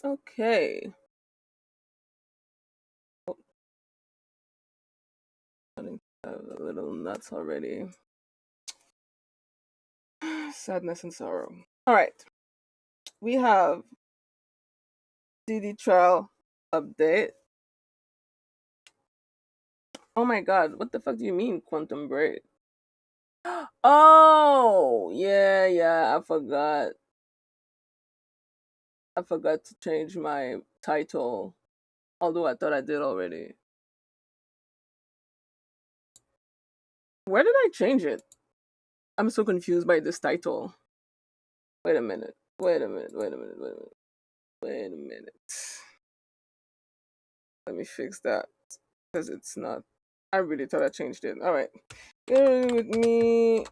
Okay. Oh, starting to have a little nuts already. Sadness and sorrow. All right. We have Diddy trial update. Oh my god, what the fuck do you mean quantum braid? Oh, yeah, I forgot. I forgot to change my title, although I thought I did already. Where did I change it? I'm so confused by this title. Wait a minute. Wait a minute. Let me fix that because it's not. I really thought I changed it. All right. Get with me.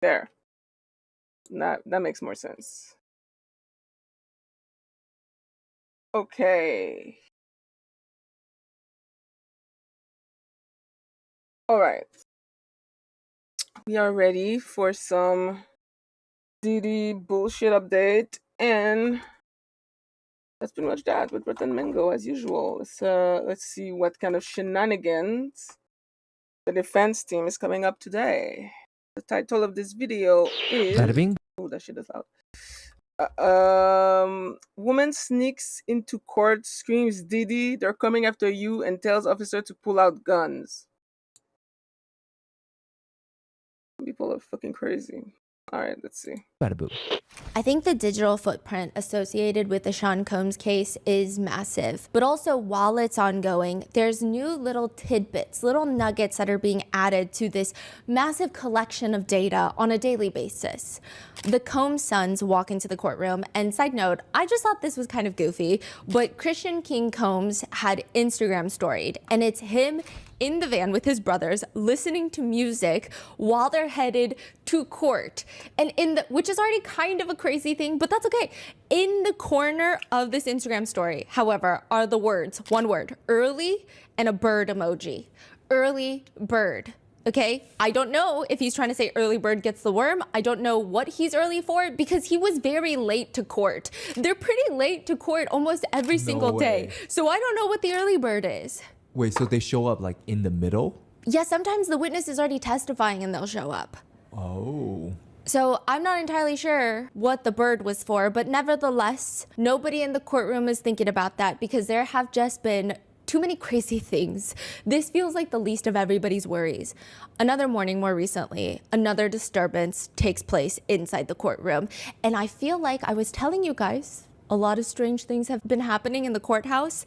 There. That makes more sense. Okay. All right. We are ready for some Diddy bullshit update, and that's pretty much that with Brett and Mango as usual. Let's see what kind of shenanigans the defense team is coming up today. The title of this video is oh, that shit is loud. Woman sneaks into court, screams Diddy, they're coming after you, and tells officer to pull out guns. People are fucking crazy. All right, let's see. I think the digital footprint associated with the Sean Combs case is massive, but also while it's ongoing, there's new little tidbits, little nuggets that are being added to this massive collection of data on a daily basis. The Combs sons walk into the courtroom, and side note, I just thought this was kind of goofy, but Christian King Combs had Instagram storied, and it's him in the van with his brothers listening to music while they're headed to court. And which is already kind of a crazy thing, but that's okay. In the corner of this Instagram story, however, are the words, one word, early, and a bird emoji. Early bird. Okay, I don't know if he's trying to say early bird gets the worm. I don't know what he's early for because he was very late to court. They're pretty late to court almost every single day. So I don't know what the early bird is. Wait, so they show up like in the middle? Yeah, sometimes the witness is already testifying and they'll show up. Oh. So I'm not entirely sure what the bird was for, but nevertheless, nobody in the courtroom is thinking about that because there have just been too many crazy things. This feels like the least of everybody's worries. Another morning more recently, another disturbance takes place inside the courtroom. And I feel like I was telling you guys, a lot of strange things have been happening in the courthouse.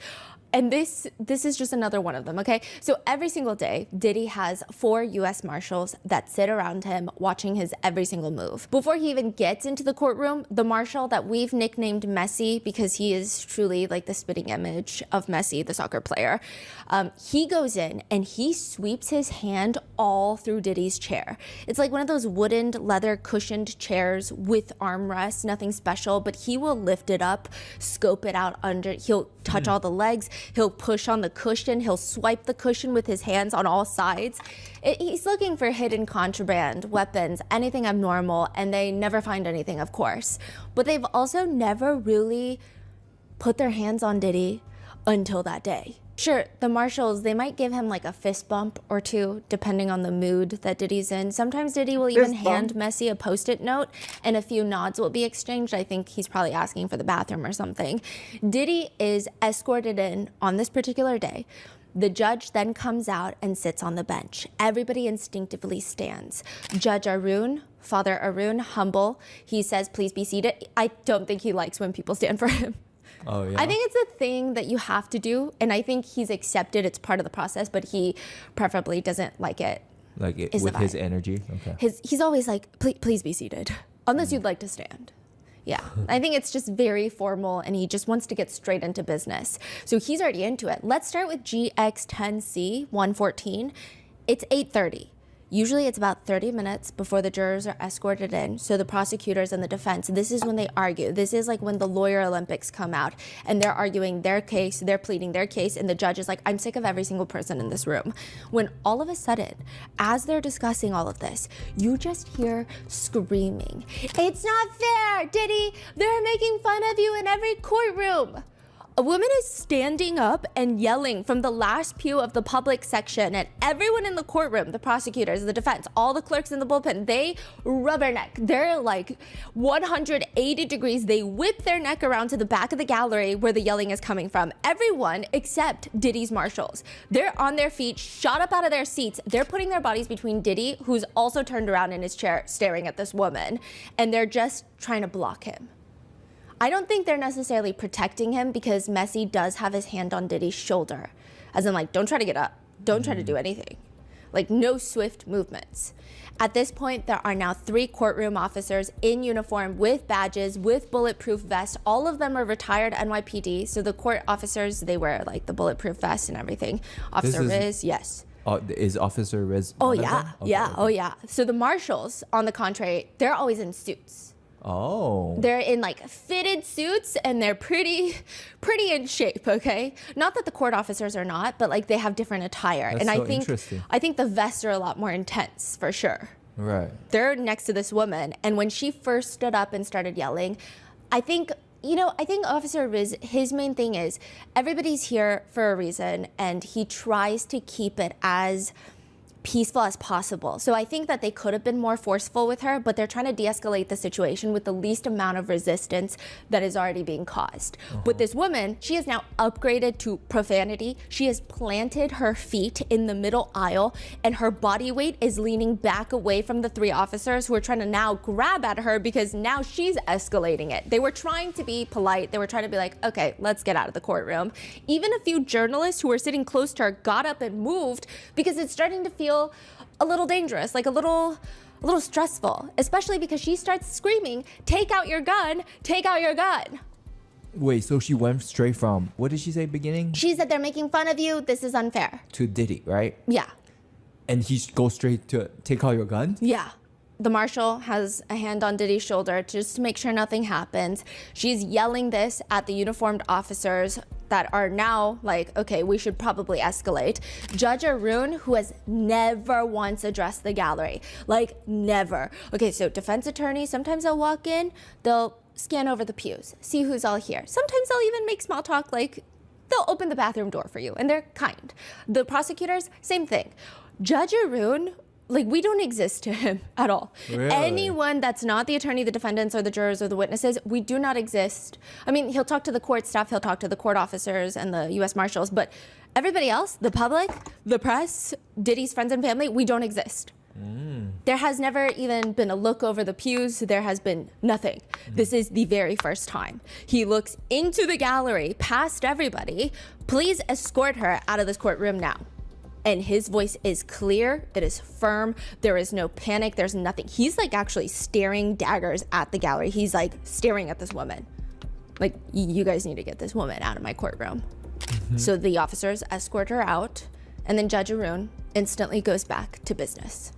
And this is just another one of them, okay? So every single day, Diddy has 4 U.S. Marshals that sit around him watching his every single move. Before he even gets into the courtroom, the Marshal that we've nicknamed Messi, because he is truly like the spitting image of Messi, the soccer player, he goes in and he sweeps his hand all through Diddy's chair. It's like one of those wooden, leather cushioned chairs with armrests, nothing special, but he will lift it up, scope it out under, he'll touch all the legs, he'll push on the cushion, he'll swipe the cushion with his hands on all sides. He's looking for hidden contraband, weapons, anything abnormal, and they never find anything, of course. But they've also never really put their hands on Diddy until that day. Sure, the Marshals, they might give him like a fist bump or two, depending on the mood that Diddy's in. Sometimes Diddy will even hand Messi a Post-it note and a few nods will be exchanged. I think he's probably asking for the bathroom or something. Diddy is escorted in on this particular day. The judge then comes out and sits on the bench. Everybody instinctively stands. Judge Arun, Father Arun, humble, he says, please be seated. I don't think he likes when people stand for him. Oh, yeah. I think it's a thing that you have to do, and I think he's accepted it's part of the process, but he preferably doesn't like it. Like it with his energy? Okay. He's always like, please be seated, unless you'd like to stand. Yeah, I think it's just very formal, and he just wants to get straight into business. So he's already into it. Let's start with GX10C 114. It's 8:30. Usually it's about 30 minutes before the jurors are escorted in. So the prosecutors and the defense, this is when they argue. This is like when the lawyer Olympics come out and they're arguing their case, they're pleading their case, and the judge is like, I'm sick of every single person in this room. When all of a sudden, as they're discussing all of this, you just hear screaming. It's not fair, Diddy. They're making fun of you in every courtroom. A woman is standing up and yelling from the last pew of the public section, and everyone in the courtroom, the prosecutors, the defense, all the clerks in the bullpen, they rubberneck. They're like 180 degrees. They whip their neck around to the back of the gallery where the yelling is coming from. Everyone except Diddy's marshals. They're on their feet, shot up out of their seats. They're putting their bodies between Diddy, who's also turned around in his chair staring at this woman, and they're just trying to block him. I don't think they're necessarily protecting him because Messi does have his hand on Diddy's shoulder. As in, like, don't try to get up. Don't try to do anything. Like, no swift movements. At this point, there are now 3 courtroom officers in uniform with badges, with bulletproof vests. All of them are retired NYPD. So the court officers, they wear, like, the bulletproof vests and everything. Officer Riz, yes. Is Officer Riz? Oh, yeah. Okay. Yeah. Oh, yeah. So the marshals, on the contrary, they're always in suits. Oh. They're in like fitted suits and they're pretty in shape, okay? Not that the court officers are not, but like they have different attire. That's and so I think the vests are a lot more intense for sure. Right. They're next to this woman, and when she first stood up and started yelling, I think Officer Riz, his main thing is everybody's here for a reason, and he tries to keep it as peaceful as possible. So I think that they could have been more forceful with her, but they're trying to de-escalate the situation with the least amount of resistance that is already being caused. With this woman, she is now upgraded to profanity. She has planted her feet in the middle aisle, and her body weight is leaning back away from the 3 officers who are trying to now grab at her because now she's escalating it. They were trying to be polite. They were trying to be like, okay, let's get out of the courtroom. Even a few journalists who were sitting close to her got up and moved because it's starting to feel a little dangerous, like a little stressful, especially because she starts screaming, take out your gun, take out your gun. Wait, so she went straight from, what did she say beginning? She said, they're making fun of you, this is unfair. To Diddy, right? Yeah. And he goes straight to take out your gun? Yeah. The marshal has a hand on Diddy's shoulder just to make sure nothing happens. She's yelling this at the uniformed officers that are now like, okay, we should probably escalate. Judge Arun, who has never once addressed the gallery, like never. Okay, so defense attorneys, sometimes they'll walk in, they'll scan over the pews, see who's all here. Sometimes they'll even make small talk, like they'll open the bathroom door for you, and they're kind. The prosecutors, same thing. Judge Arun, like, we don't exist to him at all. Really? Anyone that's not the attorney, the defendants, or the jurors, or the witnesses, we do not exist. I mean, he'll talk to the court staff, he'll talk to the court officers and the U.S. Marshals, but everybody else, the public, the press, Diddy's friends and family, we don't exist. There has never even been a look over the pews. There has been nothing. This is the very first time. He looks into the gallery, past everybody. Please escort her out of this courtroom now. And his voice is clear, it is firm, there is no panic, there's nothing. He's like actually staring daggers at the gallery. He's like staring at this woman. Like, you guys need to get this woman out of my courtroom. So the officers escort her out, and then Judge Arun instantly goes back to business.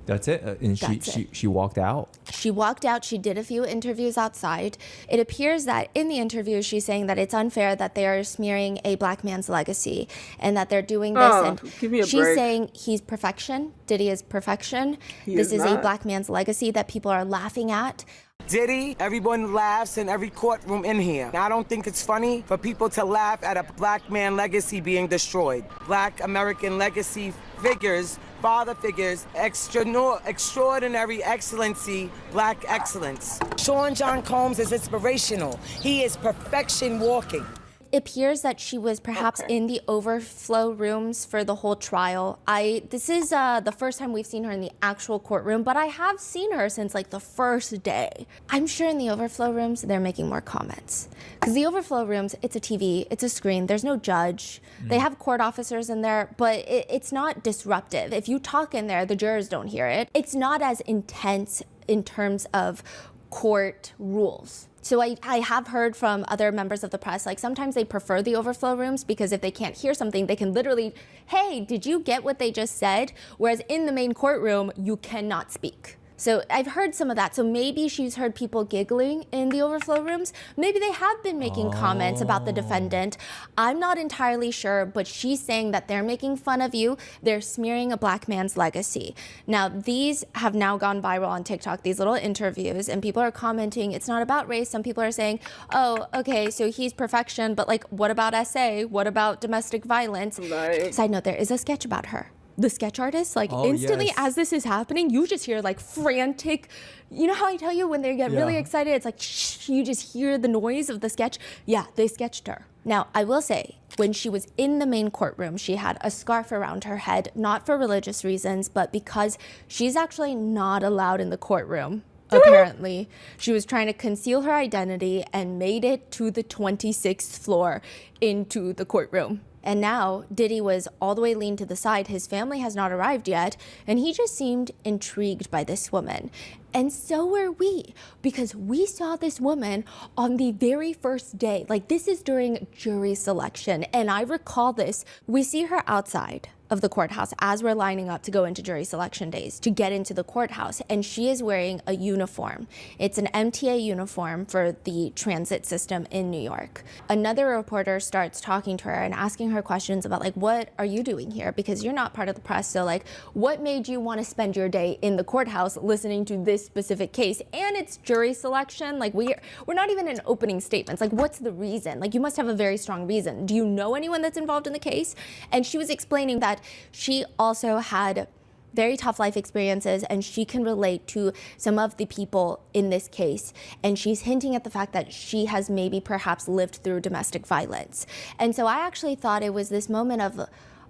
That's it? And she walked out? She walked out. She did a few interviews outside. It appears that in the interview, she's saying that it's unfair that they are smearing a black man's legacy and that they're doing this. And give me a she's break. saying he's perfection. Diddy is perfection. This is a black man's legacy that people are laughing at. Diddy, everyone laughs in every courtroom in here. I don't think it's funny for people to laugh at a black man legacy being destroyed. Black American legacy figures, father figures, extraordinary excellency, black excellence. Sean John Combs is inspirational. He is perfection walking. It appears that she was perhaps in the overflow rooms for the whole trial. This is the first time we've seen her in the actual courtroom, but I have seen her since like the first day. I'm sure in the overflow rooms, they're making more comments. Because the overflow rooms, it's a TV, it's a screen, there's no judge. They have court officers in there, but it's not disruptive. If you talk in there, the jurors don't hear it. It's not as intense in terms of court rules. So I have heard from other members of the press, like sometimes they prefer the overflow rooms because if they can't hear something, they can literally, hey, did you get what they just said? Whereas in the main courtroom, you cannot speak. So I've heard some of that. So maybe she's heard people giggling in the overflow rooms. Maybe they have been making comments about the defendant. I'm not entirely sure, but she's saying that they're making fun of you. They're smearing a black man's legacy. Now, these have now gone viral on TikTok, these little interviews, and people are commenting, it's not about race. Some people are saying, oh, okay, so he's perfection, but like, what about SA? What about domestic violence? Right. Side note, there is a sketch about her. The sketch artist, like instantly yes. as this is happening, you just hear like frantic, you know how I tell you when they get really excited, it's like shh, you just hear the noise of the sketch. Yeah, they sketched her. Now, I will say, when she was in the main courtroom, she had a scarf around her head, not for religious reasons, but because she's actually not allowed in the courtroom. Apparently, she was trying to conceal her identity and made it to the 26th floor into the courtroom. And now Diddy was all the way leaned to the side. His family has not arrived yet. And he just seemed intrigued by this woman. And so were we, because we saw this woman on the very first day. Like, this is during jury selection. And I recall this. We see her outside of the courthouse as we're lining up to go into jury selection days to get into the courthouse, and she is wearing a uniform. It's an MTA uniform for the transit system in New York. Another reporter starts talking to her and asking her questions about like, what are you doing here? Because you're not part of the press, so like, what made you want to spend your day in the courthouse listening to this specific case? And it's jury selection. Like, we're not even in opening statements. Like, what's the reason? Like, you must have a very strong reason. Do you know anyone that's involved in the case? And she was explaining that she also had very tough life experiences and she can relate to some of the people in this case. And she's hinting at the fact that she has maybe perhaps lived through domestic violence. And so I actually thought it was this moment of,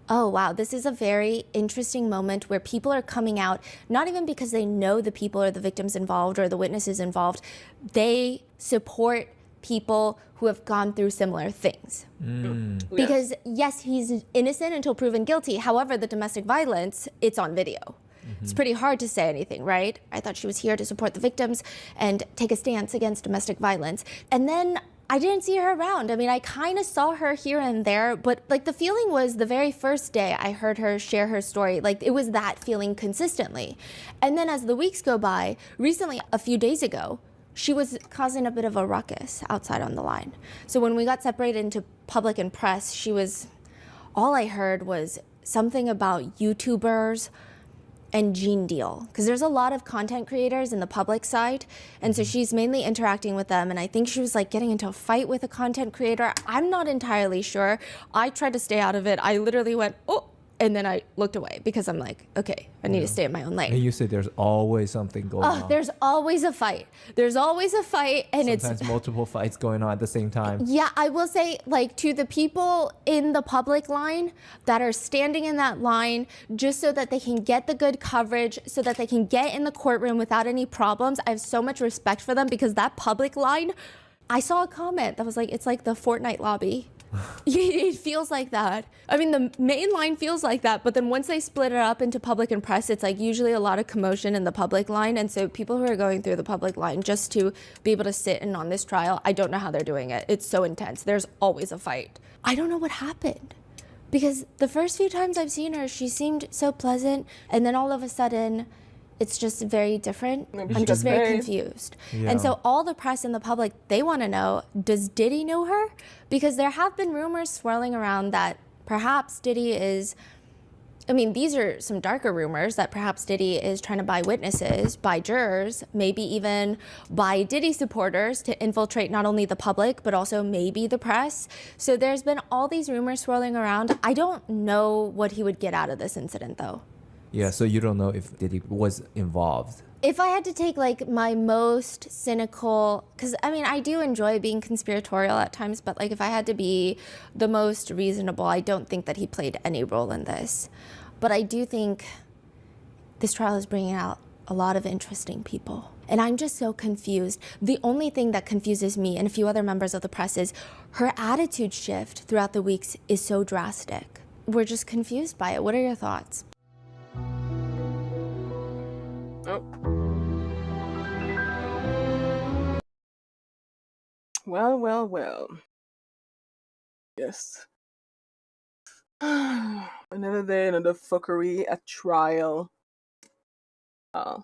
oh, wow, this is a very interesting moment where people are coming out, not even because they know the people or the victims involved or the witnesses involved. They support people who have gone through similar things. Because yes, he's innocent until proven guilty. However, the domestic violence, it's on video. It's pretty hard to say anything, right? I thought she was here to support the victims and take a stance against domestic violence. And then I didn't see her around. I mean, I kind of saw her here and there, but like the feeling was the very first day I heard her share her story, like it was that feeling consistently. And then as the weeks go by, recently, a few days ago, she was causing a bit of a ruckus outside on the line. So when we got separated into public and press, all I heard was something about YouTubers and Gene Deal, because there's a lot of content creators in the public side, and so she's mainly interacting with them, and I think she was like getting into a fight with a content creator. I'm not entirely sure. I tried to stay out of it. I literally went, oh, and then I looked away because I'm like, okay, I need to stay in my own lane. And you said there's always something going on. There's always a fight. There's always a fight, and Sometimes multiple fights going on at the same time. Yeah, I will say, like, to the people in the public line that are standing in that line just so that they can get the good coverage, so that they can get in the courtroom without any problems, I have so much respect for them, because that public line, I saw a comment that was like, it's like the Fortnite lobby. It feels like that. I mean, the main line feels like that, but then once they split it up into public and press, it's like usually a lot of commotion in the public line. And so people who are going through the public line just to be able to sit in on this trial, I don't know how they're doing it. It's so intense. There's always a fight. I don't know what happened, because the first few times I've seen her, she seemed so pleasant, and then all of a sudden it's just very different. Maybe I'm she just got very married. confused. Yeah. And so all the press and the public, they want to know, does Diddy know her? Because there have been rumors swirling around that perhaps Diddy is, I mean, these are some darker rumors, that perhaps Diddy is trying to buy witnesses, buy jurors, maybe even buy Diddy supporters to infiltrate not only the public, but also maybe the press. So there's been all these rumors swirling around. I don't know what he would get out of this incident, though. Yeah, so you don't know if Diddy was involved. If I had to take like my most cynical, because I mean, I do enjoy being conspiratorial at times, but like if I had to be the most reasonable, I don't think that he played any role in this. But I do think this trial is bringing out a lot of interesting people. And I'm just so confused. The only thing that confuses me and a few other members of the press is her attitude shift throughout the weeks is so drastic. We're just confused by it. What are your thoughts? Oh. Well. Yes. Another day, another fuckery at trial. Uh,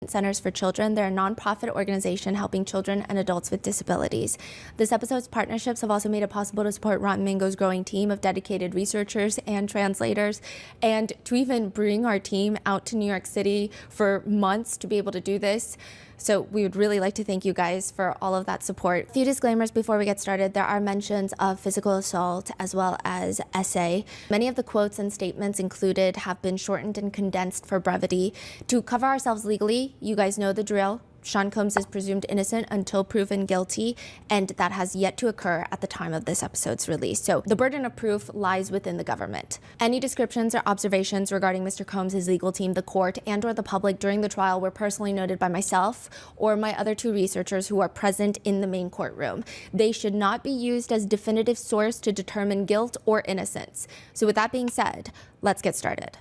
Centers for Children. They're a nonprofit organization helping children and adults with disabilities. This episode's partnerships have also made it possible to support Rotten Mango's growing team of dedicated researchers and translators, and to even bring our team out to New York City for months to be able to do this. So we would really like to thank you guys for all of that support. A few disclaimers before we get started. There are mentions of physical assault as well as essay. Many of the quotes and statements included have been shortened and condensed for brevity. To cover ourselves legally, you guys know the drill. Sean Combs is presumed innocent until proven guilty, and that has yet to occur at the time of this episode's release. So the burden of proof lies within the government. Any descriptions or observations regarding Mr. Combs' legal team, the court, and or the public during the trial were personally noted by myself or my other two researchers who are present in the main courtroom. They should not be used as definitive source to determine guilt or innocence. So with that being said, let's get started.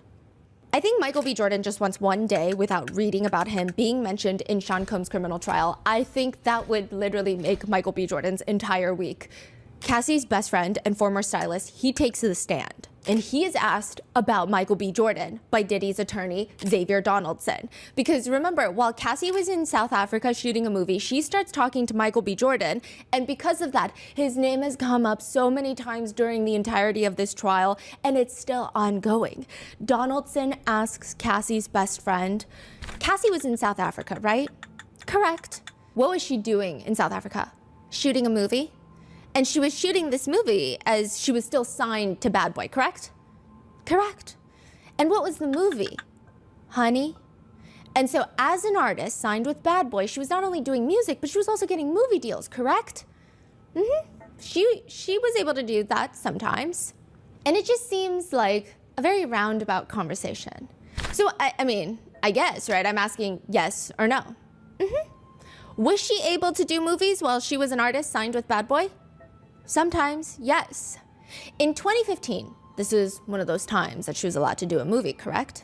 I think Michael B. Jordan just wants one day without reading about him being mentioned in Sean Combs' criminal trial. I think that would literally make Michael B. Jordan's entire week. Cassie's best friend and former stylist, he takes the stand, and he is asked about Michael B. Jordan by Diddy's attorney, Xavier Donaldson. Because remember, while Cassie was in South Africa shooting a movie, she starts talking to Michael B. Jordan, and because of that, his name has come up so many times during the entirety of this trial, and it's still ongoing. Donaldson asks Cassie's best friend, Cassie was in South Africa, right? Correct. What was she doing in South Africa? Shooting a movie? And she was shooting this movie as she was still signed to Bad Boy, correct? Correct. And what was the movie? Honey? And so as an artist signed with Bad Boy, she was not only doing music, but she was also getting movie deals, correct? She was able to do that sometimes. And it just seems like a very roundabout conversation. So, I mean, I guess, right? I'm asking yes or no. Was she able to do movies while she was an artist signed with Bad Boy? Sometimes, yes. In 2015, this is one of those times that she was allowed to do a movie, correct?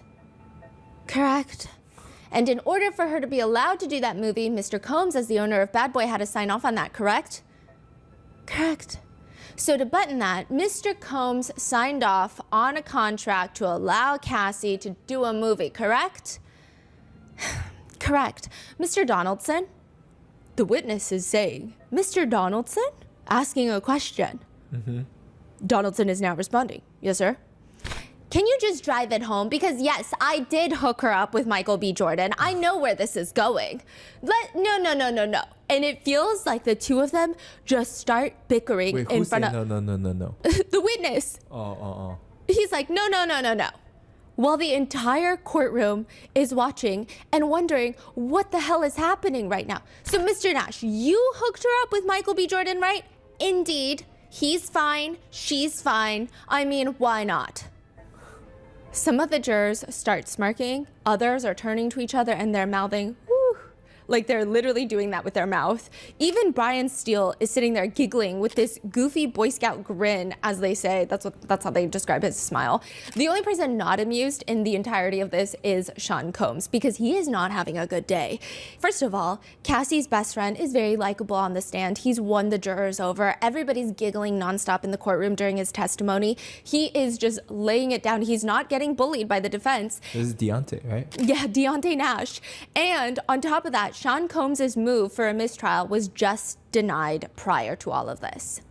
Correct. And in order for her to be allowed to do that movie, Mr. Combs, as the owner of Bad Boy, had to sign off on that, correct? Correct. So to button that, Mr. Combs signed off on a contract to allow Cassie to do a movie, correct? Correct. Mr. Donaldson? The witness is saying, Mr. Donaldson? Asking a question. Donaldson is now responding. Yes, sir. Can you just drive it home? Because yes, I did hook her up with Michael B. Jordan. I know where this is going. No. And it feels like the two of them just start bickering. Wait, in who's front saying of no? the witness. Oh. He's like, no. While the entire courtroom is watching and wondering what the hell is happening right now. So Mr. Nash, you hooked her up with Michael B. Jordan, right? Indeed. He's fine. She's fine. I mean, why not? Some of the jurors start smirking. Others are turning to each other and they're mouthing, whew, like they're literally doing that with their mouth. Even Brian Steele is sitting there giggling with this goofy Boy Scout grin, as they say. That's how they describe his smile. The only person not amused in the entirety of this is Sean Combs, because he is not having a good day. First of all, Cassie's best friend is very likable on the stand. He's won the jurors over. Everybody's giggling nonstop in the courtroom during his testimony. He is just laying it down. He's not getting bullied by the defense. This is Deontay, right? Yeah, Deontay Nash. And on top of that, Sean Combs' move for a mistrial was just denied prior to all of this.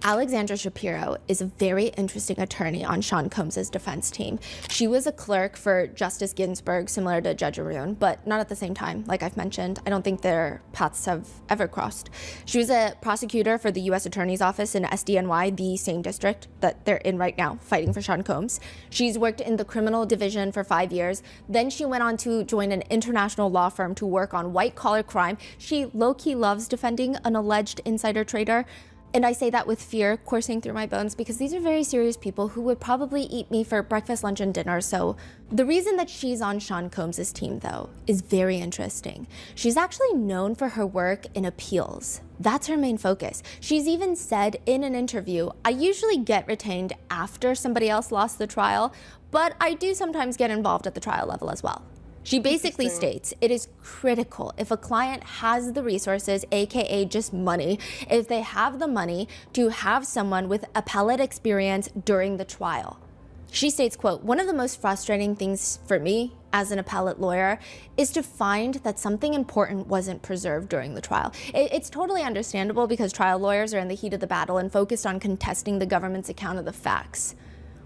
Alexandra Shapiro is a very interesting attorney on Sean Combs' defense team. She was a clerk for Justice Ginsburg, similar to Judge Arun, but not at the same time. Like I've mentioned, I don't think their paths have ever crossed. She was a prosecutor for the U.S. Attorney's Office in SDNY, the same district that they're in right now, fighting for Sean Combs. She's worked in the criminal division for 5 years. Then she went on to join an international law firm to work on white-collar crime. She low-key loves defending an alleged insider trader. And I say that with fear coursing through my bones because these are very serious people who would probably eat me for breakfast, lunch, and dinner. So the reason that she's on Sean Combs' team, though, is very interesting. She's actually known for her work in appeals. That's her main focus. She's even said in an interview, I usually get retained after somebody else lost the trial, but I do sometimes get involved at the trial level as well. She basically states it is critical if a client has the resources, aka just money, if they have the money to have someone with appellate experience during the trial. She states, quote, "One of the most frustrating things for me as an appellate lawyer is to find that something important wasn't preserved during the trial." It's totally understandable because trial lawyers are in the heat of the battle and focused on contesting the government's account of the facts.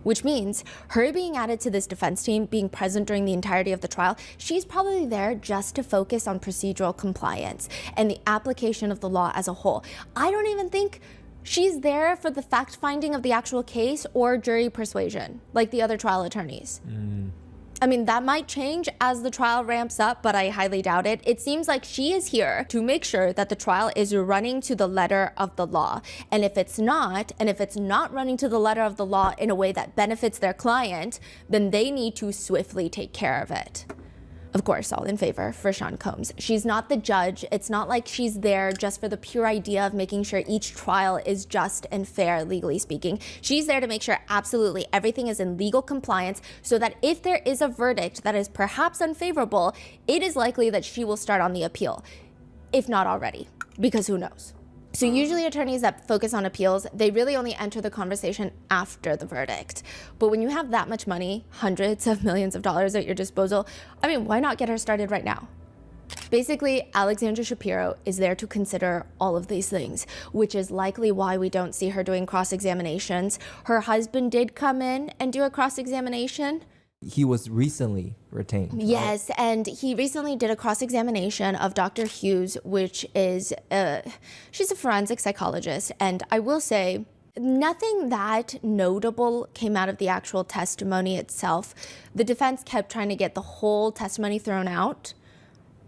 Which means her being added to this defense team, being present during the entirety of the trial, she's probably there just to focus on procedural compliance and the application of the law as a whole. I don't even think she's there for the fact-finding of the actual case or jury persuasion, like the other trial attorneys. I mean, that might change as the trial ramps up, but I highly doubt it. It seems like she is here to make sure that the trial is running to the letter of the law. And if it's not running to the letter of the law in a way that benefits their client, then they need to swiftly take care of it. Of course, all in favor for Sean Combs. She's not the judge. It's not like she's there just for the pure idea of making sure each trial is just and fair, legally speaking. She's there to make sure absolutely everything is in legal compliance so that if there is a verdict that is perhaps unfavorable, it is likely that she will start on the appeal, if not already, because who knows? So usually attorneys that focus on appeals, they really only enter the conversation after the verdict. But when you have that much money, hundreds of millions of dollars at your disposal, I mean, why not get her started right now? Basically, Alexandra Shapiro is there to consider all of these things, which is likely why we don't see her doing cross-examinations. Her husband did come in and do a cross-examination. He was recently retained. Yes, and he recently did a cross-examination of Dr. Hughes, which is, she's a forensic psychologist. And I will say, nothing that notable came out of the actual testimony itself. The defense kept trying to get the whole testimony thrown out.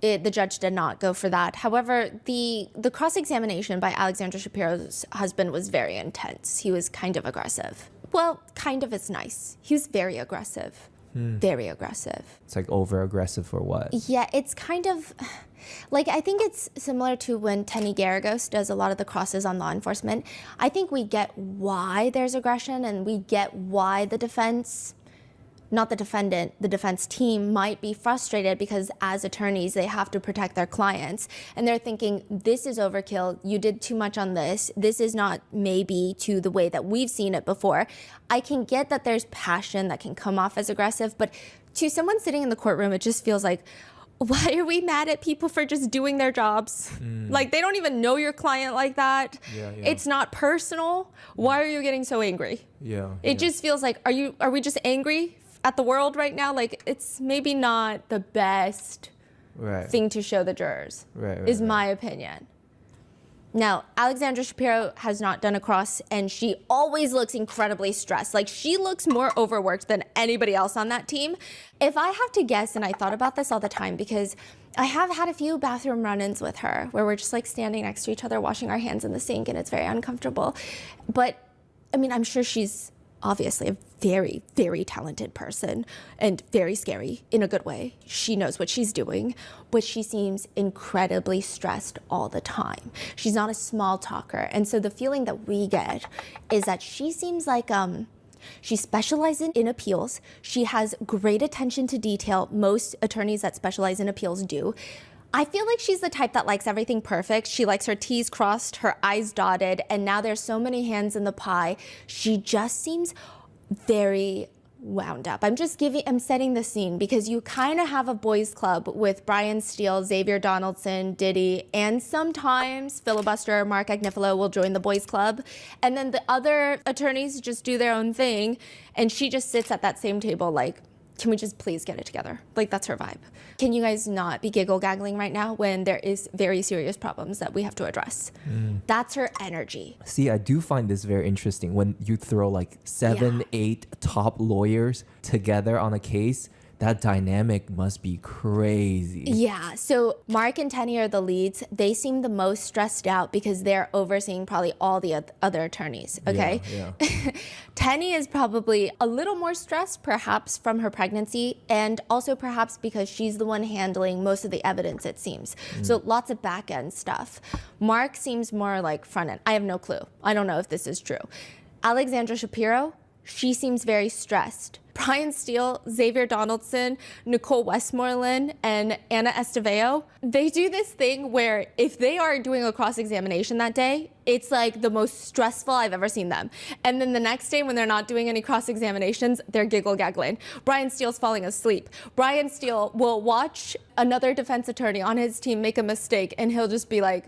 The judge did not go for that. However, the cross-examination by Alexandra Shapiro's husband was very intense. He was kind of aggressive. Well, kind of is nice. He was very aggressive. Very aggressive. It's like over aggressive for what? Yeah, it's kind of like, I think it's similar to when Tenny Garagos does a lot of the crosses on law enforcement. I think we get why there's aggression and we get why the defense, not the defendant, the defense team might be frustrated because as attorneys, they have to protect their clients. And they're thinking, this is overkill. You did too much on this. This is not maybe to the way that we've seen it before. I can get that there's passion that can come off as aggressive, but to someone sitting in the courtroom, it just feels like, why are we mad at people for just doing their jobs? Like, they don't even know your client like that. Yeah. It's not personal. Why are you getting so angry? It just feels like, are we just angry at the world right now? Like, it's maybe not the best thing to show the jurors, is my opinion. Now, Alexandra Shapiro has not done a cross, and she always looks incredibly stressed. Like, she looks more overworked than anybody else on that team. If I have to guess, and I thought about this all the time because I have had a few bathroom run-ins with her where we're just like standing next to each other, washing our hands in the sink, and it's very uncomfortable. But, I mean, I'm sure she's obviously a very, very talented person and very scary in a good way. She knows what she's doing, but she seems incredibly stressed all the time. She's not a small talker. And so the feeling that we get is that she seems like she specializes in appeals. She has great attention to detail. Most attorneys that specialize in appeals do. I feel like she's the type that likes everything perfect. She likes her T's crossed, her I's dotted, and now there's so many hands in the pie. She just seems very wound up. I'm setting the scene because you kind of have a boys club with Brian Steele, Xavier Donaldson, Diddy, and sometimes filibuster Mark Agnifilo will join the boys club. And then the other attorneys just do their own thing. And she just sits at that same table like, can we just please get it together? Like, that's her vibe. Can you guys not be giggle-gaggling right now when there is very serious problems that we have to address? That's her energy. See, I do find this very interesting when you throw like 7-8 top lawyers together on a case. That dynamic must be crazy. Yeah, so Mark and Tenny are the leads. They seem the most stressed out because they're overseeing probably all the other attorneys, okay? Yeah. Tenny is probably a little more stressed, perhaps from her pregnancy, and also perhaps because she's the one handling most of the evidence, it seems. So lots of back-end stuff. Mark seems more like front-end. I have no clue. I don't know if this is true. Alexandra Shapiro, she seems very stressed. Brian Steele, Xavier Donaldson, Nicole Westmoreland, and Anna Esteveo, they do this thing where if they are doing a cross-examination that day, it's like the most stressful I've ever seen them. And then the next day when they're not doing any cross-examinations, they're giggle-gaggling. Brian Steele's falling asleep. Brian Steele will watch another defense attorney on his team make a mistake, and he'll just be like,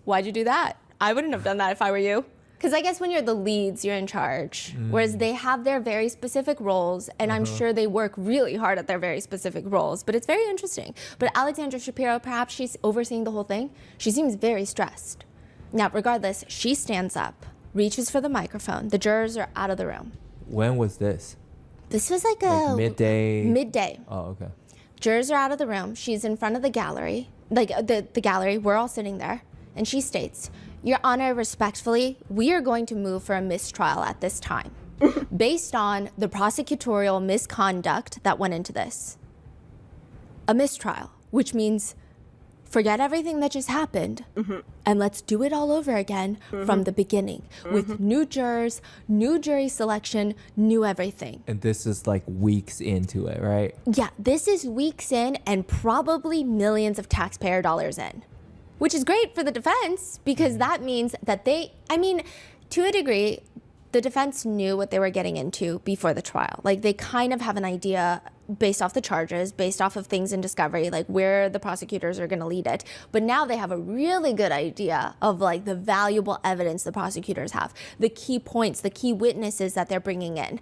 why'd you do that? I wouldn't have done that if I were you. Because I guess when you're the leads, you're in charge. Whereas they have their very specific roles, and I'm sure they work really hard at their very specific roles. But it's very interesting. But Alexandra Shapiro, perhaps she's overseeing the whole thing. She seems very stressed. Now, regardless, she stands up, reaches for the microphone. The jurors are out of the room. When was this? This was like a... midday? Midday. Oh, okay. Jurors are out of the room. She's in front of the gallery. Like the gallery, we're all sitting there. And she states, Your Honor, respectfully, we are going to move for a mistrial at this time based on the prosecutorial misconduct that went into this. A mistrial, which means forget everything that just happened and let's do it all over again from the beginning with new jurors, new jury selection, new everything. And this is like weeks into it, right? Yeah, this is weeks in and probably millions of taxpayer dollars in. Which is great for the defense because that means that to a degree, the defense knew what they were getting into before the trial. Like they kind of have an idea based off the charges, based off of things in discovery, like where the prosecutors are going to lead it. But now they have a really good idea of like the valuable evidence the prosecutors have, the key points, the key witnesses that they're bringing in.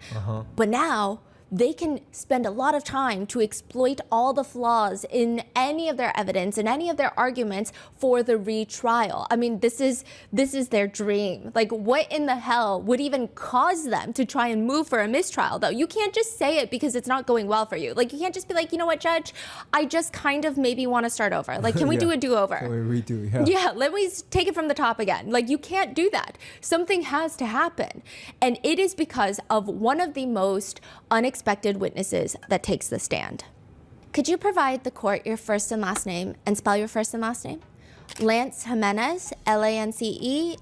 But now they can spend a lot of time to exploit all the flaws in any of their evidence and any of their arguments for the retrial. I mean, this is their dream. Like, what in the hell would even cause them to try and move for a mistrial, though? You can't just say it because it's not going well for you. Like, you can't just be like, you know what, Judge? I just kind of maybe want to start over. Like, can we do a do-over? Can we redo? Yeah. Yeah, let me take it from the top again. Like, you can't do that. Something has to happen. And it is because of one of the most unexpected witnesses that takes the stand. Could you provide the court your first and last name and spell your first and last name? Lance Jimenez, Lancejimez.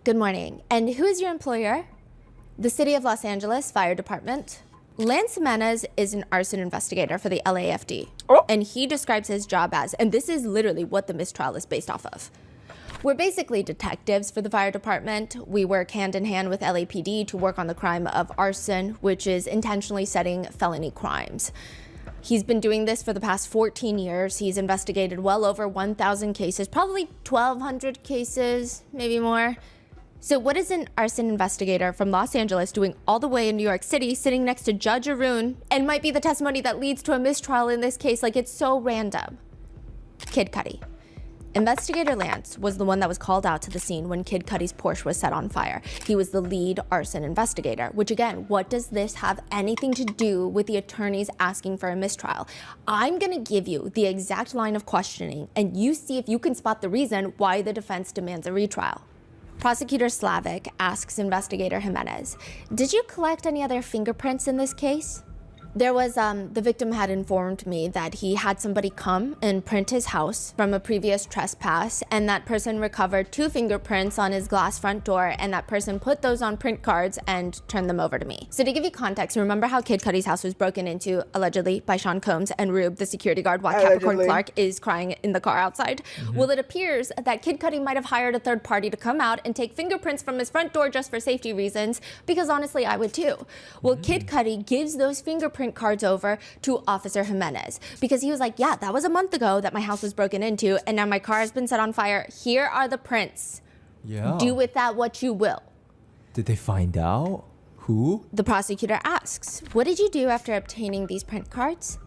Good morning. And who is your employer? The City of Los Angeles Fire Department. Lance Jimenez is an arson investigator for the LAFD. And he describes his job as, and this is literally what the mistrial is based off of. We're basically detectives for the fire department. We work hand in hand with LAPD to work on the crime of arson, which is intentionally setting felony crimes. He's been doing this for the past 14 years. He's investigated well over 1,000 cases, probably 1,200 cases, maybe more. So what is an arson investigator from Los Angeles doing all the way in New York City, sitting next to Judge Arun, and might be the testimony that leads to a mistrial in this case? Like, it's so random. Kid Cudi. Investigator Lance was the one that was called out to the scene when Kid Cudi's Porsche was set on fire. He was the lead arson investigator, which again, what does this have anything to do with the attorneys asking for a mistrial? I'm gonna give you the exact line of questioning and you see if you can spot the reason why the defense demands a retrial. Prosecutor Slavic asks Investigator Jimenez, did you collect any other fingerprints in this case? There was, the victim had informed me that he had somebody come and print his house from a previous trespass, and that person recovered 2 fingerprints on his glass front door, and that person put those on print cards and turned them over to me. So to give you context, remember how Kid Cudi's house was broken into, allegedly, by Sean Combs, and Rube, the security guard, while Capricorn Clark is crying in the car outside? Well, it appears that Kid Cudi might have hired a third party to come out and take fingerprints from his front door just for safety reasons, because honestly, I would too. Well, Kid Cudi gives those fingerprint cards over to Officer Jimenez because he was like, yeah, that was a month ago that my house was broken into and now my car has been set on fire. Here are the prints. Yeah. Do with that what you will. Did they find out? Who? The prosecutor asks, what did you do after obtaining these print cards?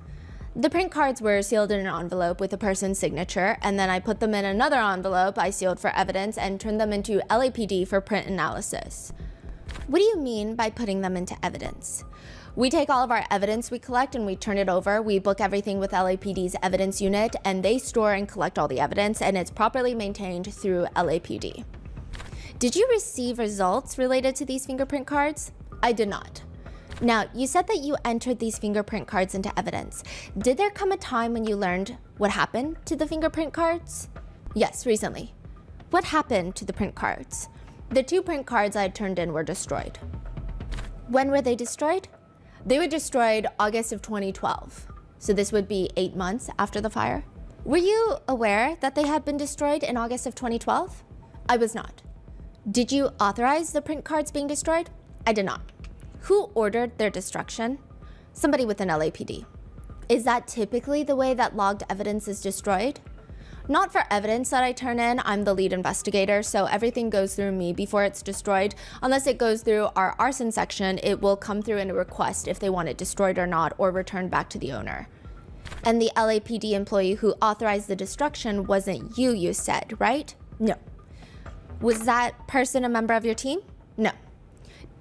The print cards were sealed in an envelope with a person's signature, and then I put them in another envelope I sealed for evidence and turned them into LAPD for print analysis. What do you mean by putting them into evidence? We take all of our evidence we collect and we turn it over. We book everything with LAPD's evidence unit and they store and collect all the evidence and it's properly maintained through LAPD. Did you receive results related to these fingerprint cards? I did not. Now, you said that you entered these fingerprint cards into evidence. Did there come a time when you learned what happened to the fingerprint cards? Yes, recently. What happened to the print cards? The 2 print cards I had turned in were destroyed. When were they destroyed? They were destroyed August of 2012. So this would be 8 months after the fire. Were you aware that they had been destroyed in August of 2012? I was not. Did you authorize the print cards being destroyed? I did not. Who ordered their destruction? Somebody with an LAPD. Is that typically the way that logged evidence is destroyed? Not for evidence that I turn in. I'm the lead investigator, so everything goes through me before it's destroyed. Unless it goes through our arson section, it will come through in a request if they want it destroyed or not, or returned back to the owner. And the LAPD employee who authorized the destruction wasn't you said, right? No. Was that person a member of your team? No.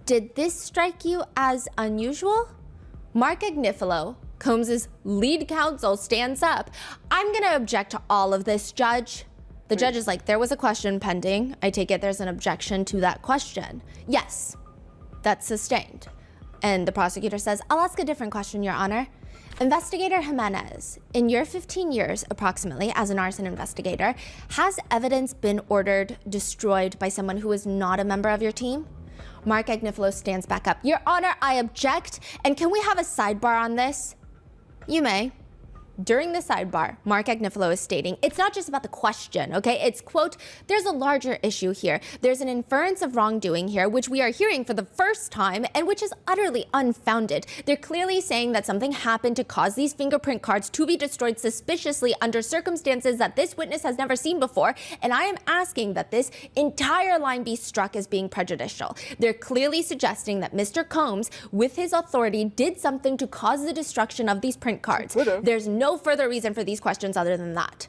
Did this strike you as unusual? Mark Agnifilo, Combs' lead counsel, stands up. I'm gonna object to all of this, Judge. The judge is like, there was a question pending. I take it there's an objection to that question. Yes, that's sustained. And the prosecutor says, I'll ask a different question, Your Honor. Investigator Jimenez, in your 15 years approximately as an arson investigator, has evidence been ordered destroyed by someone who is not a member of your team? Mark Agnifilo stands back up. Your Honor, I object. And can we have a sidebar on this? You may. During the sidebar, Mark Agnifilo is stating, it's not just about the question, okay? It's, quote, there's a larger issue here. There's an inference of wrongdoing here, which we are hearing for the first time and which is utterly unfounded. They're clearly saying that something happened to cause these fingerprint cards to be destroyed suspiciously under circumstances that this witness has never seen before, and I am asking that this entire line be struck as being prejudicial. They're clearly suggesting that Mr. Combs, with his authority, did something to cause the destruction of these print cards. There's no further reason for these questions other than that.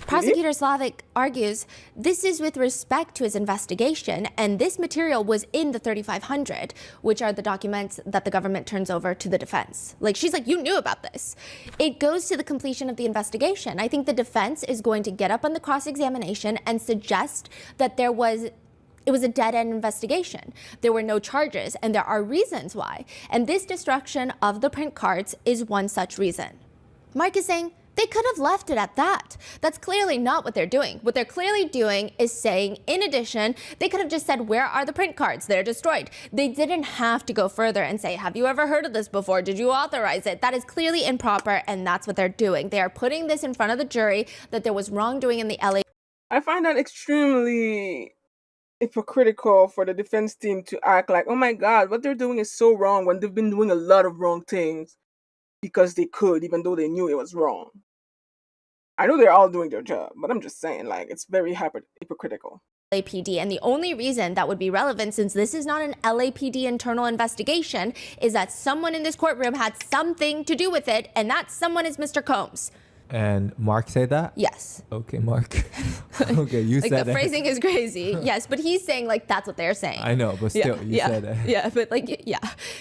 Prosecutor Slavic argues this is with respect to his investigation, and this material was in the 3500, which are the documents that the government turns over to the defense. Like, she's like, you knew about this. It goes to the completion of the investigation. I think the defense is going to get up on the cross-examination and suggest that it was a dead-end investigation. There were no charges, and there are reasons why. And this destruction of the print cards is one such reason. Mark is saying they could have left it at that. That's clearly not what they're doing. What they're clearly doing is saying, in addition, they could have just said, where are the print cards? They're destroyed. They didn't have to go further and say, have you ever heard of this before? Did you authorize it? That is clearly improper, and that's what they're doing. They are putting this in front of the jury that there was wrongdoing in the LA. I find that extremely hypocritical for the defense team to act like, oh my God, what they're doing is so wrong when they've been doing a lot of wrong things because they could, even though they knew it was wrong. I know they're all doing their job, but I'm just saying, like, it's very hypocritical. LAPD, and the only reason that would be relevant, since this is not an LAPD internal investigation, is that someone in this courtroom had something to do with it, and that someone is Mr. Combs. And Mark said that? Yes. Okay, Mark. Okay, you like said the that. phrasing is crazy. Yes, but he's saying like that's what they're saying. I know, but still, you said that. Yeah, but like, yeah.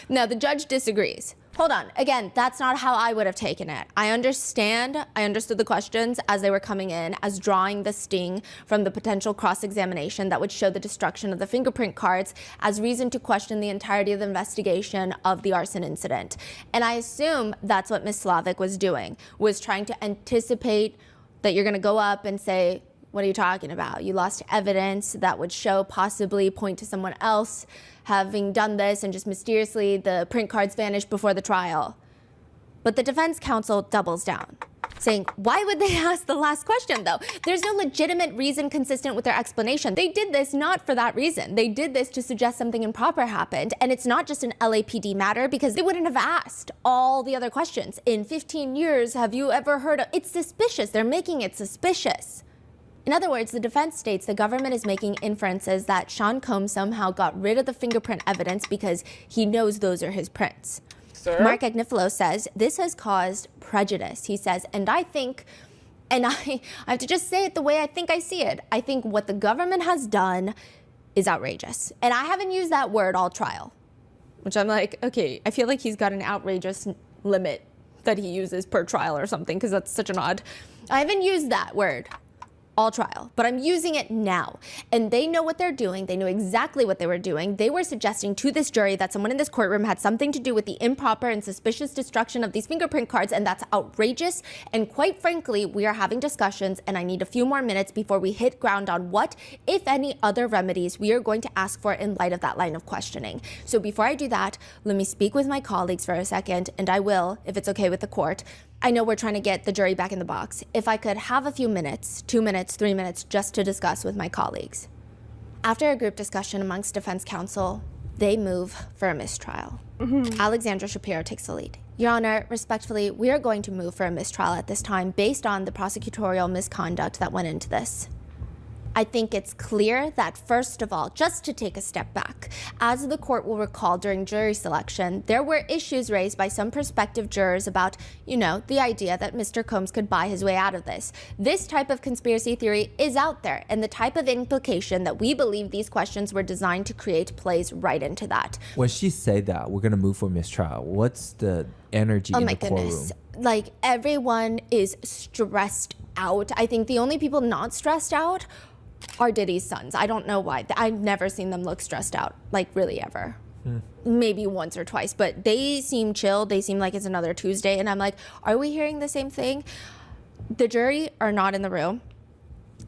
Now the judge disagrees. Hold on. Again, that's not how I would have taken it. I understood the questions as they were coming in, as drawing the sting from the potential cross-examination that would show the destruction of the fingerprint cards as reason to question the entirety of the investigation of the arson incident. And I assume that's what Ms. Slavic was doing, was trying to anticipate that you're going to go up and say, what are you talking about? You lost evidence that would show, possibly point to someone else having done this, and just mysteriously the print cards vanished before the trial. But the defense counsel doubles down, saying, why would they ask the last question though? There's no legitimate reason consistent with their explanation. They did this not for that reason. They did this to suggest something improper happened. And it's not just an LAPD matter, because they wouldn't have asked all the other questions. In 15 years, have you ever heard of? It's suspicious. They're making it suspicious. In other words, the defense states the government is making inferences that Sean Combs somehow got rid of the fingerprint evidence because he knows those are his prints. Sir? Mark Agnifilo says this has caused prejudice. He says, and I think, and I have to just say it the way I think I see it. I think what the government has done is outrageous. And I haven't used that word all trial, which I'm like, okay, I feel like he's got an outrageous limit that he uses per trial or something, because that's such an odd. I haven't used that word. all trial, but I'm using it now. And they know what they're doing. They know exactly what they were doing. They were suggesting to this jury that someone in this courtroom had something to do with the improper and suspicious destruction of these fingerprint cards, and that's outrageous. And quite frankly, we are having discussions, and I need a few more minutes before we hit ground on what, if any, other remedies we are going to ask for in light of that line of questioning. So before I do that, let me speak with my colleagues for a second, and I will, if it's okay with the court. I know we're trying to get the jury back in the box. If I could have a few minutes, 2 minutes, 3 minutes, just to discuss with my colleagues. After a group discussion amongst defense counsel, they move for a mistrial. Alexandra Shapiro takes the lead. Your Honor, respectfully, we are going to move for a mistrial at this time based on the prosecutorial misconduct that went into this. I think it's clear that, first of all, just to take a step back, as the court will recall during jury selection, there were issues raised by some prospective jurors about, the idea that Mr. Combs could buy his way out of this. This type of conspiracy theory is out there, and the type of implication that we believe these questions were designed to create plays right into that. When she said that, we're going to move for mistrial, what's the energy in the courtroom? Oh my goodness. Like, everyone is stressed out. I think the only people not stressed out are Diddy's sons. I don't know why. I've never seen them look stressed out, like really ever. Maybe once or twice, but they seem chill. They seem like it's another Tuesday. And I'm like, are we hearing the same thing? The jury are not in the room.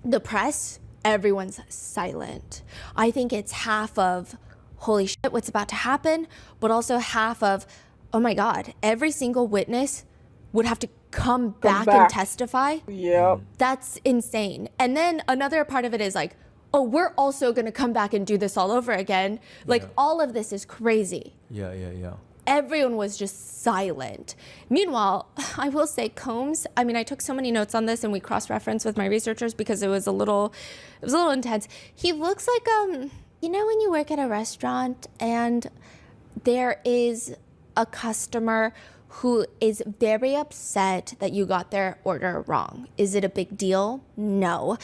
The press, everyone's silent. I think it's half of, holy shit, what's about to happen? But also half of, oh my God, every single witness would have to come back and testify. Yep. That's insane. And then another part of it is like, oh, we're also going to come back and do this all over again. Like, all of this is crazy. Yeah. Everyone was just silent. Meanwhile, I will say Combs, I took so many notes on this and we cross-referenced with my researchers because it was a little intense. He looks like, when you work at a restaurant and there is a customer who is very upset that you got their order wrong. Is it a big deal? No.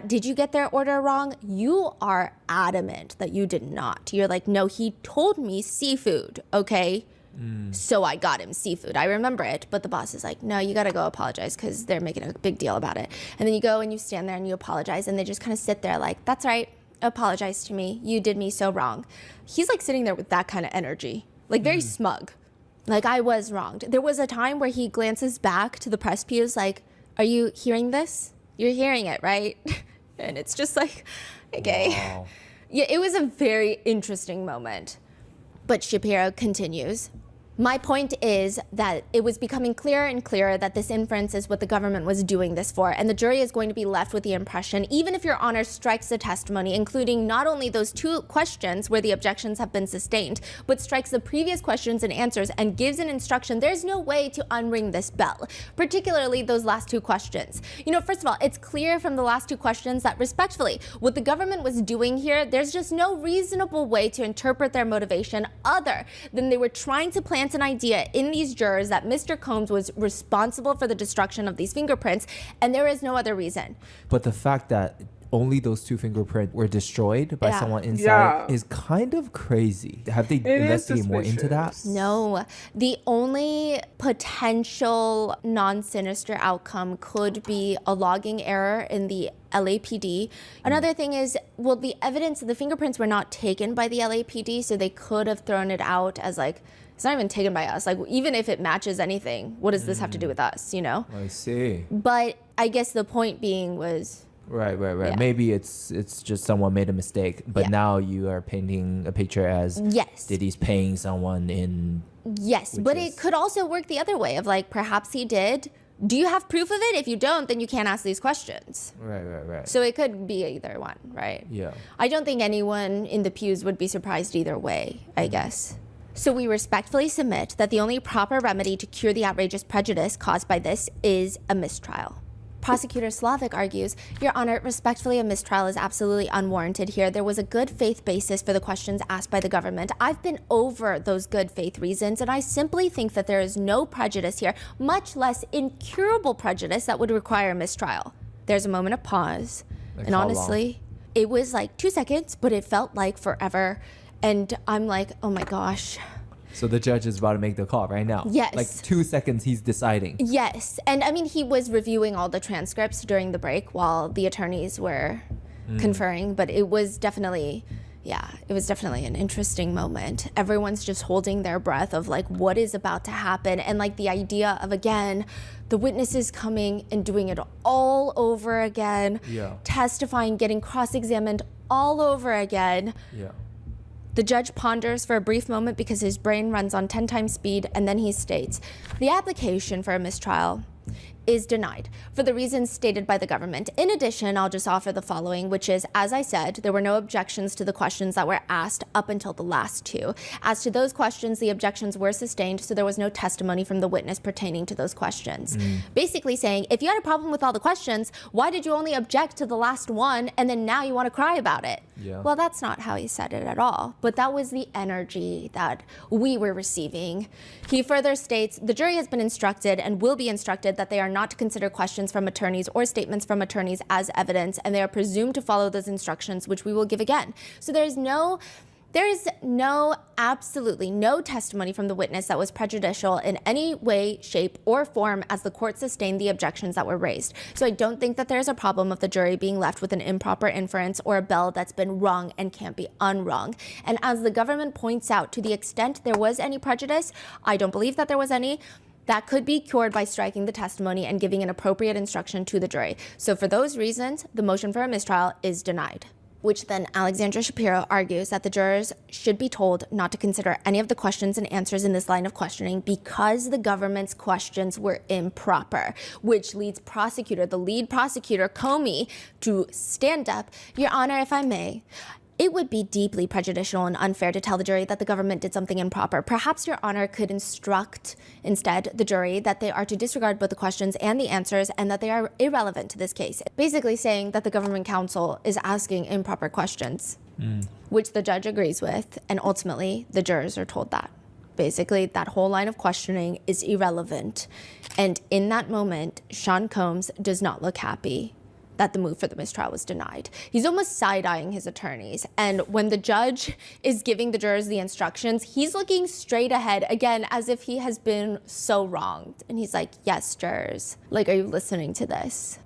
Did you get their order wrong? You are adamant that you did not. You're like, no, he told me seafood, okay? So I got him seafood. I remember it, but the boss is like, no, you gotta go apologize because they're making a big deal about it. And then you go and you stand there and you apologize and they just kind of sit there like, that's right, apologize to me. You did me so wrong. He's like sitting there with that kind of energy, like very smug. Like, I was wronged. There was a time where he glances back to the press pews like, are you hearing this? You're hearing it, right? And it's just like, okay. Wow. Yeah, it was a very interesting moment. But Shapiro continues. My point is that it was becoming clearer and clearer that this inference is what the government was doing this for, and the jury is going to be left with the impression, even if Your Honor strikes the testimony, including not only those 2 questions where the objections have been sustained, but strikes the previous questions and answers and gives an instruction, there's no way to unring this bell, particularly those last 2 questions. First of all, it's clear from the last 2 questions that, respectfully, what the government was doing here, there's just no reasonable way to interpret their motivation other than they were trying to plant an idea in these jurors that Mr. Combs was responsible for the destruction of these fingerprints, and there is no other reason. But the fact that only those 2 fingerprints were destroyed by someone inside is kind of crazy. Have they investigated more into that? No. The only potential non-sinister outcome could be a logging error in the LAPD. Another thing is, the evidence of the fingerprints were not taken by the LAPD, so they could have thrown it out as like, it's not even taken by us. Like, even if it matches anything, what does this have to do with us, I see. But I guess the point being was... Right. Yeah. Maybe it's just someone made a mistake, but now you are painting a picture as Diddy's paying someone in... Yes, but it could also work the other way of like, perhaps he did. Do you have proof of it? If you don't, then you can't ask these questions. Right. So it could be either one, right? Yeah. I don't think anyone in the pews would be surprised either way, I guess. So we respectfully submit that the only proper remedy to cure the outrageous prejudice caused by this is a mistrial. Prosecutor Slavic argues, Your Honor, respectfully, a mistrial is absolutely unwarranted here. There was a good faith basis for the questions asked by the government. I've been over those good faith reasons, and I simply think that there is no prejudice here, much less incurable prejudice that would require a mistrial. There's a moment of pause, and honestly, it was like 2 seconds, but it felt like forever. And I'm like, oh my gosh, So the judge is about to make the call right now. Yes. Like 2 seconds, he's deciding. Yes. And I mean, he was reviewing all the transcripts during the break while the attorneys were conferring, but it was definitely, it was definitely an interesting moment. Everyone's just holding their breath of like, what is about to happen? And like the idea of, again, the witnesses coming and doing it all over again, testifying, getting cross-examined all over again. Yeah. The judge ponders for a brief moment because his brain runs on 10 times speed, and then he states, the application for a mistrial is denied for the reasons stated by the government. In addition, I'll just offer the following, which is, as I said, there were no objections to the questions that were asked up until the last two. As to those questions, the objections were sustained, so there was no testimony from the witness pertaining to those questions. Basically saying, if you had a problem with all the questions, why did you only object to the last one, and then now you want to cry about it? Yeah. Well, that's not how he said it at all, but that was the energy that we were receiving. He further states, the jury has been instructed and will be instructed that they are not to consider questions from attorneys or statements from attorneys as evidence, and they are presumed to follow those instructions, which we will give again. So there is absolutely no testimony from the witness that was prejudicial in any way, shape, or form as the court sustained the objections that were raised. So I don't think that there's a problem of the jury being left with an improper inference or a bell that's been rung and can't be unrung. And as the government points out, to the extent there was any prejudice, I don't believe that there was any. That could be cured by striking the testimony and giving an appropriate instruction to the jury. So for those reasons, the motion for a mistrial is denied. Which then Alexandra Shapiro argues that the jurors should be told not to consider any of the questions and answers in this line of questioning because the government's questions were improper, which leads the lead prosecutor, Comey, to stand up. Your Honor, if I may, it would be deeply prejudicial and unfair to tell the jury that the government did something improper. Perhaps Your Honor could instruct instead the jury that they are to disregard both the questions and the answers and that they are irrelevant to this case. Basically saying that the government counsel is asking improper questions, which the judge agrees with, and ultimately the jurors are told that. Basically, that whole line of questioning is irrelevant. And in that moment, Sean Combs does not look happy that the move for the mistrial was denied. He's almost side-eyeing his attorneys. And when the judge is giving the jurors the instructions, he's looking straight ahead, again, as if he has been so wronged. And he's like, yes, jurors, like, are you listening to this?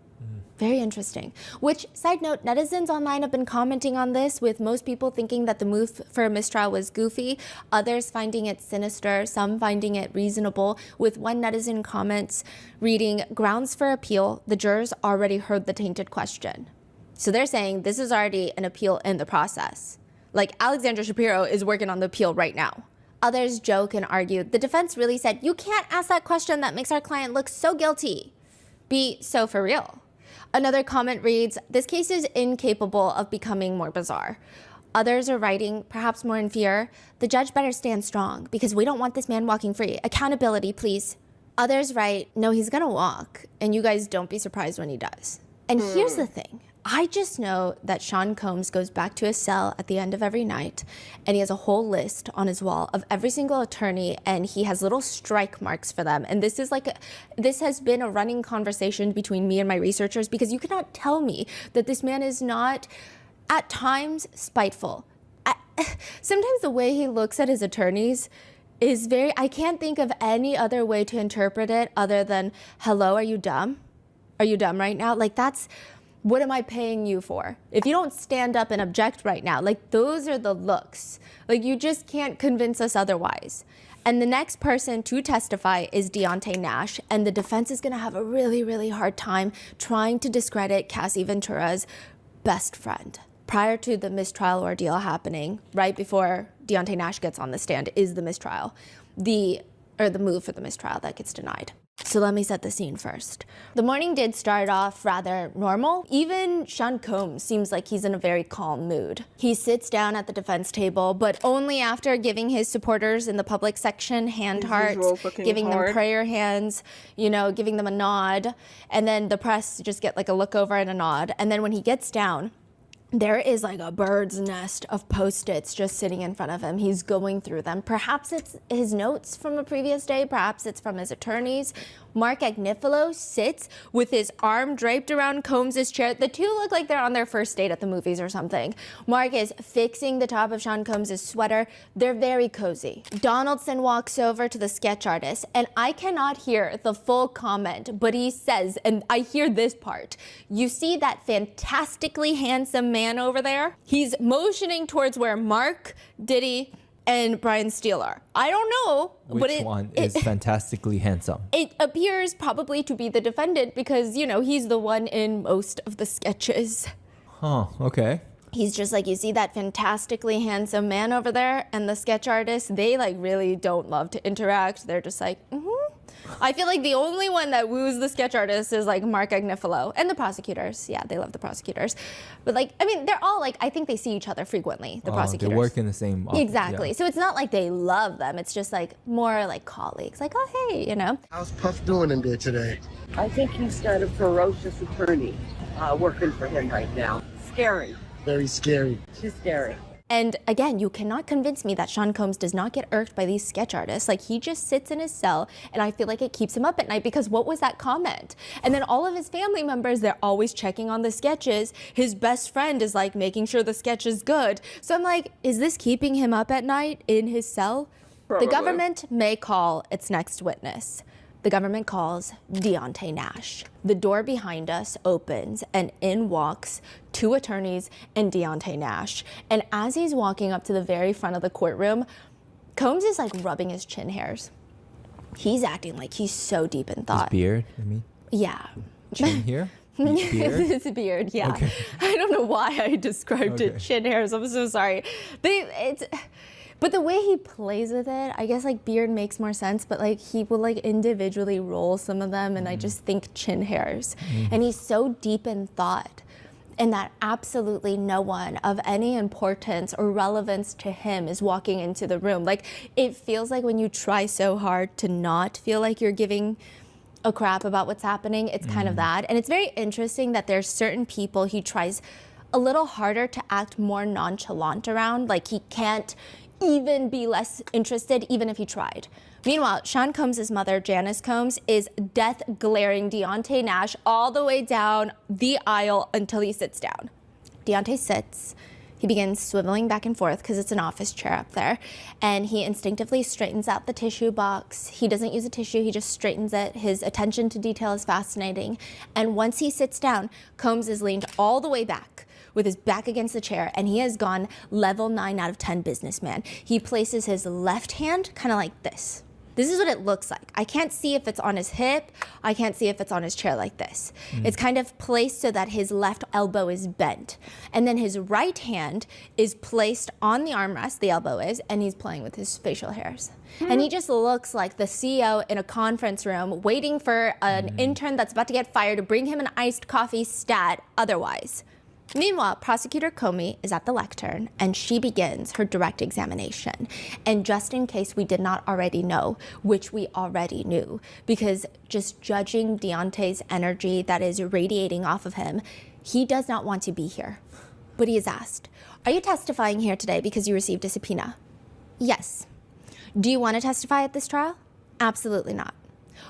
Very interesting. Which, side note, netizens online have been commenting on this, with most people thinking that the move for a mistrial was goofy, others finding it sinister, some finding it reasonable, with one netizen comments reading, grounds for appeal, the jurors already heard the tainted question. So they're saying this is already an appeal in the process. Like, Alexandra Shapiro is working on the appeal right now. Others joke and argue, the defense really said, you can't ask that question that makes our client look so guilty. Be so for real. Another comment reads, this case is incapable of becoming more bizarre. Others are writing, perhaps more in fear, the judge better stand strong because we don't want this man walking free. Accountability, please. Others write, no, he's gonna walk, and you guys don't be surprised when he does. And here's the thing. I just know that Sean Combs goes back to his cell at the end of every night, and he has a whole list on his wall of every single attorney, and he has little strike marks for them. And this has been a running conversation between me and my researchers, because you cannot tell me that this man is not, at times, spiteful. Sometimes the way he looks at his attorneys is I can't think of any other way to interpret it other than, hello, are you dumb? Are you dumb right now? Like, what am I paying you for? If you don't stand up and object right now, like, those are the looks. Like, you just can't convince us otherwise. And the next person to testify is Deontay Nash, and the defense is gonna have a really, really hard time trying to discredit Cassie Ventura's best friend. Prior to the mistrial ordeal happening, right before Deontay Nash gets on the stand, is the mistrial, the move for the mistrial that gets denied. So let me set the scene first. The morning did start off rather normal. Even Sean Combs seems like he's in a very calm mood. He sits down at the defense table, but only after giving his supporters in the public section hand hearts, giving them prayer hands, giving them a nod. And then the press just get like a look over and a nod. And then when he gets down, there is like a bird's nest of Post-its just sitting in front of him. He's going through them. Perhaps it's his notes from a previous day. Perhaps it's from his attorneys. Mark Agnifilo sits with his arm draped around Combs' chair. The two look like they're on their first date at the movies or something. Mark is fixing the top of Sean Combs' sweater. They're very cozy. Donaldson walks over to the sketch artist, and I cannot hear the full comment, but he says, and I hear this part, "You see that fantastically handsome man over there? He's motioning towards where Mark, Diddy, and Brian Steele are. I don't know, but Which one is fantastically handsome? It appears probably to be the defendant because, you know, he's the one in most of the sketches. Huh, okay. He's just like, you see that fantastically handsome man over there? And the sketch artists, they like really don't love to interact. They're just like, I feel like the only one that woos the sketch artist is like Mark Agnifilo and the prosecutors. Yeah, they love the prosecutors. But like, I mean, they're all like, I think they see each other frequently, the prosecutors. They work in the same office. Exactly. Yeah. So it's not like they love them. It's just like more like colleagues. Like, oh, hey, you know. How's Puff doing in there today? I think he's got a ferocious attorney working for him right now. Scary. Very scary. Too scary. And again, you cannot convince me that Sean Combs does not get irked by these sketch artists. Like, he just sits in his cell, and I feel like it keeps him up at night because what was that comment? And then all of his family members, they're always checking on the sketches. His best friend is like making sure the sketch is good. So I'm like, is this keeping him up at night in his cell? Probably. The government may call its next witness. The government calls Deontay Nash. The door behind us opens and in walks two attorneys and Deontay Nash. And as he's walking up to the very front of the courtroom, Combs is like rubbing his chin hairs. He's acting like he's so deep in thought. His beard, I mean? Yeah. Chin here? Beard? His beard, yeah. Okay. I don't know why I described it chin hairs. I'm so sorry. But the way he plays with it, I guess like beard makes more sense, but like he will like individually roll some of them and I just think chin hairs. And he's so deep in thought and that absolutely no one of any importance or relevance to him is walking into the room. Like it feels like when you try so hard to not feel like you're giving a crap about what's happening, it's kind of that. And it's very interesting that there's certain people he tries a little harder to act more nonchalant around. Like he can't even be less interested, even if he tried. Meanwhile, Sean Combs' mother, Janice Combs, is death glaring Deontay Nash all the way down the aisle until he sits down. Deontay sits. He begins swiveling back and forth because it's an office chair up there. And he instinctively straightens out the tissue box. He doesn't use a tissue, he just straightens it. His attention to detail is fascinating. And once he sits down, Combs is leaned all the way back with his back against the chair, and he has gone level 9 out of 10 businessman. He places his left hand kind of like this. This is what it looks like. I can't see if it's on his hip. I can't see if it's on his chair like this. It's kind of placed so that his left elbow is bent. And then his right hand is placed on the armrest, the elbow is, and he's playing with his facial hairs. And he just looks like the CEO in a conference room waiting for an intern that's about to get fired to bring him an iced coffee stat otherwise. Meanwhile, Prosecutor Comey is at the lectern, and she begins her direct examination. And just in case we did not already know, which we already knew, because just judging Deontay's energy that is radiating off of him, he does not want to be here. But he is asked, are you testifying here today because you received a subpoena? Yes. Do you want to testify at this trial? Absolutely not.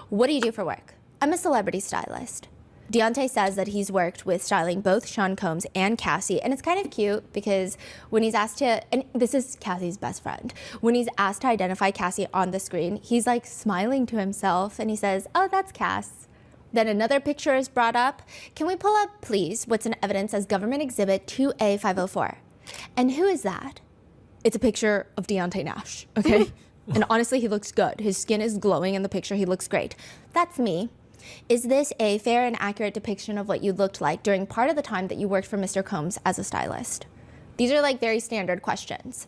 What do you do for work? I'm a celebrity stylist. Deontay says that he's worked with styling both Sean Combs and Cassie, and it's kind of cute because when he's asked to, and this is Cassie's best friend, when he's asked to identify Cassie on the screen, he's like smiling to himself and he says, oh, that's Cass. Then another picture is brought up. Can we pull up, please, what's in evidence as Government Exhibit 2A504? And who is that? It's a picture of Deontay Nash, okay? And honestly, he looks good. His skin is glowing in the picture. He looks great. That's me. Is this a fair and accurate depiction of what you looked like during part of the time that you worked for Mr. Combs as a stylist? These are like very standard questions.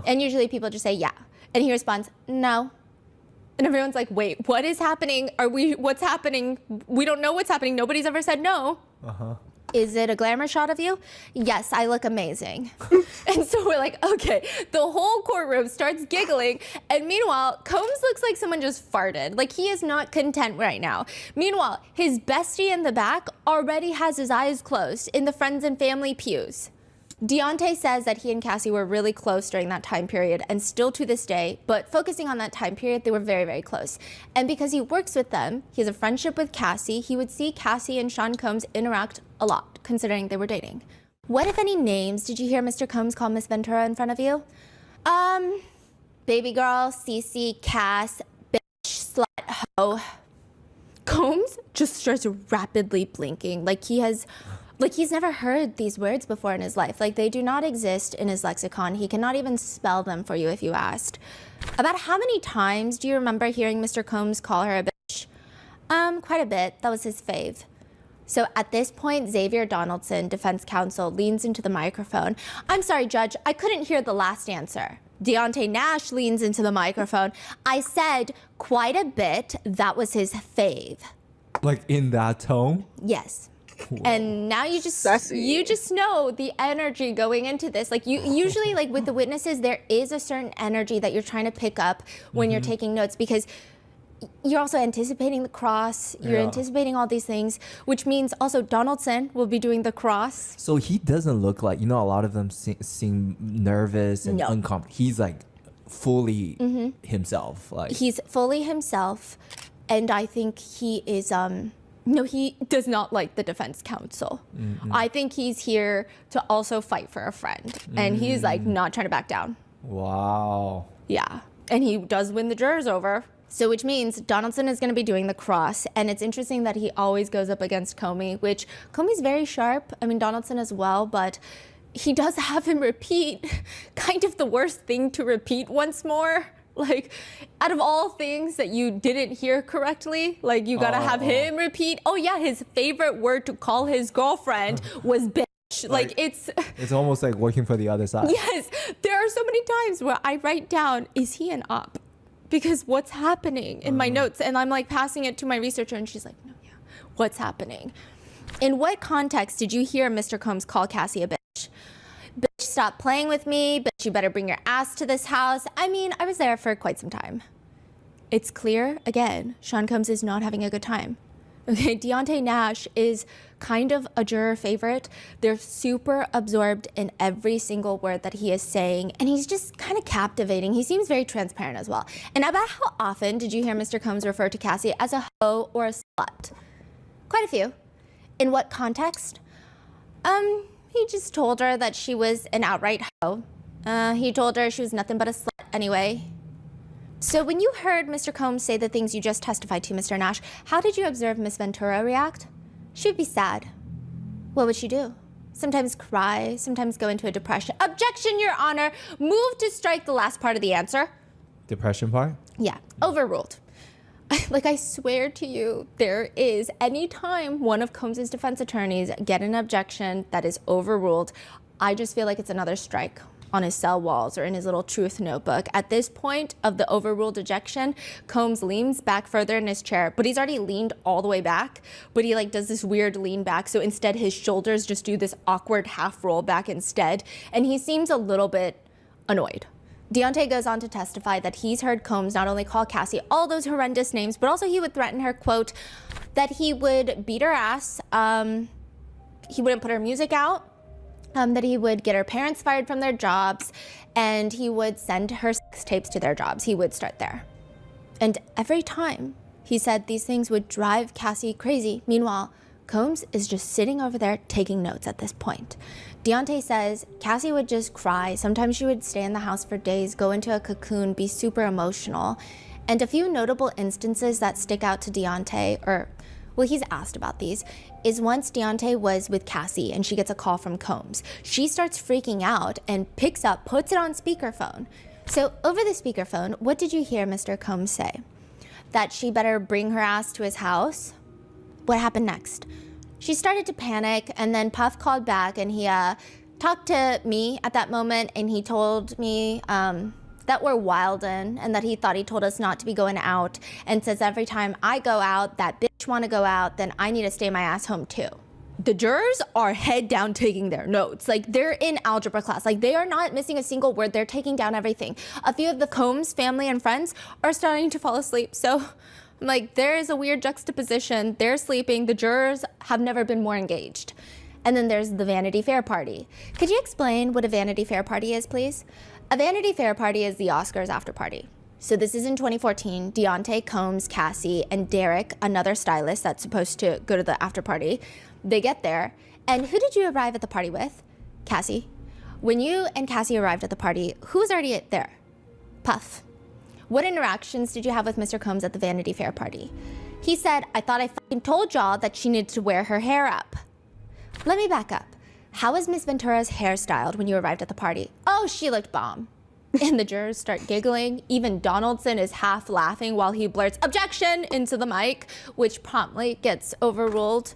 And usually people just say, yeah. And he responds, no. And everyone's like, wait, what is happening? What's happening? We don't know what's happening. Nobody's ever said no. Is it a glamour shot of you? Yes, I look amazing. And so we're like, okay, the whole courtroom starts giggling. And meanwhile, Combs looks like someone just farted. Like he is not content right now. Meanwhile, his bestie in the back already has his eyes closed in the friends and family pews. Deontay says that he and Cassie were really close during that time period and still to this day, but focusing on that time period, they were very, very close. And because he works with them, he has a friendship with Cassie, he would see Cassie and Sean Combs interact a lot, considering they were dating. What, if any, names did you hear Mr. Combs call Miss Ventura in front of you? Baby girl, Cece, Cass, bitch, slut, hoe. Combs just starts rapidly blinking like he's never heard these words before in his life. Like, they do not exist in his lexicon. He cannot even spell them for you if you asked. About how many times do you remember hearing Mr. Combs call her a bitch? Quite a bit. That was his fave. So at this point, Xavier Donaldson, defense counsel, leans into the microphone. I'm sorry, Judge, I couldn't hear the last answer. Deontay Nash leans into the microphone. I said quite a bit. That was his fave. Like in that tone? Yes. Whoa. And now you just know the energy going into this. Like, you usually, like with the witnesses, there is a certain energy that you're trying to pick up when you're taking notes, because you're also anticipating the cross, you're anticipating all these things, which means also Donaldson will be doing the cross. So he doesn't look like, a lot of them seem nervous and uncomfortable. He's like fully himself. Like, he's fully himself, and I think he is no, he does not like the defense counsel. I think he's here to also fight for a friend, and he's like not trying to back down. Wow. Yeah, and he does win the jurors over. So which means Donaldson is going to be doing the cross. And it's interesting that he always goes up against Comey, which Comey's very sharp. I mean, Donaldson as well, but he does have him repeat kind of the worst thing to repeat once more. Like, out of all things that you didn't hear correctly, like, you got to have him repeat. Oh, yeah, his favorite word to call his girlfriend was bitch. Like, it's almost like working for the other side. Yes. There are so many times where I write down, is he an op? Because what's happening in my notes? And I'm like passing it to my researcher, and she's like, no, yeah, what's happening? In what context did you hear Mr. Combs call Cassie a bitch? Bitch, stop playing with me. Bitch, you better bring your ass to this house. I mean, I was there for quite some time. It's clear, again, Sean Combs is not having a good time. Okay, Deontay Nash is kind of a juror favorite. They're super absorbed in every single word that he is saying, and he's just kind of captivating. He seems very transparent as well. And about how often did you hear Mr. Combs refer to Cassie as a hoe or a slut? Quite a few. In what context? He just told her that she was an outright hoe. He told her she was nothing but a slut anyway. So when you heard Mr. Combs say the things you just testified to, Mr. Nash, how did you observe Miss Ventura react? She would be sad. What would she do? Sometimes cry, sometimes go into a depression. Objection, Your Honor. Move to strike the last part of the answer. Depression part? Yeah, overruled. Like, I swear to you, there is, anytime one of Combs' defense attorneys get an objection that is overruled, I just feel like it's another strike on his cell walls or in his little truth notebook. At this point of the overruled ejection, Combs leans back further in his chair, but he's already leaned all the way back, but he like does this weird lean back. So instead his shoulders just do this awkward half roll back instead. And he seems a little bit annoyed. Deontay goes on to testify that he's heard Combs not only call Cassie all those horrendous names, but also he would threaten her, quote, that he would beat her ass, he wouldn't put her music out, that he would get her parents fired from their jobs, and he would send her sex tapes to their jobs. He would start there. And every time he said these things would drive Cassie crazy. Meanwhile, Combs is just sitting over there taking notes at this point. Deontay says Cassie would just cry. Sometimes she would stay in the house for days, go into a cocoon, be super emotional. And a few notable instances that stick out to Deontay, well, he's asked about these, is once Deontay was with Cassie and she gets a call from Combs. She starts freaking out and picks up, puts it on speakerphone. So over the speakerphone, what did you hear Mr. Combs say? That she better bring her ass to his house? What happened next? She started to panic, and then Puff called back, and he talked to me at that moment, and he told me that we're wildin', and that he thought he told us not to be going out, and says every time I go out, that bitch wanna go out, then I need to stay my ass home too. The jurors are head down taking their notes. Like, they're in algebra class. Like, they are not missing a single word. They're taking down everything. A few of the Combs family and friends are starting to fall asleep. So, like, there is a weird juxtaposition. They're sleeping. The jurors have never been more engaged. And then there's the Vanity Fair party. Could you explain what a Vanity Fair party is, please? A Vanity Fair party is the Oscars after party. So this is in 2014. Deontay, Combs, Cassie, and Derek, another stylist that's supposed to go to the after party, they get there. And who did you arrive at the party with? Cassie. When you and Cassie arrived at the party, who was already there? Puff. What interactions did you have with Mr. Combs at the Vanity Fair party? He said, I thought I fucking told y'all that she needed to wear her hair up. Let me back up. How was Miss Ventura's hair styled when you arrived at the party? Oh, she looked bomb. And the jurors start giggling. Even Donaldson is half laughing while he blurts objection into the mic, which promptly gets overruled.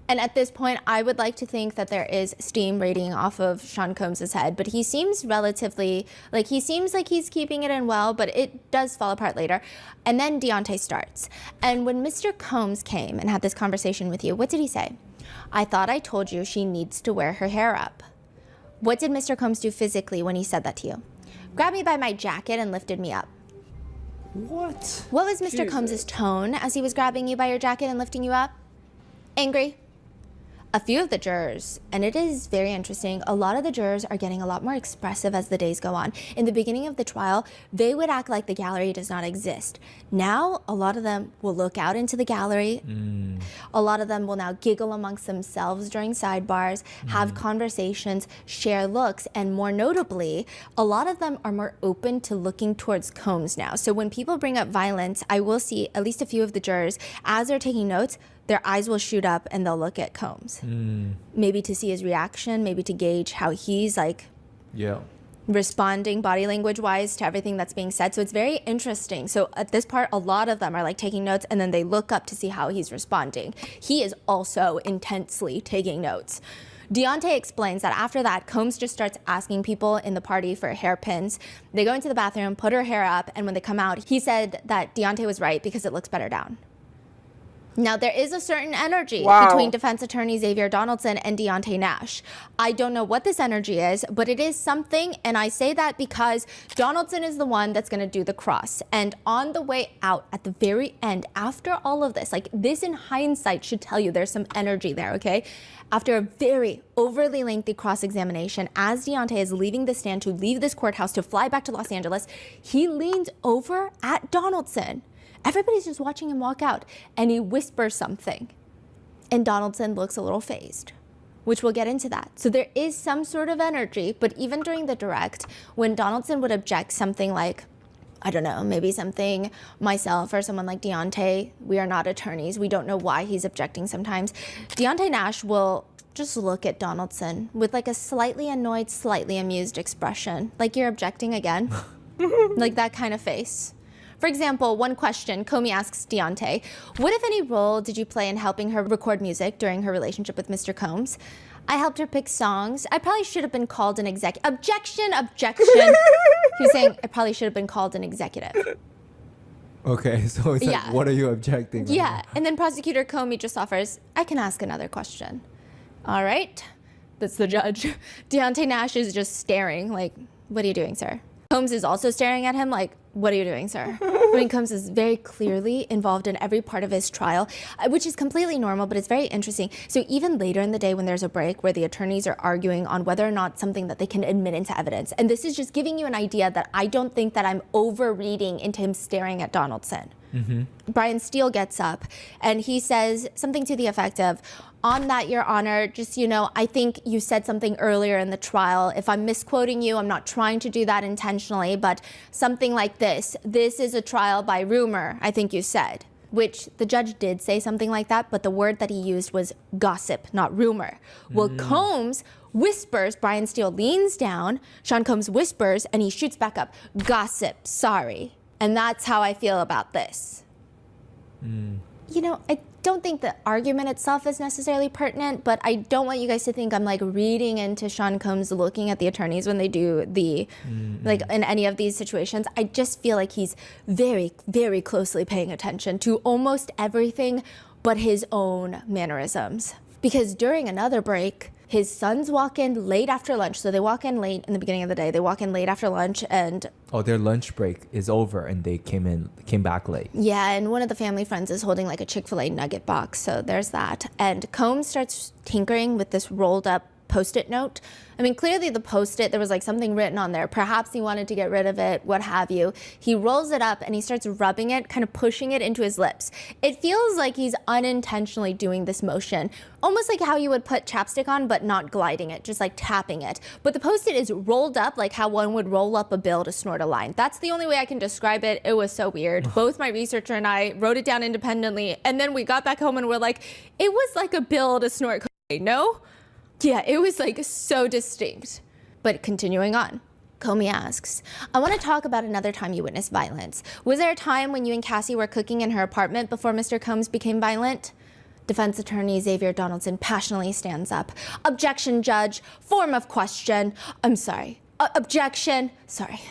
And at this point, I would like to think that there is steam radiating off of Sean Combs' head, but he seems relatively, he seems like he's keeping it in well, but it does fall apart later. And then Deontay starts. And when Mr. Combs came and had this conversation with you, what did he say? I thought I told you she needs to wear her hair up. What did Mr. Combs do physically when he said that to you? Grabbed me by my jacket and lifted me up. What? What was Mr. Combs' tone as he was grabbing you by your jacket and lifting you up? Angry. A few of the jurors, and it is very interesting, a lot of the jurors are getting a lot more expressive as the days go on. In the beginning of the trial, they would act like the gallery does not exist. Now, a lot of them will look out into the gallery. A lot of them will now giggle amongst themselves during sidebars, have conversations, share looks, and more notably, a lot of them are more open to looking towards Combs now. So when people bring up violence, I will see at least a few of the jurors, as they're taking notes, their eyes will shoot up and they'll look at Combs. Maybe to see his reaction, maybe to gauge how he's responding body language wise to everything that's being said. So it's very interesting. So at this part, a lot of them are taking notes and then they look up to see how he's responding. He is also intensely taking notes. Deontay explains that after that, Combs just starts asking people in the party for hairpins. They go into the bathroom, put her hair up, and when they come out, he said that Deontay was right because it looks better down. Now, there is a certain energy between defense attorney Xavier Donaldson and Deontay Nash. I don't know what this energy is, but it is something, and I say that because Donaldson is the one that's going to do the cross. And on the way out, at the very end, after all of this, this in hindsight should tell you there's some energy there, okay? After a very overly lengthy cross-examination, as Deontay is leaving the stand to leave this courthouse to fly back to Los Angeles, he leans over at Donaldson. Everybody's just watching him walk out, and he whispers something. And Donaldson looks a little phased, which we'll get into that. So there is some sort of energy, but even during the direct, when Donaldson would object something like, I don't know, maybe something myself or someone like Deontay, we are not attorneys, we don't know why he's objecting sometimes, Deontay Nash will just look at Donaldson with a slightly annoyed, slightly amused expression. Like you're objecting again. That kind of face. For example, one question, Comey asks Deontay, what, if any, role did you play in helping her record music during her relationship with Mr. Combs? I helped her pick songs. I probably should have been called an executive. Objection. He's saying I probably should have been called an executive. Okay, so it's what are you objecting? Yeah, and then prosecutor Comey just offers, I can ask another question. All right, that's the judge. Deontay Nash is just staring what are you doing, sir? Combs is also staring at him what are you doing, sir? Combs is very clearly involved in every part of his trial, which is completely normal, but it's very interesting. So even later in the day when there's a break where the attorneys are arguing on whether or not something that they can admit into evidence, and this is just giving you an idea that I don't think that I'm over-reading into him staring at Donaldson. Brian Steele gets up and he says something to the effect of, on that, Your Honor, just, I think you said something earlier in the trial. If I'm misquoting you, I'm not trying to do that intentionally, but something like this. This is a trial by rumor, I think you said. Which the judge did say something like that, but the word that he used was gossip, not rumor. Well, Combs whispers, Brian Steele leans down, Sean Combs whispers, and he shoots back up, gossip, sorry. And that's how I feel about this. I don't think the argument itself is necessarily pertinent, but I don't want you guys to think I'm reading into Sean Combs looking at the attorneys when they do the, in any of these situations. I just feel like he's very, very closely paying attention to almost everything but his own mannerisms. Because during another break, His sons walk in late after lunch. So they walk in late in the beginning of the day. They walk in late after lunch and Oh, their lunch break is over and they came back late. yeah, and one of the family friends is holding like a Chick-fil-A nugget box. So there's that. And Combs starts tinkering with this rolled up Post-it note. I mean, clearly the Post-it, there was like something written on there. Perhaps he wanted to get rid of it, what have you. He rolls it up and he starts rubbing it, kind of pushing it into his lips. It feels like he's unintentionally doing this motion, almost like how you would put chapstick on, but not gliding it, just like tapping it. But the Post-it is rolled up like how one would roll up a bill to snort a line. That's the only way I can describe it. It was so weird. Both my researcher and I wrote it down independently, and then we got back home and we're like, it was like a bill to snort cocaine, no? Yeah, it was like so distinct. But continuing on, Comey asks, I want to talk about another time you witnessed violence. Was there a time when you and Cassie were cooking in her apartment before Mr. Combs became violent? Defense attorney Xavier Donaldson passionately stands up. Objection, judge. Form of question. I'm sorry. Objection. Sorry.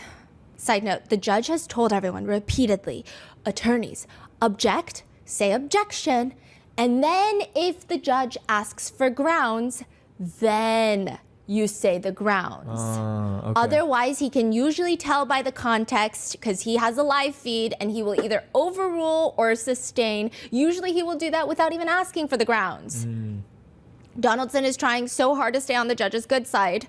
Side note, the judge has told everyone repeatedly, attorneys, object, say objection, and then if the judge asks for grounds, then you say the grounds. Okay. Otherwise, he can usually tell by the context because he has a live feed and he will either overrule or sustain. Usually he will do that without even asking for the grounds. Donaldson is trying so hard to stay on the judge's good side.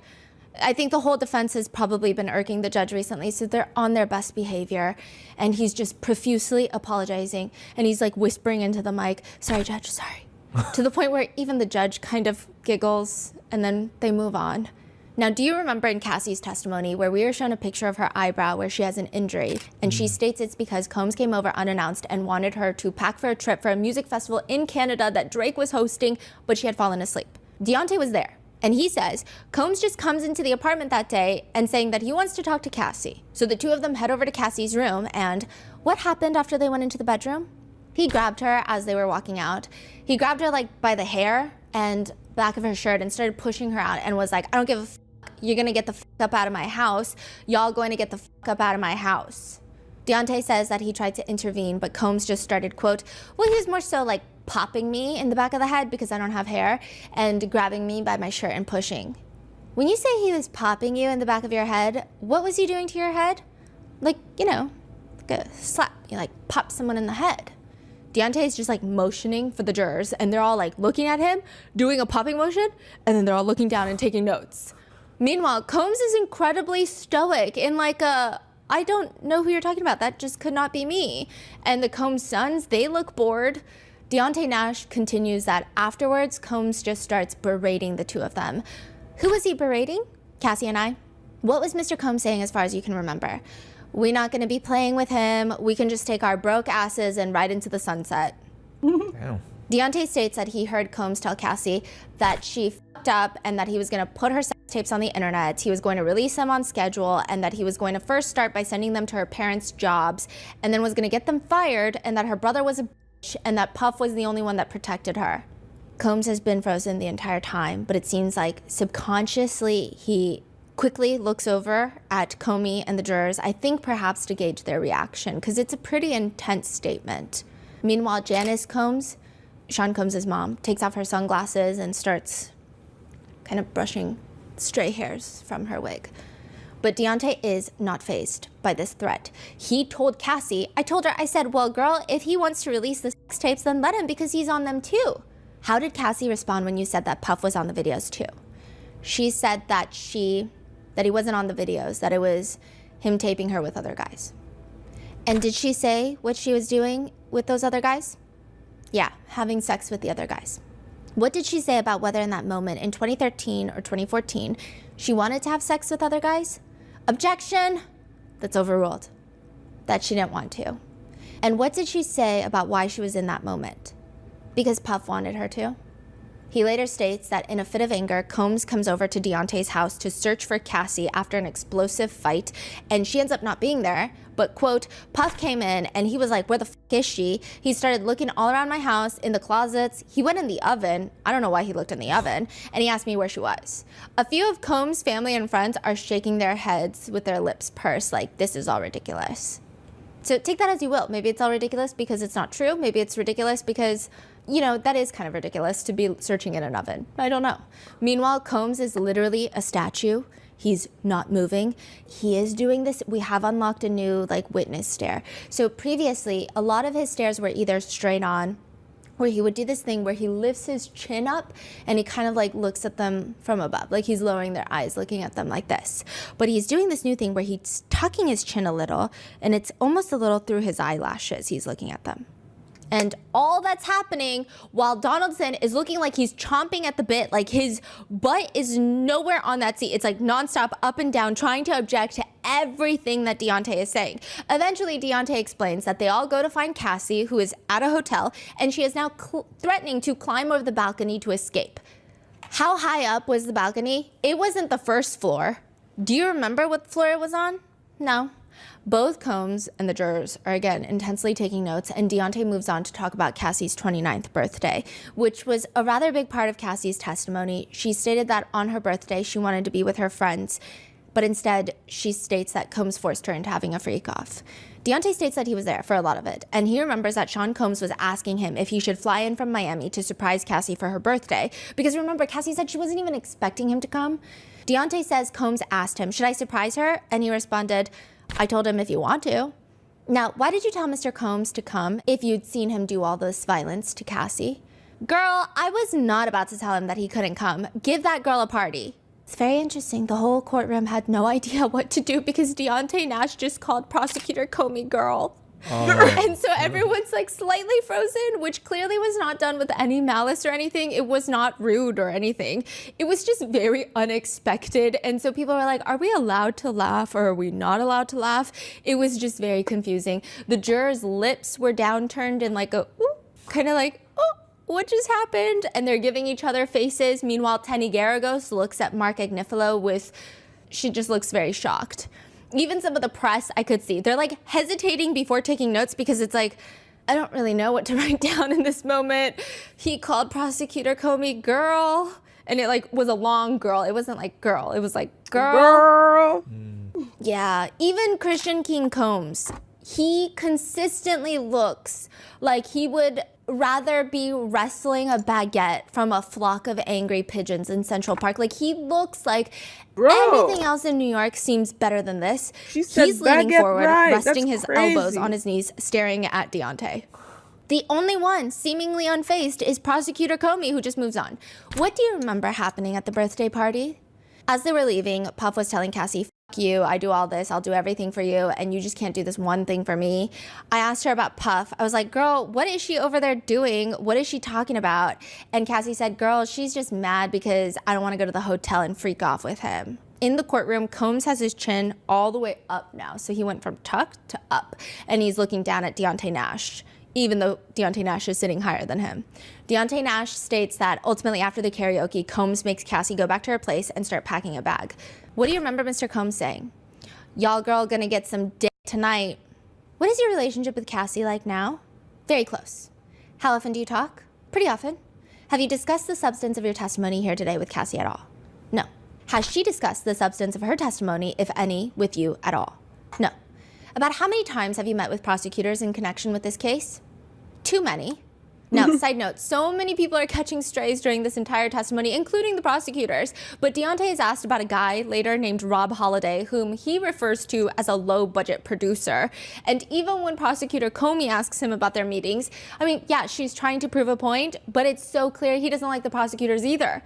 I think the whole defense has probably been irking the judge recently, so they're on their best behavior. And he's just profusely apologizing. And he's like whispering into the mic, sorry, judge, sorry. To the point where even the judge kind of giggles and then they move on. Now, do you remember in Cassie's testimony where we were shown a picture of her eyebrow where she has an injury and she states it's because Combs came over unannounced and wanted her to pack for a trip for a music festival in Canada that Drake was hosting, but she had fallen asleep. Deontay was there. And he says Combs just comes into the apartment that day and saying that he wants to talk to Cassie. So the two of them head over to Cassie's room, and what happened after they went into the bedroom? He grabbed her as they were walking out. He grabbed her like by the hair and back of her shirt and started pushing her out and was like, I don't give a f***. You're gonna get the f*** up out of my house. Y'all going to get the f*** up out of my house. Deontay says that he tried to intervene, but Combs just started, quote, well, he was more so like popping me in the back of the head because I don't have hair and grabbing me by my shirt and pushing. When you say he was popping you in the back of your head, what was he doing to your head? Like, you know, like a slap. You like pop someone in the head. Deontay is just like motioning for the jurors and they're all like looking at him, doing a popping motion, and then they're all looking down and taking notes. Meanwhile, Combs is incredibly stoic in like a, I don't know who you're talking about. That just could not be me. And the Combs sons, they look bored. Deontay Nash continues that afterwards, Combs just starts berating the two of them. Who was he berating? Cassie and I. What was Mr. Combs saying as far as you can remember? We're not going to be playing with him. We can just take our broke asses and ride into the sunset. Damn. Deontay states that he heard Combs tell Cassie that she fucked up and that he was going to put her sex tapes on the internet. He was going to release them on schedule and that he was going to first start by sending them to her parents' jobs and then was going to get them fired and that her brother was a bitch and that Puff was the only one that protected her. Combs has been frozen the entire time, but it seems like subconsciously he quickly looks over at Comey and the jurors, I think perhaps to gauge their reaction, because it's a pretty intense statement. Meanwhile, Janice Combs, Sean Combs' mom, takes off her sunglasses and starts kind of brushing stray hairs from her wig. But Deontay is not fazed by this threat. He told Cassie, I said, well, girl, if he wants to release the sex tapes, then let him because he's on them too. How did Cassie respond when you said that Puff was on the videos too? She said that he wasn't on the videos, that it was him taping her with other guys. And did she say what she was doing with those other guys? Yeah, having sex with the other guys. What did she say about whether in that moment in 2013 or 2014 she wanted to have sex with other guys? Objection! That's overruled. That she didn't want to. And what did she say about why she was in that moment? Because Puff wanted her to. He later states that in a fit of anger, Combs comes over to Deontay's house to search for Cassie after an explosive fight, and she ends up not being there. But, quote, Puff came in and he was like, where the f is she? He started looking all around my house, in the closets. He went in the oven. I don't know why he looked in the oven. And he asked me where she was. A few of Combs' family and friends are shaking their heads with their lips pursed like, this is all ridiculous. So take that as you will. Maybe it's all ridiculous because it's not true. Maybe it's ridiculous because You know, that is kind of ridiculous to be searching in an oven. I don't know. Meanwhile, Combs is literally a statue. He's not moving. He is doing this. We have unlocked a new witness stare. So previously, a lot of his stares were either straight on, where he would do this thing where he lifts his chin up and he kind of looks at them from above, like he's lowering their eyes, looking at them like this. But he's doing this new thing where he's tucking his chin a little, and it's almost a little through his eyelashes. He's looking at them. And all that's happening while Donaldson is looking like he's chomping at the bit, like his butt is nowhere on that seat. It's nonstop up and down, trying to object to everything that Deontay is saying. Eventually, Deontay explains that they all go to find Cassie, who is at a hotel, and she is now threatening to climb over the balcony to escape. How high up was the balcony? It wasn't the first floor. Do you remember what floor it was on? No. Both Combs and the jurors are again intensely taking notes, and Deontay moves on to talk about Cassie's 29th birthday, which was a rather big part of Cassie's testimony. She stated that on her birthday she wanted to be with her friends, but instead she states that Combs forced her into having a freak off. Deontay states that he was there for a lot of it, and he remembers that Sean Combs was asking him if he should fly in from Miami to surprise Cassie for her birthday, because remember, Cassie said she wasn't even expecting him to come. Deontay says Combs asked him, "Should I surprise her?" And he responded, "I told him if you want to." Now, why did you tell Mr. Combs to come if you'd seen him do all this violence to Cassie? Girl, I was not about to tell him that he couldn't come. Give that girl a party. It's very interesting. The whole courtroom had no idea what to do because Deontay Nash just called Prosecutor Comey girl. And so everyone's slightly frozen, which clearly was not done with any malice or anything. It was not rude or anything. It was just very unexpected. And so people were like, are we allowed to laugh or are we not allowed to laugh? It was just very confusing. The jurors' lips were downturned in kind of what just happened? And they're giving each other faces. Meanwhile, Tenny Garagos looks at Mark Agnifilo she just looks very shocked. Even some of the press I could see, they're hesitating before taking notes because it's I don't really know what to write down in this moment. He called Prosecutor Comey girl, and it was a long girl. It wasn't girl, it was girl. Yeah, even Christian King Combs, he consistently looks like he would rather be wrestling a baguette from a flock of angry pigeons in Central Park. He looks like everything else in New York seems better than this. He's leaning forward, resting his elbows on his knees, staring at Deontay. The only one seemingly unfazed is Prosecutor Comey, who just moves on. What do you remember happening at the birthday party? As they were leaving, Puff was telling Cassie, "Fuck you, I do all this, I'll do everything for you, and you just can't do this one thing for me." I asked her about Puff. I was like, "Girl, what is she over there doing? What is she talking about?" And Cassie said, "Girl, she's just mad because I don't want to go to the hotel and freak off with him." In the courtroom, Combs has his chin all the way up now, so he went from tucked to up, and he's looking down at Deontay Nash, even though Deontay Nash is sitting higher than him. Deontay Nash states that ultimately after the karaoke, Combs makes Cassie go back to her place and start packing a bag. What do you remember Mr. Combs saying? "Y'all girl gonna get some dick tonight." What is your relationship with Cassie like now? Very close. How often do you talk? Pretty often. Have you discussed the substance of your testimony here today with Cassie at all? No. Has she discussed the substance of her testimony, if any, with you at all? No. About how many times have you met with prosecutors in connection with this case? Too many. Now, side note, so many people are catching strays during this entire testimony, including the prosecutors. But Deontay is asked about a guy later named Rob Holiday, whom he refers to as a low-budget producer. And even when Prosecutor Comey asks him about their meetings, yeah, she's trying to prove a point, but it's so clear he doesn't like the prosecutors either.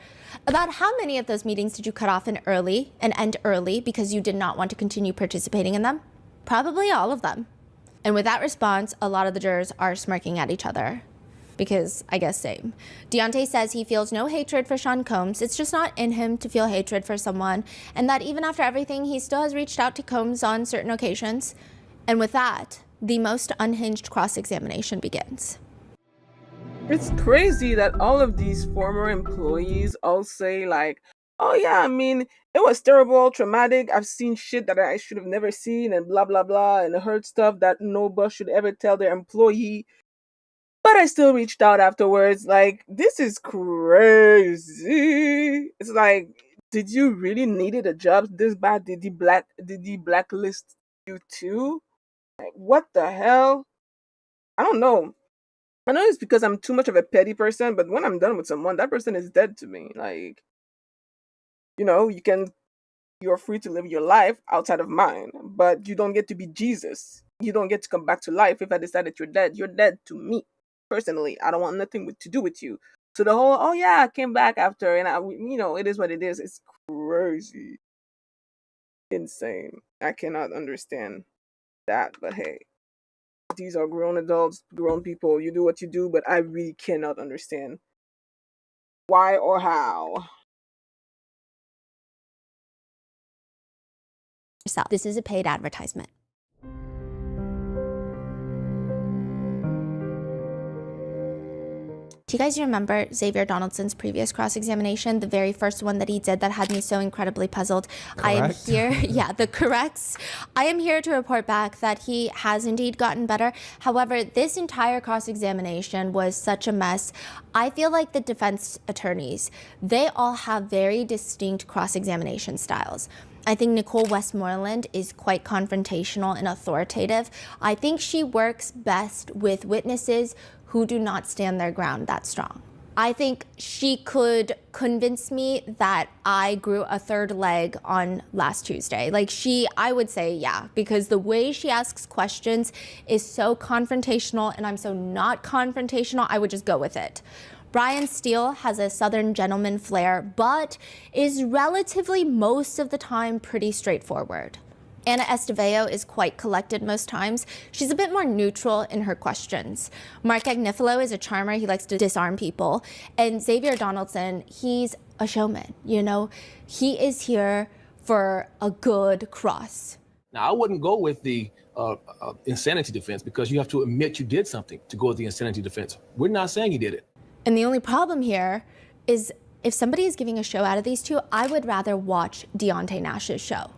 About how many of those meetings did you cut off and end early because you did not want to continue participating in them? Probably all of them. And with that response, a lot of the jurors are smirking at each other. Because I guess same. Deontay says he feels no hatred for Sean Combs. It's just not in him to feel hatred for someone. And that even after everything, he still has reached out to Combs on certain occasions. And with that, the most unhinged cross-examination begins. It's crazy that all of these former employees all say "Oh yeah, it was terrible, traumatic. I've seen shit that I should have never seen and blah, blah, blah, and heard stuff that no boss should ever tell their employee. But I still reached out afterwards." This is crazy. It's did you really needed a job this bad? Did he blacklist you too? What the hell? I don't know. I know it's because I'm too much of a petty person, but when I'm done with someone, that person is dead to me. Like, you're free to live your life outside of mine, but you don't get to be Jesus. You don't get to come back to life if I decide that you're dead. You're dead to me personally. I don't want nothing to do with you. So the whole, oh yeah, I came back after, and it is what it is. It's crazy, insane. I cannot understand that, but hey, these are grown adults, grown people. You do what you do, but I really cannot understand why or how. This is a paid advertisement. Do you guys remember Xavier Donaldson's previous cross-examination, the very first one that he did that had me so incredibly puzzled? Correct. I am here, the corrects. I am here to report back that he has indeed gotten better. However, this entire cross-examination was such a mess. I feel like the defense attorneys, they all have very distinct cross-examination styles. I think Nicole Westmoreland is quite confrontational and authoritative. I think she works best with witnesses who do not stand their ground that strong. I think she could convince me that I grew a third leg on last Tuesday. I would say, yeah, because the way she asks questions is so confrontational and I'm so not confrontational, I would just go with it. Brian Steele has a Southern gentleman flair, but is relatively most of the time pretty straightforward. Anna Estevao is quite collected most times. She's a bit more neutral in her questions. Mark Agnifilo is a charmer. He likes to disarm people. And Xavier Donaldson, he's a showman, He is here for a good cross. Now, I wouldn't go with the insanity defense because you have to admit you did something to go with the insanity defense. We're not saying you did it. And the only problem here is if somebody is giving a show out of these two, I would rather watch Deontay Nash's show.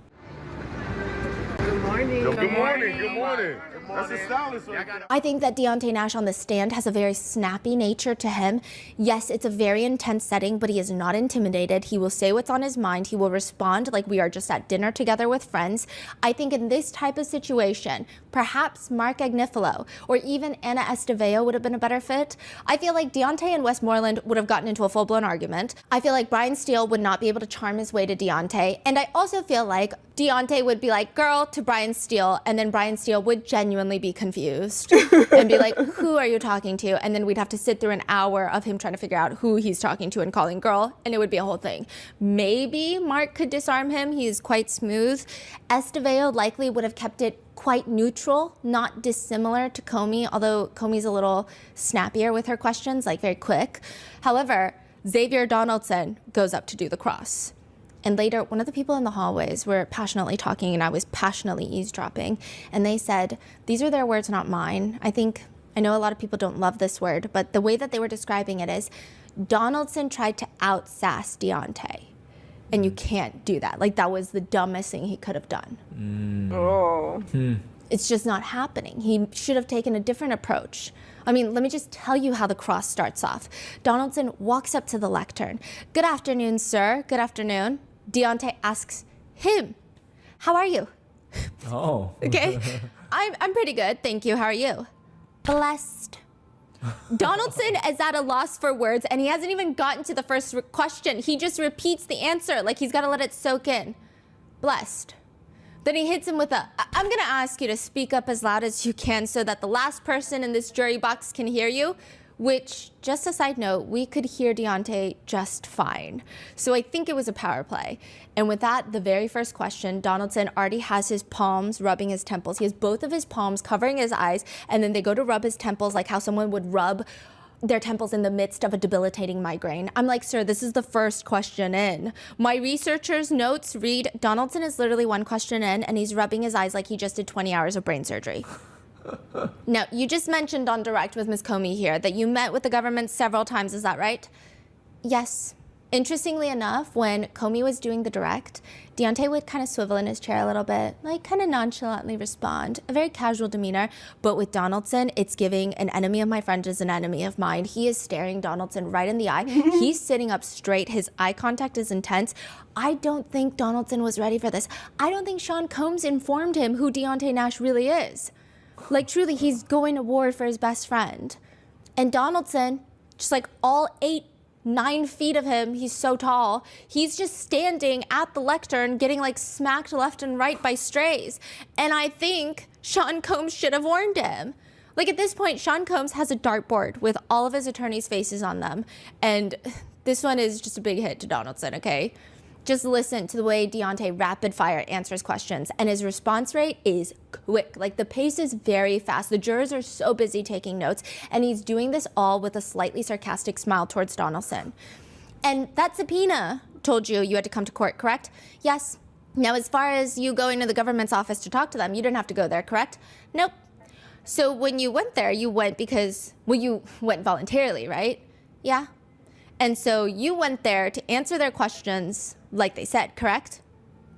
Good morning. Good morning. Good morning. That's a stylist. I think that Deontay Nash on the stand has a very snappy nature to him. Yes, it's a very intense setting, but he is not intimidated. He will say what's on his mind. He will respond like we are just at dinner together with friends. I think in this type of situation, perhaps Mark Agnifilo or even Anna Estevao would have been a better fit. I feel like Deontay and Westmoreland would have gotten into a full-blown argument. I feel like Brian Steele would not be able to charm his way to Deontay. And I also feel like Deontay would be like, girl, to Brian Steele, and then Brian Steele would genuinely be confused and be like, who are you talking to? And then we'd have to sit through an hour of him trying to figure out who he's talking to and calling girl, and it would be a whole thing. Maybe Mark could disarm him. He's quite smooth. Estevao likely would have kept it quite neutral, not dissimilar to Comey, although Comey's a little snappier with her questions, like very quick. However, Xavier Donaldson goes up to do the cross. And later, one of the people in the hallways were passionately talking and I was passionately eavesdropping. And they said, these are their words, not mine. I know a lot of people don't love this word, but the way that they were describing it is Donaldson tried to out-sass Deontay. And you can't do that. That was the dumbest thing he could have done. Oh. It's just not happening. He should have taken a different approach. Let me just tell you how the cross starts off. Donaldson walks up to the lectern. Good afternoon, sir. Good afternoon. Deontay asks him, how are you? Oh. Okay. I'm pretty good. Thank you. How are you? Blessed. Donaldson is at a loss for words, and he hasn't even gotten to the first question. He just repeats the answer like he's got to let it soak in. Blessed. Then he hits him with I'm going to ask you to speak up as loud as you can so that the last person in this jury box can hear you, which, just a side note, we could hear Deontay just fine. So I think it was a power play. And with that, the very first question, Donaldson already has his palms rubbing his temples. He has both of his palms covering his eyes, and then they go to rub his temples like how someone would rub their temples in the midst of a debilitating migraine. I'm like, sir, this is the first question in. My researcher's notes read, Donaldson is literally one question in, and he's rubbing his eyes like he just did 20 hours of brain surgery. Now, you just mentioned on Direct with Ms. Comey here that you met with the government several times, is that right? Yes. Interestingly enough, when Comey was doing the Direct, Deontay would kind of swivel in his chair a little bit, kind of nonchalantly respond, a very casual demeanor. But with Donaldson, it's giving an enemy of my friend is an enemy of mine. He is staring Donaldson right in the eye. He's sitting up straight. His eye contact is intense. I don't think Donaldson was ready for this. I don't think Sean Combs informed him who Deontay Nash really is. Truly, he's going to war for his best friend. And Donaldson, just like all 9 feet of him, he's so tall, he's just standing at the lectern getting like smacked left and right by strays. And I think Sean Combs should have warned him. Like at this point, Sean Combs has a dartboard with all of his attorneys' faces on them. And this one is just a big hit to Donaldson, okay? Just listen to the way Deontay rapid fire answers questions, and his response rate is quick. Like the pace is very fast. The jurors are so busy taking notes, and he's doing this all with a slightly sarcastic smile towards Donaldson. And that subpoena told you had to come to court, correct? Yes. Now, as far as you going to the government's office to talk to them, you didn't have to go there, correct? Nope. So when you went there, you went because, well, you went voluntarily, right? Yeah. And so you went there to answer their questions like they said, correct?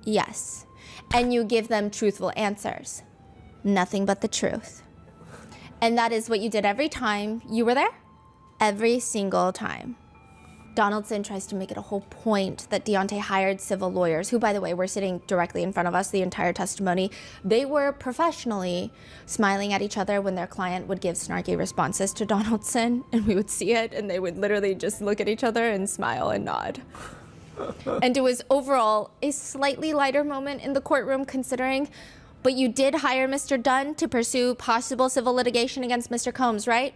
Yes. And you give them truthful answers. Nothing but the truth. And that is what you did every time you were there? Every single time. Donaldson tries to make it a whole point that Deontay hired civil lawyers, who, by the way, were sitting directly in front of us the entire testimony. They were professionally smiling at each other when their client would give snarky responses to Donaldson, and we would see it, and they would literally just look at each other and smile and nod. And it was overall a slightly lighter moment in the courtroom considering, but you did hire Mr. Dunn to pursue possible civil litigation against Mr. Combs, right?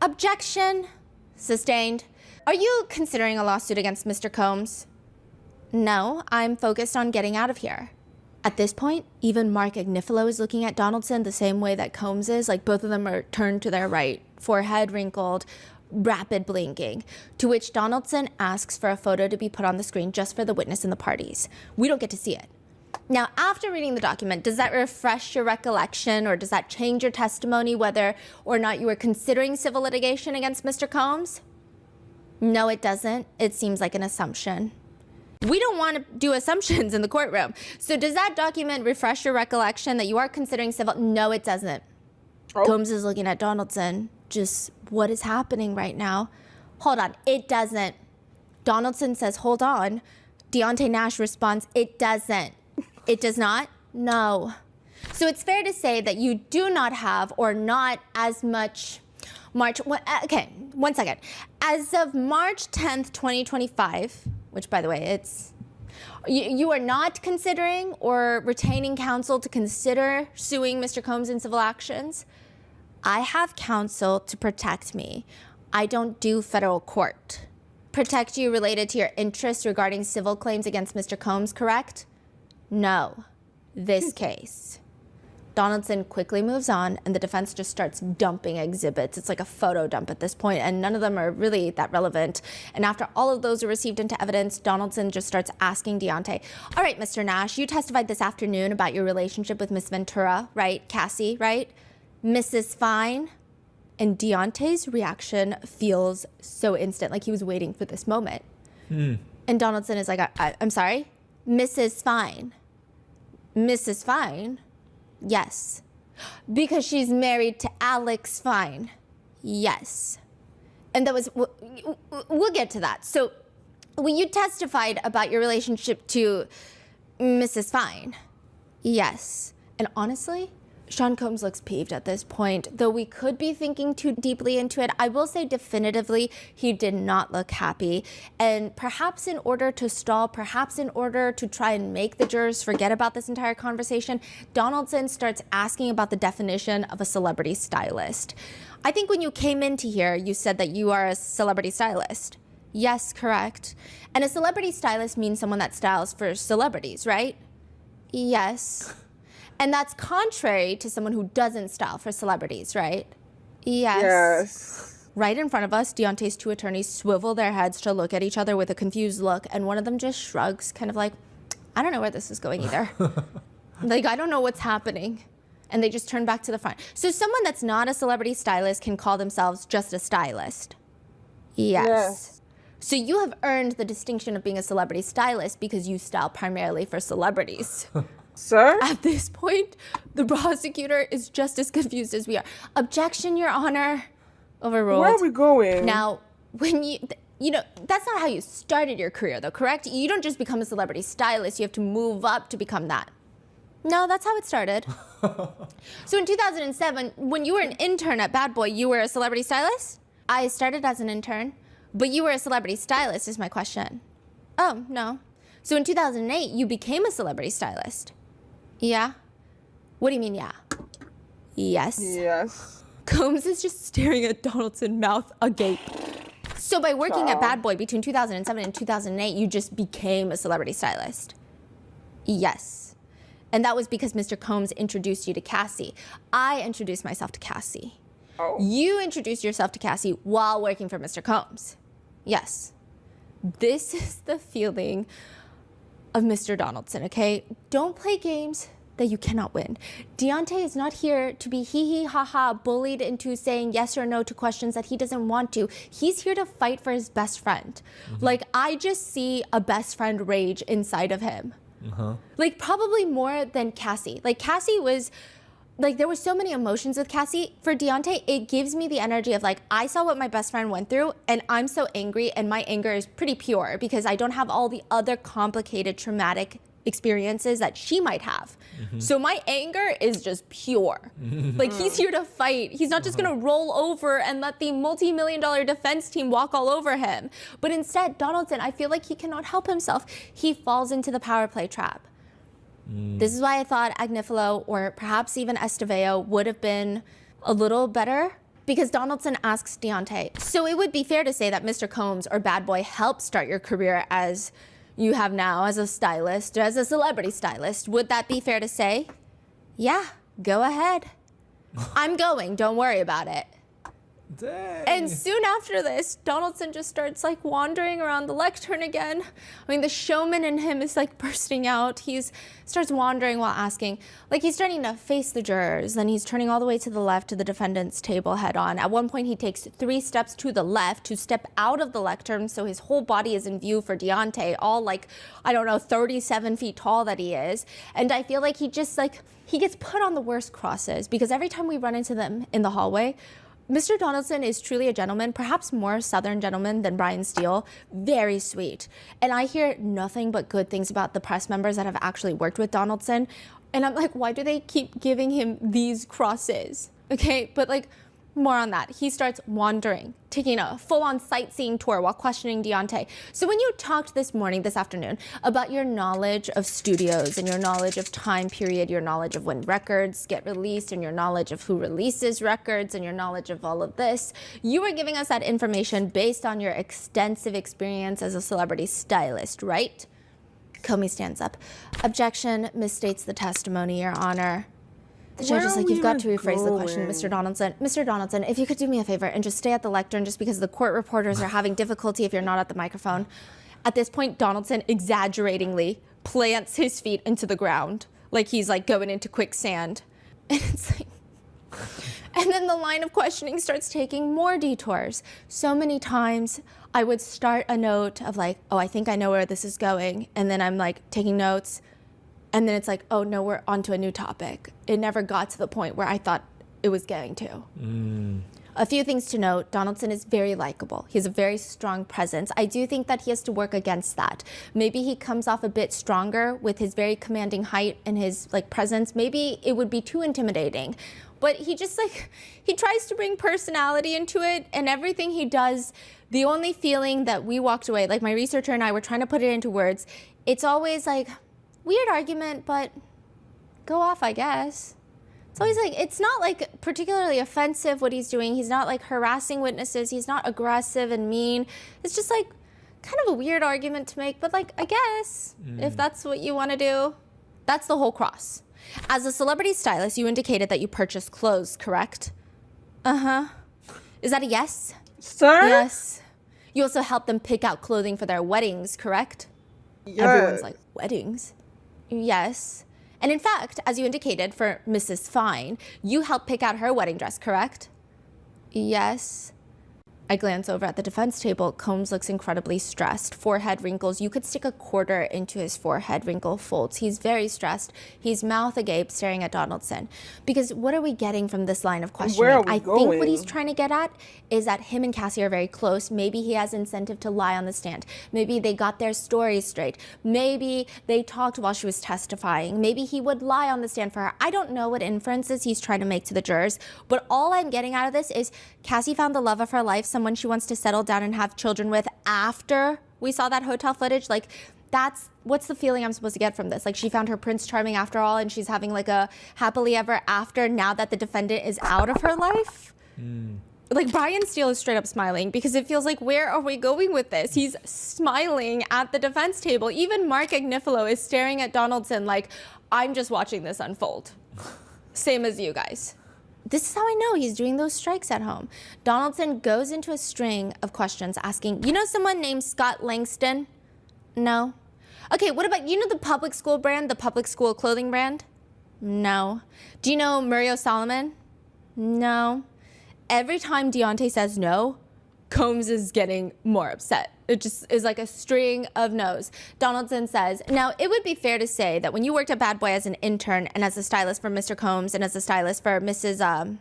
Objection. Sustained. Are you considering a lawsuit against Mr. Combs? No, I'm focused on getting out of here. At this point, even Mark Agnifilo is looking at Donaldson the same way that Combs is, like both of them are turned to their right, forehead wrinkled, rapid blinking, to which Donaldson asks for a photo to be put on the screen just for the witness and the parties. We don't get to see it. Now, after reading the document, does that refresh your recollection or does that change your testimony whether or not you were considering civil litigation against Mr. Combs? No, it doesn't. It seems like an assumption. We don't want to do assumptions in the courtroom. So does that document refresh your recollection that you are considering civil? No, it doesn't. Oh. Combs is looking at Donaldson. Just what is happening right now? Hold on. It doesn't. Donaldson says, hold on. Deontay Nash responds, it doesn't. It does not? No. So it's fair to say that you do not have or not as much okay, 1 second. As of March 10th, 2025, which by the way, it's, you are not considering or retaining counsel to consider suing Mr. Combs in civil actions. I have counsel to protect me. I don't do federal court. Protect you related to your interests regarding civil claims against Mr. Combs, correct? No, this case. Donaldson quickly moves on, and the defense just starts dumping exhibits. It's like a photo dump at this point, and none of them are really that relevant. And after all of those are received into evidence, Donaldson just starts asking Deontay, all right, Mr. Nash, you testified this afternoon about your relationship with Miss Ventura, right? Cassie, right? Mrs. Fine? And Deontay's reaction feels so instant, like he was waiting for this moment. And Donaldson is like, I'm sorry? Mrs. Fine. Mrs. Fine? Yes. Because she's married to Alex Fine. Yes. And that was, we'll get to that. So when you testified about your relationship to Mrs. Fine, yes. And honestly, Sean Combs looks peeved at this point. Though we could be thinking too deeply into it, I will say definitively he did not look happy. And perhaps in order to stall, perhaps in order to try and make the jurors forget about this entire conversation, Donaldson starts asking about the definition of a celebrity stylist. I think when you came into here, you said that you are a celebrity stylist. Yes, correct. And a celebrity stylist means someone that styles for celebrities, right? Yes. And that's contrary to someone who doesn't style for celebrities, right? Yes. Yes. Right in front of us, Deontay's two attorneys swivel their heads to look at each other with a confused look, and one of them just shrugs, kind of like, I don't know where this is going either. Like, I don't know what's happening. And they just turn back to the front. So someone that's not a celebrity stylist can call themselves just a stylist. Yes. So you have earned the distinction of being a celebrity stylist because you style primarily for celebrities. Sir? At this point, the prosecutor is just as confused as we are. Objection, Your Honor. Overruled. Where are we going? Now, when you know, that's not how you started your career, though, correct? You don't just become a celebrity stylist. You have to move up to become that. No, that's how it started. So in 2007, when you were an intern at Bad Boy, you were a celebrity stylist? I started as an intern, but you were a celebrity stylist is my question. Oh, no. So in 2008, you became a celebrity stylist. Yeah? What do you mean, yeah? Yes. Yes. Combs is just staring at Donaldson, mouth agape. So by working at Bad Boy between 2007 and 2008, you just became a celebrity stylist? Yes. And that was because Mr. Combs introduced you to Cassie. I introduced myself to Cassie. Oh. You introduced yourself to Cassie while working for Mr. Combs. Yes. This is the feeling of Mr. Donaldson, okay? Don't play games that you cannot win. Deontay is not here to be hee ha ha bullied into saying yes or no to questions that he doesn't want to. He's here to fight for his best friend. Like, I just see a best friend rage inside of him. Like, probably more than Cassie. Like, Cassie was, like, there were so many emotions with Cassie. For Deontay, it gives me the energy of, like, I saw what my best friend went through, and I'm so angry, and my anger is pretty pure because I don't have all the other complicated, traumatic experiences that she might have. So my anger is just pure. Like, he's here to fight. He's not just gonna roll over and let the multi-million-dollar defense team walk all over him. But instead, Donaldson, I feel like he cannot help himself. He falls into the power play trap. This is why I thought Agnifilo or perhaps even Estevao would have been a little better, because Donaldson asks Deontay, so it would be fair to say that Mr. Combs or Bad Boy helped start your career as you have now as a stylist, as a celebrity stylist. Would that be fair to say? Yeah, go ahead. I'm going, don't worry about it. Dang. And soon after this, Donaldson just starts like wandering around the lectern again. I mean, the showman in him is like bursting out. He's starts wandering while asking. Like, he's starting to face the jurors. Then he's turning all the way to the left to the defendant's table head on. At one point, he takes 3 steps to the left to step out of the lectern so his whole body is in view for Deontay, all like, I don't know, 37 feet tall that he is. And I feel like he just like, he gets put on the worst crosses because every time we run into them in the hallway, Mr. Donaldson is truly a gentleman, perhaps more Southern gentleman than Brian Steele. Very sweet. And I hear nothing but good things about the press members that have actually worked with Donaldson. And I'm like, why do they keep giving him these crosses? Okay, but like, more on that. He starts wandering, taking a full-on sightseeing tour while questioning Deontay. So when you talked this afternoon, about your knowledge of studios and your knowledge of time period, your knowledge of when records get released and your knowledge of who releases records and your knowledge of all of this, you were giving us that information based on your extensive experience as a celebrity stylist, right? Comey stands up. Objection, misstates the testimony, Your Honor. The judge is like, you've got to rephrase the question, Mr. Donaldson. Mr. Donaldson, if you could do me a favor and just stay at the lectern just because the court reporters are having difficulty if you're not at the microphone. At this point, Donaldson exaggeratingly plants his feet into the ground like he's like going into quicksand. And it's like, and then the line of questioning starts taking more detours. So many times I would start a note of like, oh, I think I know where this is going. And then I'm like taking notes. And then it's like, oh, no, we're onto a new topic. It never got to the point where I thought it was going to. A few things to note. Donaldson is very likable. He has a very strong presence. I do think that he has to work against that. Maybe he comes off a bit stronger with his very commanding height and his like presence. Maybe it would be too intimidating. But he just like, he tries to bring personality into it, and everything he does, the only feeling that we walked away, like my researcher and I were trying to put it into words, it's always like, weird argument, but go off, I guess. It's always like, it's not like particularly offensive what he's doing. He's not like harassing witnesses. He's not aggressive and mean. It's just like kind of a weird argument to make, but like, I guess if that's what you want to do, that's the whole cross. As a celebrity stylist, you indicated that you purchased clothes, correct? Uh-huh. Is that a yes? Sir? Yes. You also helped them pick out clothing for their weddings, correct? Yes. Everyone's like, weddings? Yes. And in fact, as you indicated for Mrs. Fine, you helped pick out her wedding dress, correct? Yes. I glance over at the defense table. Combs looks incredibly stressed. Forehead wrinkles. You could stick a quarter into his forehead wrinkle folds. He's very stressed. He's mouth agape, staring at Donaldson. Because what are we getting from this line of questioning? Where are we I going? think what he's trying to get at is that him and Cassie are very close. Maybe he has incentive to lie on the stand. Maybe they got their stories straight. Maybe they talked while she was testifying. Maybe he would lie on the stand for her. I don't know what inferences he's trying to make to the jurors, but all I'm getting out of this is Cassie found the love of her life, someone she wants to settle down and have children with after we saw that hotel footage. Like, what's the feeling I'm supposed to get from this? Like, she found her Prince Charming after all, and she's having like a happily ever after now that the defendant is out of her life. Like, Brian Steele is straight up smiling because it feels like, where are we going with this? He's smiling at the defense table. Even Mark Agnifilo is staring at Donaldson like, I'm just watching this unfold. Same as you guys. This is how I know he's doing those strikes at home. Donaldson goes into a string of questions asking, you know someone named Scott Langston? No. Okay, what about, you know the public school brand, the public school clothing brand? No. Do you know Muriel Solomon? No. Every time Deontay says no, Combs is getting more upset. It just is like a string of no's. Donaldson says, now it would be fair to say that when you worked at Bad Boy as an intern and as a stylist for Mr. Combs and as a stylist for Mrs.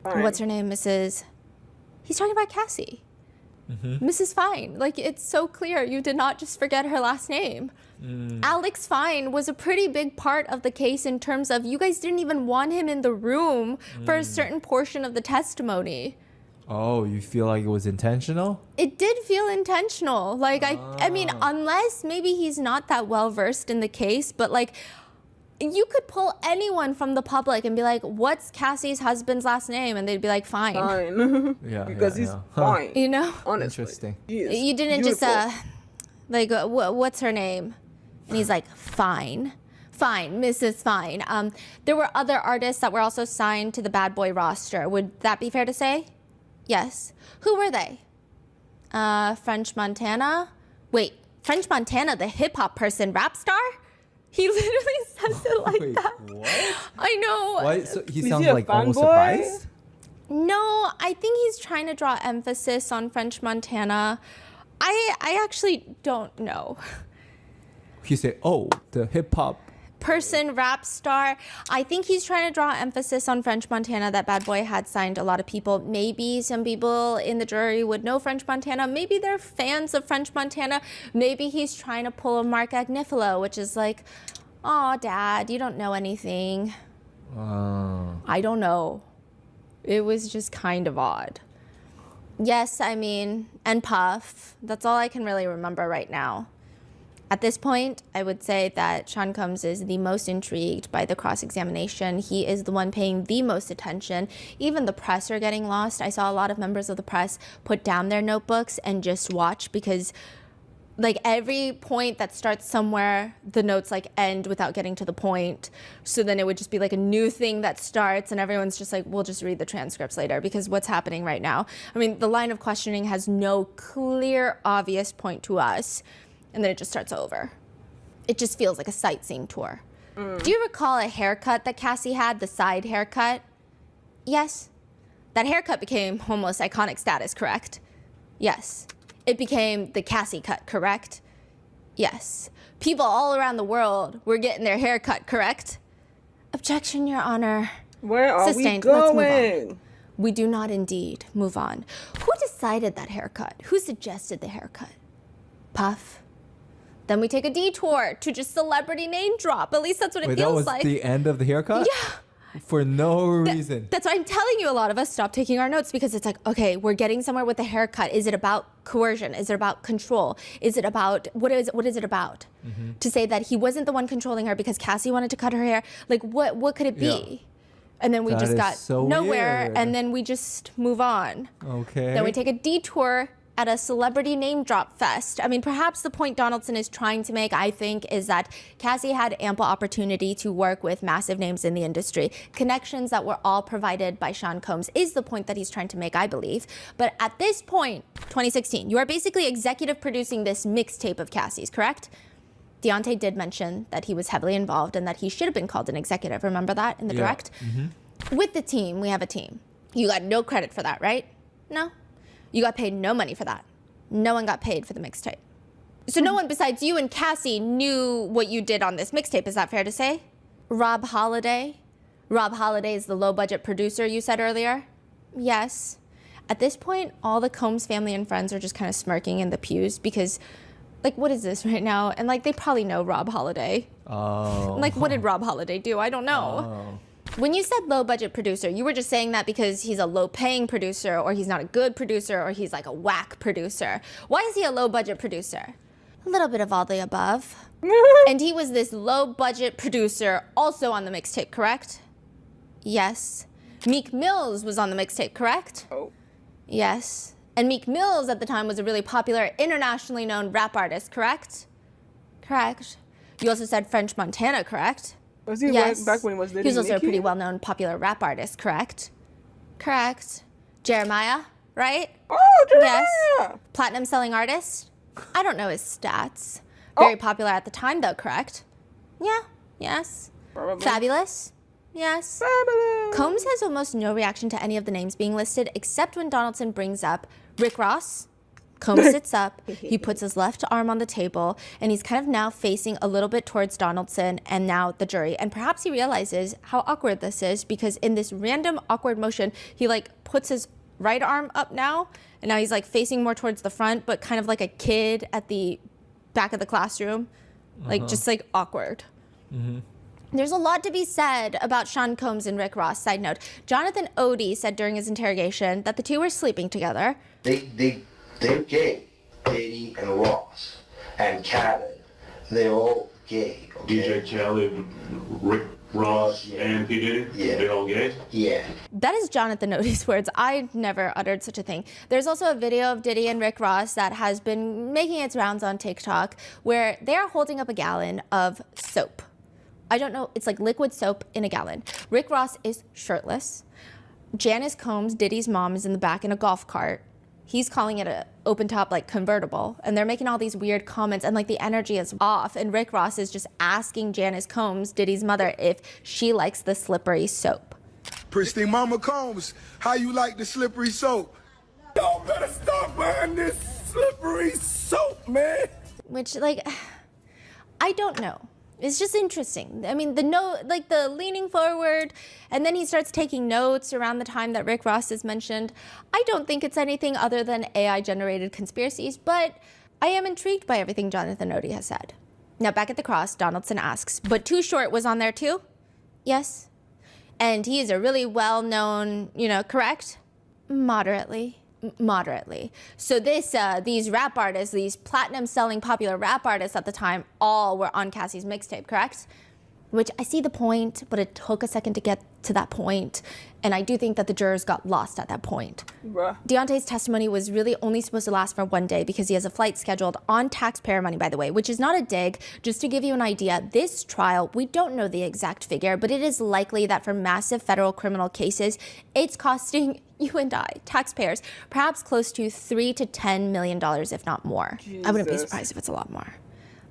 What's her name? Mrs. He's talking about Cassie. Mrs. Fine. Like, it's so clear you did not just forget her last name. Alex Fine was a pretty big part of the case in terms of you guys didn't even want him in the room for a certain portion of the testimony. Oh, you feel like it was intentional? It did feel intentional. Like, I mean, unless maybe he's not that well versed in the case, but like, you could pull anyone from the public and be like, what's Cassie's husband's last name? And they'd be like, Fine. Fine. Yeah. Because he's fine. You know? Honestly. Interesting. You didn't beautiful. just, like, what's her name? And he's like, Fine. Fine, Mrs. Fine. There were other artists that were also signed to the Bad Boy roster. Would that be fair to say? Yes. Who were they? French Montana? Wait, French Montana, the hip-hop person, rap star? He literally says it like Wait, that. what? I know. Why? So he Is sounds he a like almost fanboy? surprised? No, I think he's trying to draw emphasis on French Montana. I actually don't know. He said, "Oh, the hip hop." Person, rap star. I think he's trying to draw emphasis on French Montana, that Bad Boy had signed a lot of people. Maybe some people in the jury would know French Montana. Maybe they're fans of French Montana. Maybe he's trying to pull a Mark Agnifilo, which is like, oh, Dad, you don't know anything. I don't know. It was just kind of odd. Yes, I mean, and Puff. That's all I can really remember right now. At this point, I would say that Sean Combs is the most intrigued by the cross-examination. He is the one paying the most attention. Even the press are getting lost. I saw a lot of members of the press put down their notebooks and just watch because, like, every point that starts somewhere, the notes, like, end without getting to the point. So then it would just be, like, a new thing that starts and everyone's just like, we'll just read the transcripts later because what's happening right now? I mean, the line of questioning has no clear, obvious point to us. And then it just starts over. It just feels like a sightseeing tour. Do you recall a haircut that Cassie had, the side haircut? Yes. That haircut became almost iconic status, correct? Yes. It became the Cassie cut, correct? Yes. People all around the world were getting their hair cut, correct? Objection, Your Honor. Where are Sustained. we Let's move going? on. We do not indeed move on. Who decided that haircut? Who suggested the haircut? Puff. Then we take a detour to just celebrity name drop. At least that's what it Wait, that feels was like. the end of the haircut? Yeah. For no reason. That's why I'm telling you, a lot of us stop taking our notes because it's like, okay, we're getting somewhere with the haircut. Is it about coercion? Is it about control? Is it about, what is it about? To say that he wasn't the one controlling her because Cassie wanted to cut her hair. Like, what could it be? Yeah. And then we That just is got so nowhere, weird. and then we just move on. Okay. Then we take a detour at a celebrity name drop fest. I mean, perhaps the point Donaldson is trying to make, I think, is that Cassie had ample opportunity to work with massive names in the industry. Connections that were all provided by Sean Combs is the point that he's trying to make, I believe. But at this point, 2016, you are basically executive producing this mixtape of Cassie's, correct? Deontay did mention that he was heavily involved and that he should have been called an executive. Remember that in the direct? With the team, we have a team. You got no credit for that, right? No. You got paid no money for that. No one got paid for the mixtape. So no one besides you and Cassie knew what you did on this mixtape. Is that fair to say? Rob Holiday? Rob Holiday is the low-budget producer you said earlier? Yes. At this point, all the Combs family and friends are just kind of smirking in the pews because, like, what is this right now? And, like, they probably know Rob Holiday. Oh. Like, what did Rob Holiday do? I don't know. When you said low-budget producer, you were just saying that because he's a low-paying producer, or he's not a good producer, or he's like a whack producer. Why is he a low-budget producer? A little bit of all the above. And he was this low-budget producer also on the mixtape, correct? Yes. Meek Mills was on the mixtape, correct? Oh. Yes. And Meek Mills at the time was a really popular, internationally known rap artist, correct? Correct. You also said French Montana, correct? Was he Yes. back when he was He was also a Nicki? pretty well-known popular rap artist, correct? Correct. Jeremiah, right? Oh, Jeremiah! Yes. Platinum selling artist? I don't know his stats. Very popular at the time though, correct? Yeah, yes. Probably. Fabulous? Yes. Fabulous. Combs has almost no reaction to any of the names being listed except when Donaldson brings up Rick Ross. Combs sits up, he puts his left arm on the table, and he's kind of now facing a little bit towards Donaldson and now the jury. And perhaps he realizes how awkward this is because in this random awkward motion, he like puts his right arm up now, and now he's like facing more towards the front, but kind of like a kid at the back of the classroom, like just like awkward. There's a lot to be said about Sean Combs and Rick Ross. Side note, Jonathan Odie said during his interrogation that the two were sleeping together. They're gay. Diddy and Ross and Khaled, they're all gay. Okay? DJ Khaled, Rick Ross, and P. Diddy? Yeah. They all gay? Yeah. That is Jonathan Odie's words. I never uttered such a thing. There's also a video of Diddy and Rick Ross that has been making its rounds on TikTok where they are holding up a gallon of soap. I don't know, it's like liquid soap in a gallon. Rick Ross is shirtless. Janice Combs, Diddy's mom, is in the back in a golf cart. He's calling it a open top like convertible, and they're making all these weird comments, and like the energy is off, and Rick Ross is just asking Janice Combs, Diddy's mother, if she likes the slippery soap. Pristine Mama Combs, how you like the slippery soap? Y'all better stop buying this slippery soap, man. Which, like, I don't know. It's just interesting. I mean, the note, like the leaning forward, and then he starts taking notes around the time that Rick Ross is mentioned. I don't think it's anything other than AI-generated conspiracies, but I am intrigued by everything Jonathan Odie has said. Now, back at the cross, Donaldson asks, but Too Short was on there too? Yes. And he is a really well-known, correct? Moderately. Moderately. So these rap artists, these platinum-selling popular rap artists at the time, all were on Cassie's mixtape, correct? Which I see the point, but it took a second to get to that point, and I do think that the jurors got lost at that point. Bruh. Deontay's testimony was really only supposed to last for 1 day because he has a flight scheduled on taxpayer money, by the way, which is not a dig. Just to give you an idea, this trial, we don't know the exact figure, but it is likely that for massive federal criminal cases, it's costing you and I, taxpayers, perhaps close to $3 to $10 million, if not more. I wouldn't be surprised if it's a lot more.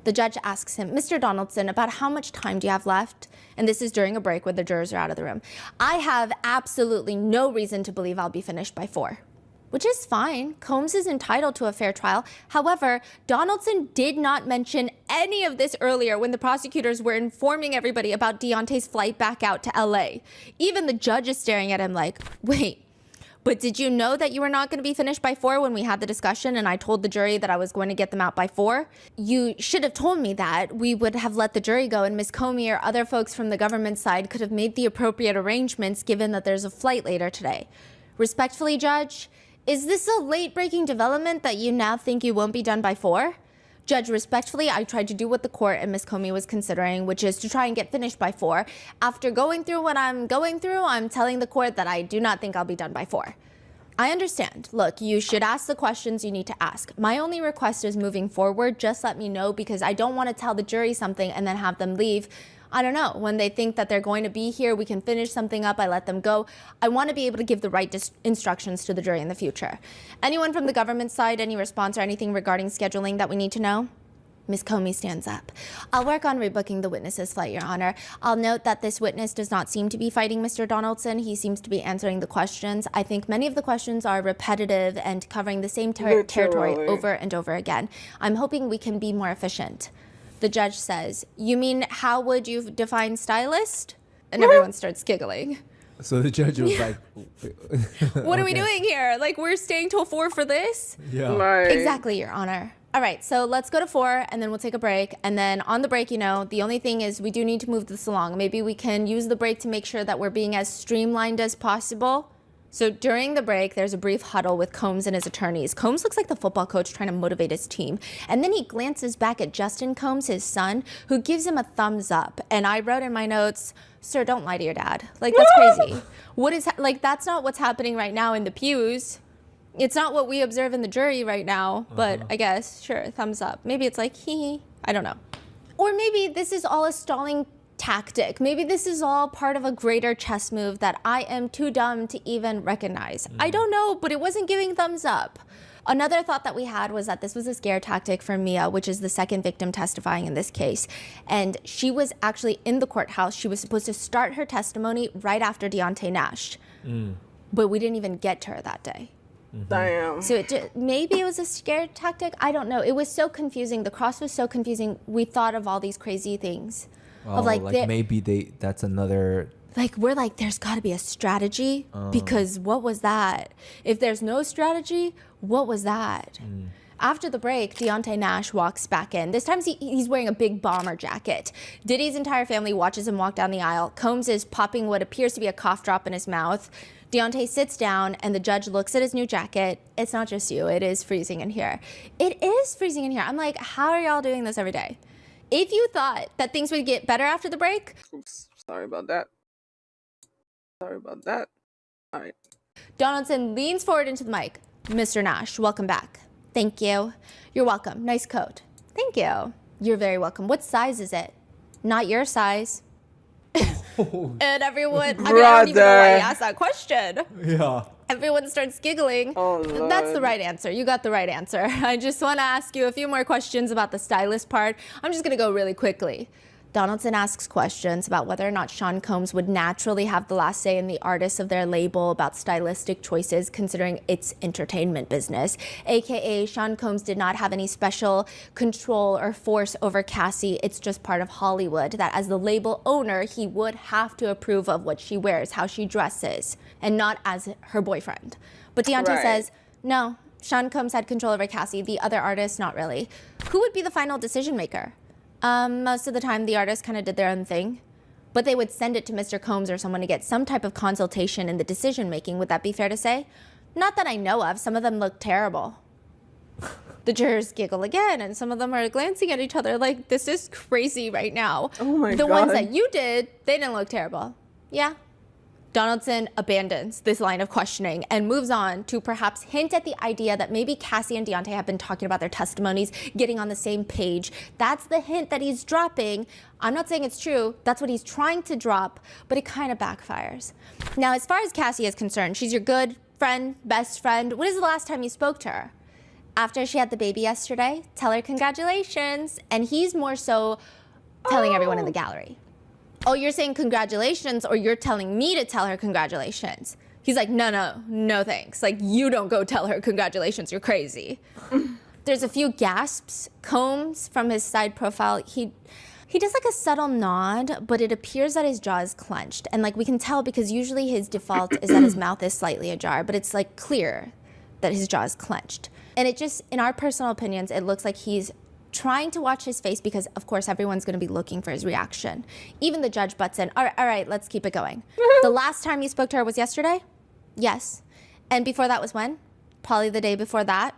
The judge asks him, Mr. Donaldson, about how much time do you have left? And this is during a break where the jurors are out of the room. I have absolutely no reason to believe I'll be finished by 4. Which is fine. Combs is entitled to a fair trial. However, Donaldson did not mention any of this earlier when the prosecutors were informing everybody about Deontay's flight back out to LA. Even the judge is staring at him like, wait, but did you know that you were not going to be finished by 4 when we had the discussion and I told the jury that I was going to get them out by 4? You should have told me that. We would have let the jury go and Ms. Comey or other folks from the government side could have made the appropriate arrangements given that there's a flight later today. Respectfully, Judge, is this a late-breaking development that you now think you won't be done by 4? Judge, respectfully, I tried to do what the court and Ms. Comey was considering, which is to try and get finished by 4. After going through what I'm going through, I'm telling the court that I do not think I'll be done by 4. I understand. Look, you should ask the questions you need to ask. My only request is moving forward, just let me know because I don't want to tell the jury something and then have them leave. I don't know, when they think that they're going to be here, we can finish something up, I let them go. I want to be able to give the right instructions to the jury in the future. Anyone from the government side, any response or anything regarding scheduling that we need to know? Ms. Comey stands up. I'll work on rebooking the witness's flight, Your Honor. I'll note that this witness does not seem to be fighting Mr. Donaldson. He seems to be answering the questions. I think many of the questions are repetitive and covering the same territory over and over again. I'm hoping we can be more efficient. The judge says, you mean how would you define stylist? And everyone starts giggling. So the judge was like, what are we doing here? Like, we're staying till 4 for this? Yeah. Right. Exactly, Your Honor. All right, so let's go to 4, and then we'll take a break. And then on the break, you know, the only thing is we do need to move this along. Maybe we can use the break to make sure that we're being as streamlined as possible. So during the break, there's a brief huddle with Combs and his attorneys. Combs looks like the football coach trying to motivate his team. And then he glances back at Justin Combs, his son, who gives him a thumbs up. And I wrote in my notes, sir, don't lie to your dad. Like, that's crazy. What is, like, that's not what's happening right now in the pews. It's not what we observe in the jury right now, but I guess, sure, thumbs up. Maybe it's like, hee, I don't know. Or maybe this is all a stalling tactic. Maybe this is all part of a greater chess move that I am too dumb to even recognize. I don't know, but it wasn't giving thumbs up. Another thought that we had was that this was a scare tactic for Mia, which is the second victim testifying in this case. And she was actually in the courthouse. She was supposed to start her testimony right after Deontay Nash. But we didn't even get to her that day. Damn. So maybe it was a scare tactic. I don't know. It was so confusing. The cross was so confusing. We thought of all these crazy things. Oh, like maybe that's another... Like, we're like, there's got to be a strategy, because what was that? If there's no strategy, what was that? After the break, Deontay Nash walks back in. This time he's wearing a big bomber jacket. Diddy's entire family watches him walk down the aisle. Combs is popping what appears to be a cough drop in his mouth. Deontay sits down, and the judge looks at his new jacket. It's not just you. It is freezing in here. It is freezing in here. I'm like, how are y'all doing this every day? If you thought that things would get better after the break... Oops, sorry about that. Sorry about that. All right. Donaldson leans forward into the mic. Mr. Nash, welcome back. Thank you. You're welcome. Nice coat. Thank you. You're very welcome. What size is it? Not your size. And everyone, I don't even know why you asked that question. Yeah. Everyone starts giggling. Oh, Lord. That's the right answer. You got the right answer. I just want to ask you a few more questions about the stylist part. I'm just going to go really quickly. Donaldson asks questions about whether or not Sean Combs would naturally have the last say in the artists of their label about stylistic choices, considering its entertainment business. AKA, Sean Combs did not have any special control or force over Cassie. It's just part of Hollywood that as the label owner, he would have to approve of what she wears, how she dresses, and not as her boyfriend. But Deontay says, no, Sean Combs had control over Cassie. The other artists, not really. Who would be the final decision maker? Most of the time, the artists kind of did their own thing, but they would send it to Mr. Combs or someone to get some type of consultation in the decision-making. Would that be fair to say? Not that I know of. Some of them look terrible. The jurors giggle again, and some of them are glancing at each other like, this is crazy right now. Oh my God. The ones that you did, they didn't look terrible. Yeah. Donaldson abandons this line of questioning and moves on to perhaps hint at the idea that maybe Cassie and Deontay have been talking about their testimonies, getting on the same page. That's the hint that he's dropping. I'm not saying it's true. That's what he's trying to drop, but it kind of backfires. Now, as far as Cassie is concerned, she's your good friend, best friend. When is the last time you spoke to her? After she had the baby yesterday, tell her congratulations. And he's more so telling everyone in the gallery. Oh, you're saying congratulations, or you're telling me to tell her congratulations? He's like, no thanks. Like, you don't go tell her congratulations, you're crazy. There's a few gasps. Combs, from his side profile, he does like a subtle nod, but it appears that his jaw is clenched. And like we can tell because usually his default is that his mouth is slightly ajar, but it's like clear that his jaw is clenched. And it just, in our personal opinions, it looks like he's trying to watch his face because, of course, everyone's going to be looking for his reaction. Even the judge butts in. All right, let's keep it going. The last time you spoke to her was yesterday? Yes. And before that was when? Probably the day before that.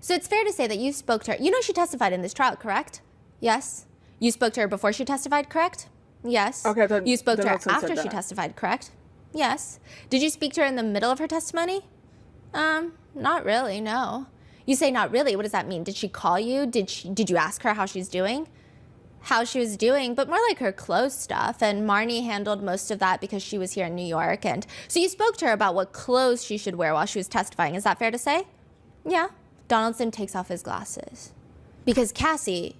So it's fair to say that you spoke to her. You know she testified in this trial, correct? Yes. You spoke to her before she testified, correct? Yes. Okay. You spoke to her after she testified, correct? Yes. Did you speak to her in the middle of her testimony? Not really, no. You say not really. What does that mean? Did she call you? Did you ask her how she's doing? How she was doing, but more like her clothes stuff. And Marnie handled most of that because she was here in New York. And so you spoke to her about what clothes she should wear while she was testifying. Is that fair to say? Yeah. Donaldson takes off his glasses because Cassie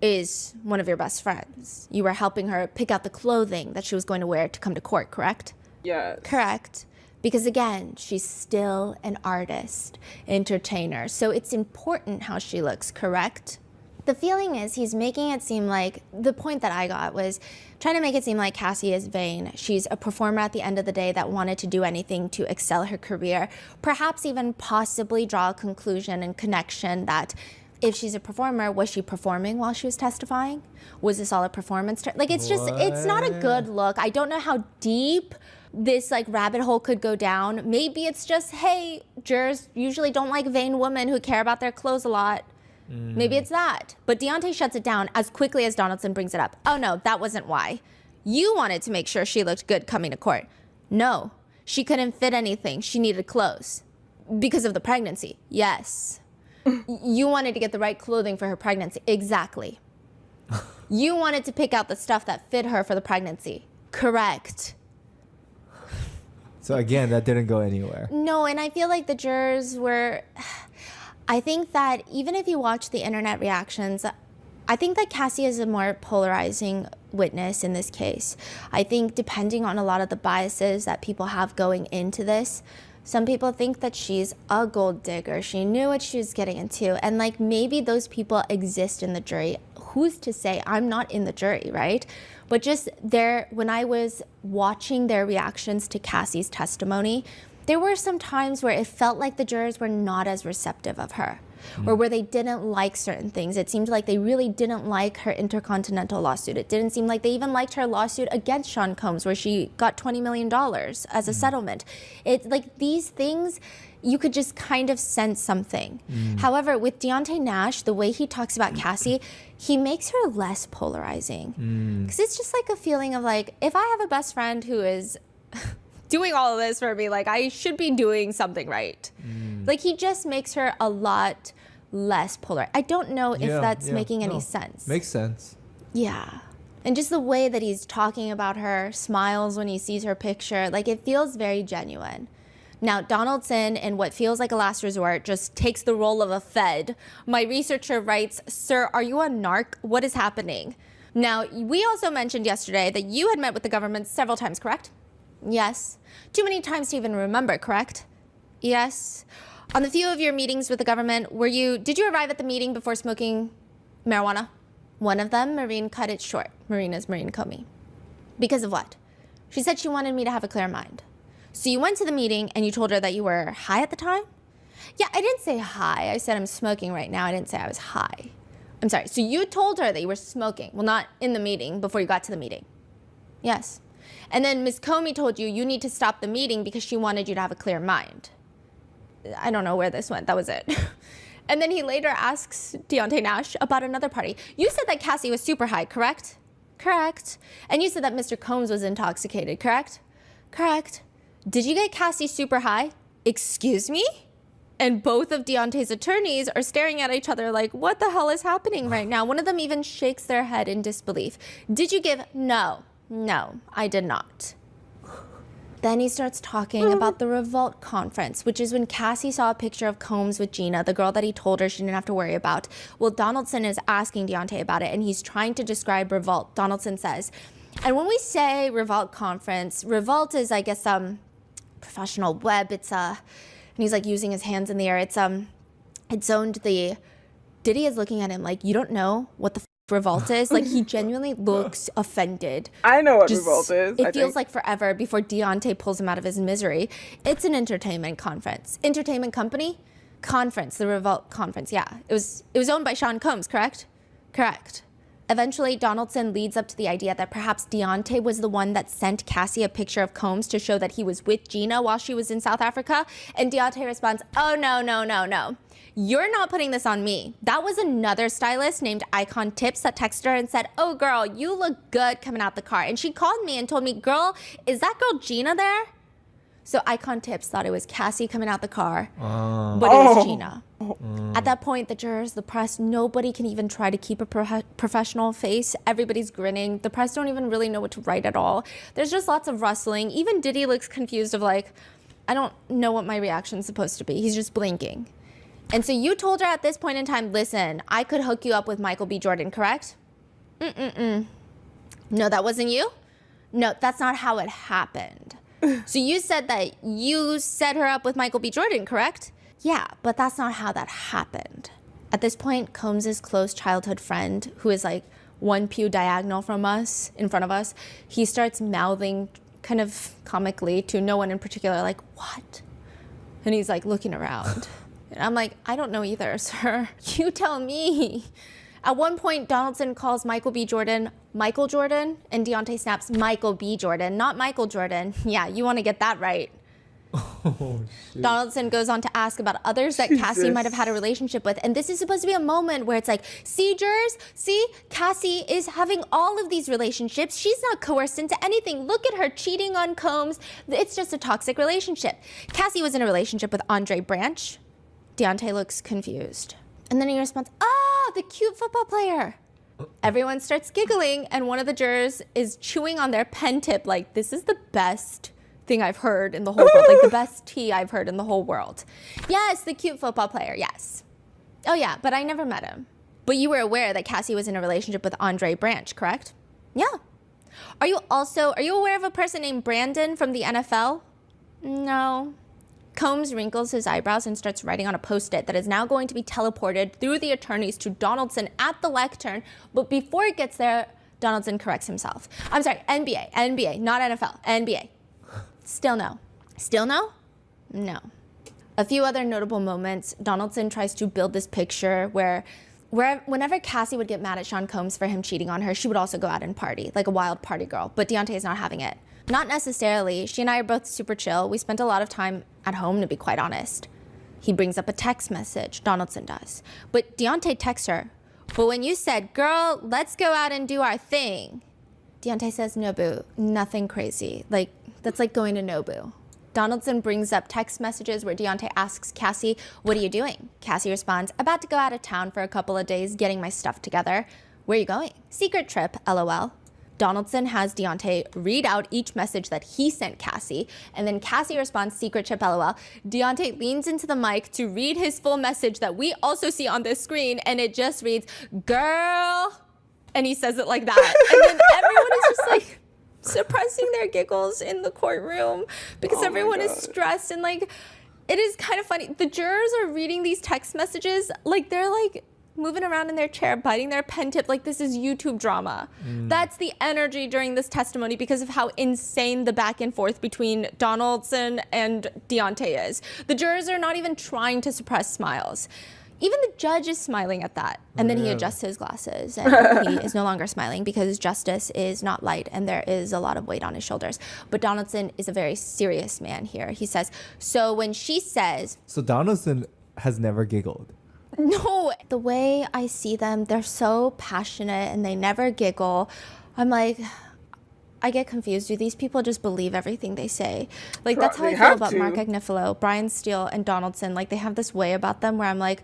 is one of your best friends. You were helping her pick out the clothing that she was going to wear to come to court, correct? Yes. Correct. Because again, she's still an artist, entertainer. So it's important how she looks, correct? The feeling is he's making it seem like, the point that I got was trying to make it seem like Cassie is vain. She's a performer at the end of the day that wanted to do anything to excel her career. Perhaps even possibly draw a conclusion and connection that if she's a performer, was she performing while she was testifying? Was this all a performance? Like, it's just, it's not a good look. I don't know how deep this like rabbit hole could go down. Maybe it's just, hey, jurors usually don't like vain women who care about their clothes a lot. Maybe it's that. But Deontay shuts it down as quickly as Donaldson brings it up. Oh no, that wasn't why. You wanted to make sure she looked good coming to court. No, she couldn't fit anything. She needed clothes. Because of the pregnancy. Yes. You wanted to get the right clothing for her pregnancy. Exactly. You wanted to pick out the stuff that fit her for the pregnancy. Correct. So again, that didn't go anywhere. No, and I feel like the jurors were... I think that even if you watch the internet reactions, I think that Cassie is a more polarizing witness in this case. I think depending on a lot of the biases that people have going into this, some people think that she's a gold digger. She knew what she was getting into. And like maybe those people exist in the jury. Who's to say? I'm not in the jury, right? But just there, when I was watching their reactions to Cassie's testimony, there were some times where it felt like the jurors were not as receptive of her, or where they didn't like certain things. It seemed like they really didn't like her intercontinental lawsuit. It didn't seem like they even liked her lawsuit against Sean Combs, where she got $20 million as a settlement. It's like these things, you could just kind of sense something. However, with Deontay Nash, the way he talks about Cassie, he makes her less polarizing. Because it's just like a feeling of like, if I have a best friend who is doing all of this for me, like I should be doing something right. Like he just makes her a lot less polar. I don't know if that's making any sense. Makes sense. Yeah. And just the way that he's talking about her, smiles when he sees her picture, like it feels very genuine. Now, Donaldson, in what feels like a last resort, just takes the role of a Fed. My researcher writes, "Sir, are you a narc? What is happening?" Now, we also mentioned yesterday that you had met with the government several times, correct? Yes. Too many times to even remember, correct? Yes. On the few of your meetings with the government, did you arrive at the meeting before smoking marijuana? One of them, Maureen, cut it short. Maureen is Maureen Comey. Because of what? She said she wanted me to have a clear mind. So you went to the meeting and you told her that you were high at the time? Yeah, I didn't say high. I said I'm smoking right now. I didn't say I was high. I'm sorry. So you told her that you were smoking. Well, not in the meeting, before you got to the meeting. Yes. And then Ms. Comey told you need to stop the meeting because she wanted you to have a clear mind. I don't know where this went. That was it. And then he later asks Deontay Nash about another party. You said that Cassie was super high, correct? Correct. And you said that Mr. Combs was intoxicated, correct? Correct. Did you get Cassie super high? Excuse me? And both of Deontay's attorneys are staring at each other like, what the hell is happening right now? One of them even shakes their head in disbelief. Did you give? No, I did not. Then he starts talking about the Revolt conference, which is when Cassie saw a picture of Combs with Gina, the girl that he told her she didn't have to worry about. Well, Donaldson is asking Deontay about it, and he's trying to describe Revolt. Donaldson says, and when we say Revolt conference, Revolt is, I guess, professional web. It's and he's like using his hands in the air. It's owned the. Diddy is looking at him like, you don't know what the Revolt is? Like, he genuinely looks offended. I know what Revolt is. It feels like forever before Deontay pulls him out of his misery. It's an entertainment conference. Entertainment company? Conference, the Revolt conference, yeah. It was owned by Sean Combs, correct? Correct. Eventually, Donaldson leads up to the idea that perhaps Deontay was the one that sent Cassie a picture of Combs to show that he was with Gina while she was in South Africa. And Deontay responds, oh, no. You're not putting this on me. That was another stylist named Icon Tips that texted her and said, oh, girl, you look good coming out the car. And she called me and told me, girl, is that girl Gina there? So Icon Tips thought it was Cassie coming out the car, but it was Gina. At that point, the jurors, the press, nobody can even try to keep a professional face. Everybody's grinning. The press don't even really know what to write at all. There's just lots of rustling. Even Diddy looks confused of like, I don't know what my reaction's supposed to be. He's just blinking. And so you told her at this point in time, listen, I could hook you up with Michael B. Jordan, correct? No, that wasn't you? No, that's not how it happened. So you said that you set her up with Michael B. Jordan, correct? Yeah, but that's not how that happened. At this point, Combs' close childhood friend, who is like one pew diagonal from us, in front of us, he starts mouthing kind of comically to no one in particular, like, what? And he's like looking around. And I'm like, I don't know either, sir. You tell me. At one point, Donaldson calls Michael B. Jordan Michael Jordan, and Deontay snaps Michael B. Jordan, not Michael Jordan. Yeah, you want to get that right. Oh, shit. Donaldson goes on to ask about others that Cassie might have had a relationship with. And this is supposed to be a moment where it's like, see, Jers, see, Cassie is having all of these relationships. She's not coerced into anything. Look at her cheating on Combs. It's just a toxic relationship. Cassie was in a relationship with Andre Branch. Deontay looks confused. And then he responds, the cute football player. Everyone starts giggling, and one of the jurors is chewing on their pen tip like, this is the best thing I've heard in the whole world, like the best tea I've heard in the whole world. Yes, the cute football player, yes. Oh yeah, but I never met him. But you were aware that Cassie was in a relationship with Andre Branch, correct? Yeah. Are you aware of a person named Brandon from the NFL? No. Combs wrinkles his eyebrows and starts writing on a Post-it that is now going to be teleported through the attorneys to Donaldson at the lectern. But before it gets there, Donaldson corrects himself. I'm sorry, NBA, not NFL, NBA. Still no. Still no? No. A few other notable moments. Donaldson tries to build this picture where whenever Cassie would get mad at Sean Combs for him cheating on her, she would also go out and party, like a wild party girl. But Deontay is not having it. Not necessarily. She and I are both super chill. We spent a lot of time at home, to be quite honest. He brings up a text message, Donaldson does. But Deontay texts her, but when you said, girl, let's go out and do our thing, Deontay says, no, boo, nothing crazy. Like, that's like going to Nobu. Donaldson brings up text messages where Deontay asks Cassie, what are you doing? Cassie responds, about to go out of town for a couple of days, getting my stuff together. Where are you going? Secret trip, LOL. Donaldson has Deontay read out each message that he sent Cassie, and then Cassie responds, secret trip, LOL. Deontay leans into the mic to read his full message that we also see on this screen, and it just reads, girl, and he says it like that. And then everyone is just like suppressing their giggles in the courtroom because everyone is stressed, and like, it is kind of funny. The jurors are reading these text messages like they're like moving around in their chair, biting their pen tip like this is YouTube drama. That's the energy during this testimony because of how insane the back and forth between Donaldson and Deontay is. The jurors are not even trying to suppress smiles. Even the judge is smiling at that. And then he adjusts his glasses and he is no longer smiling because justice is not light and there is a lot of weight on his shoulders. But Donaldson is a very serious man here. He says, so when she says... So Donaldson has never giggled. No, the way I see them, they're so passionate and they never giggle. I'm like, I get confused. Do these people just believe everything they say? Like, that's how I feel about Mark Agnifilo, Brian Steele, and Donaldson. Like, they have this way about them where I'm like,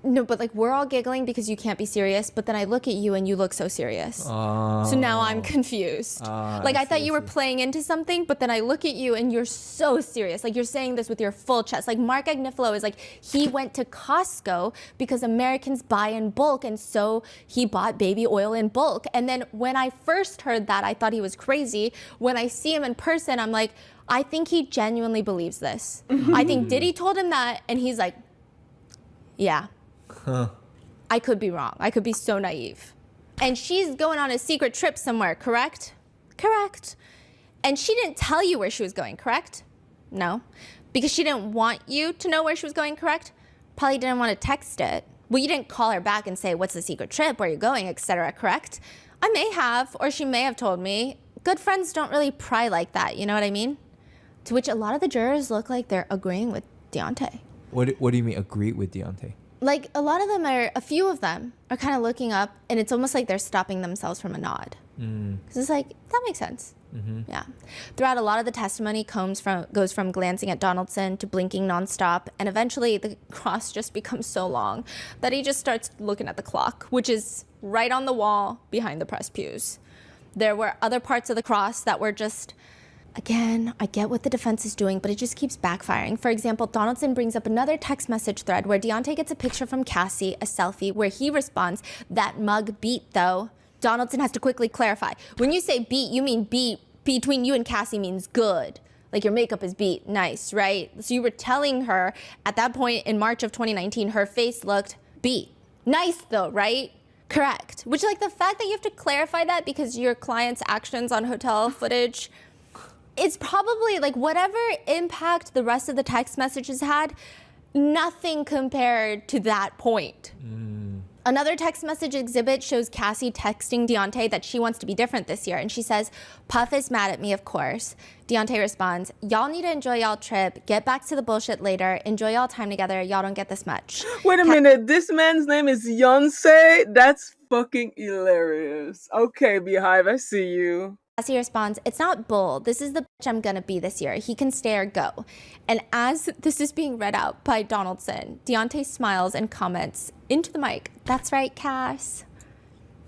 no, but like, we're all giggling because you can't be serious. But then I look at you and you look so serious. So now I'm confused. Like, I thought you were playing into something, but then I look at you and you're so serious. Like, you're saying this with your full chest. Like, Mark Agnifilo is like, he went to Costco because Americans buy in bulk. And so he bought baby oil in bulk. And then when I first heard that, I thought he was crazy. When I see him in person, I'm like, I think he genuinely believes this. I think Diddy told him that. And he's like, yeah. I could be wrong. I could be so naive. And she's going on a secret trip somewhere, correct? Correct. And she didn't tell you where she was going, correct? No. Because she didn't want you to know where she was going, correct? Probably didn't want to text it. Well, you didn't call her back and say, what's the secret trip, where are you going, etc., correct? I may have, or she may have told me. Good friends don't really pry like that, you know what I mean? To which a lot of the jurors look like they're agreeing with Deontay. What do you mean agree with Deontay? Like, a few of them are kind of looking up, and it's almost like they're stopping themselves from a nod. Because it's like, that makes sense. Yeah. Throughout a lot of the testimony, Combs goes from glancing at Donaldson to blinking nonstop, and eventually the cross just becomes so long that he just starts looking at the clock, which is right on the wall behind the press pews. There were other parts of the cross that were just Again, I get what the defense is doing, but it just keeps backfiring. For example, Donaldson brings up another text message thread where Deontay gets a picture from Cassie, a selfie, where he responds, "That mug beat though." Donaldson has to quickly clarify. When you say beat, you mean beat between you and Cassie means good. Like your makeup is beat, nice, right? So you were telling her at that point in March of 2019, her face looked beat. Nice though, right? Correct. Which, like, the fact that you have to clarify that because your client's actions on hotel footage, it's probably like whatever impact the rest of the text messages had, nothing compared to that point. Another text message exhibit shows Cassie texting Deontay that she wants to be different this year. And she says, "Puff is mad at me, of course." Deontay responds, "Y'all need to enjoy y'all trip. Get back to the bullshit later. Enjoy y'all time together. Y'all don't get this much." Wait a minute. This man's name is Yonsei? That's fucking hilarious. Okay, Beehive, I see you. Cassie responds, "It's not bull. This is the bitch I'm gonna be this year. He can stay or go." And as this is being read out by Donaldson, Deontay smiles and comments into the mic, "That's right, Cass."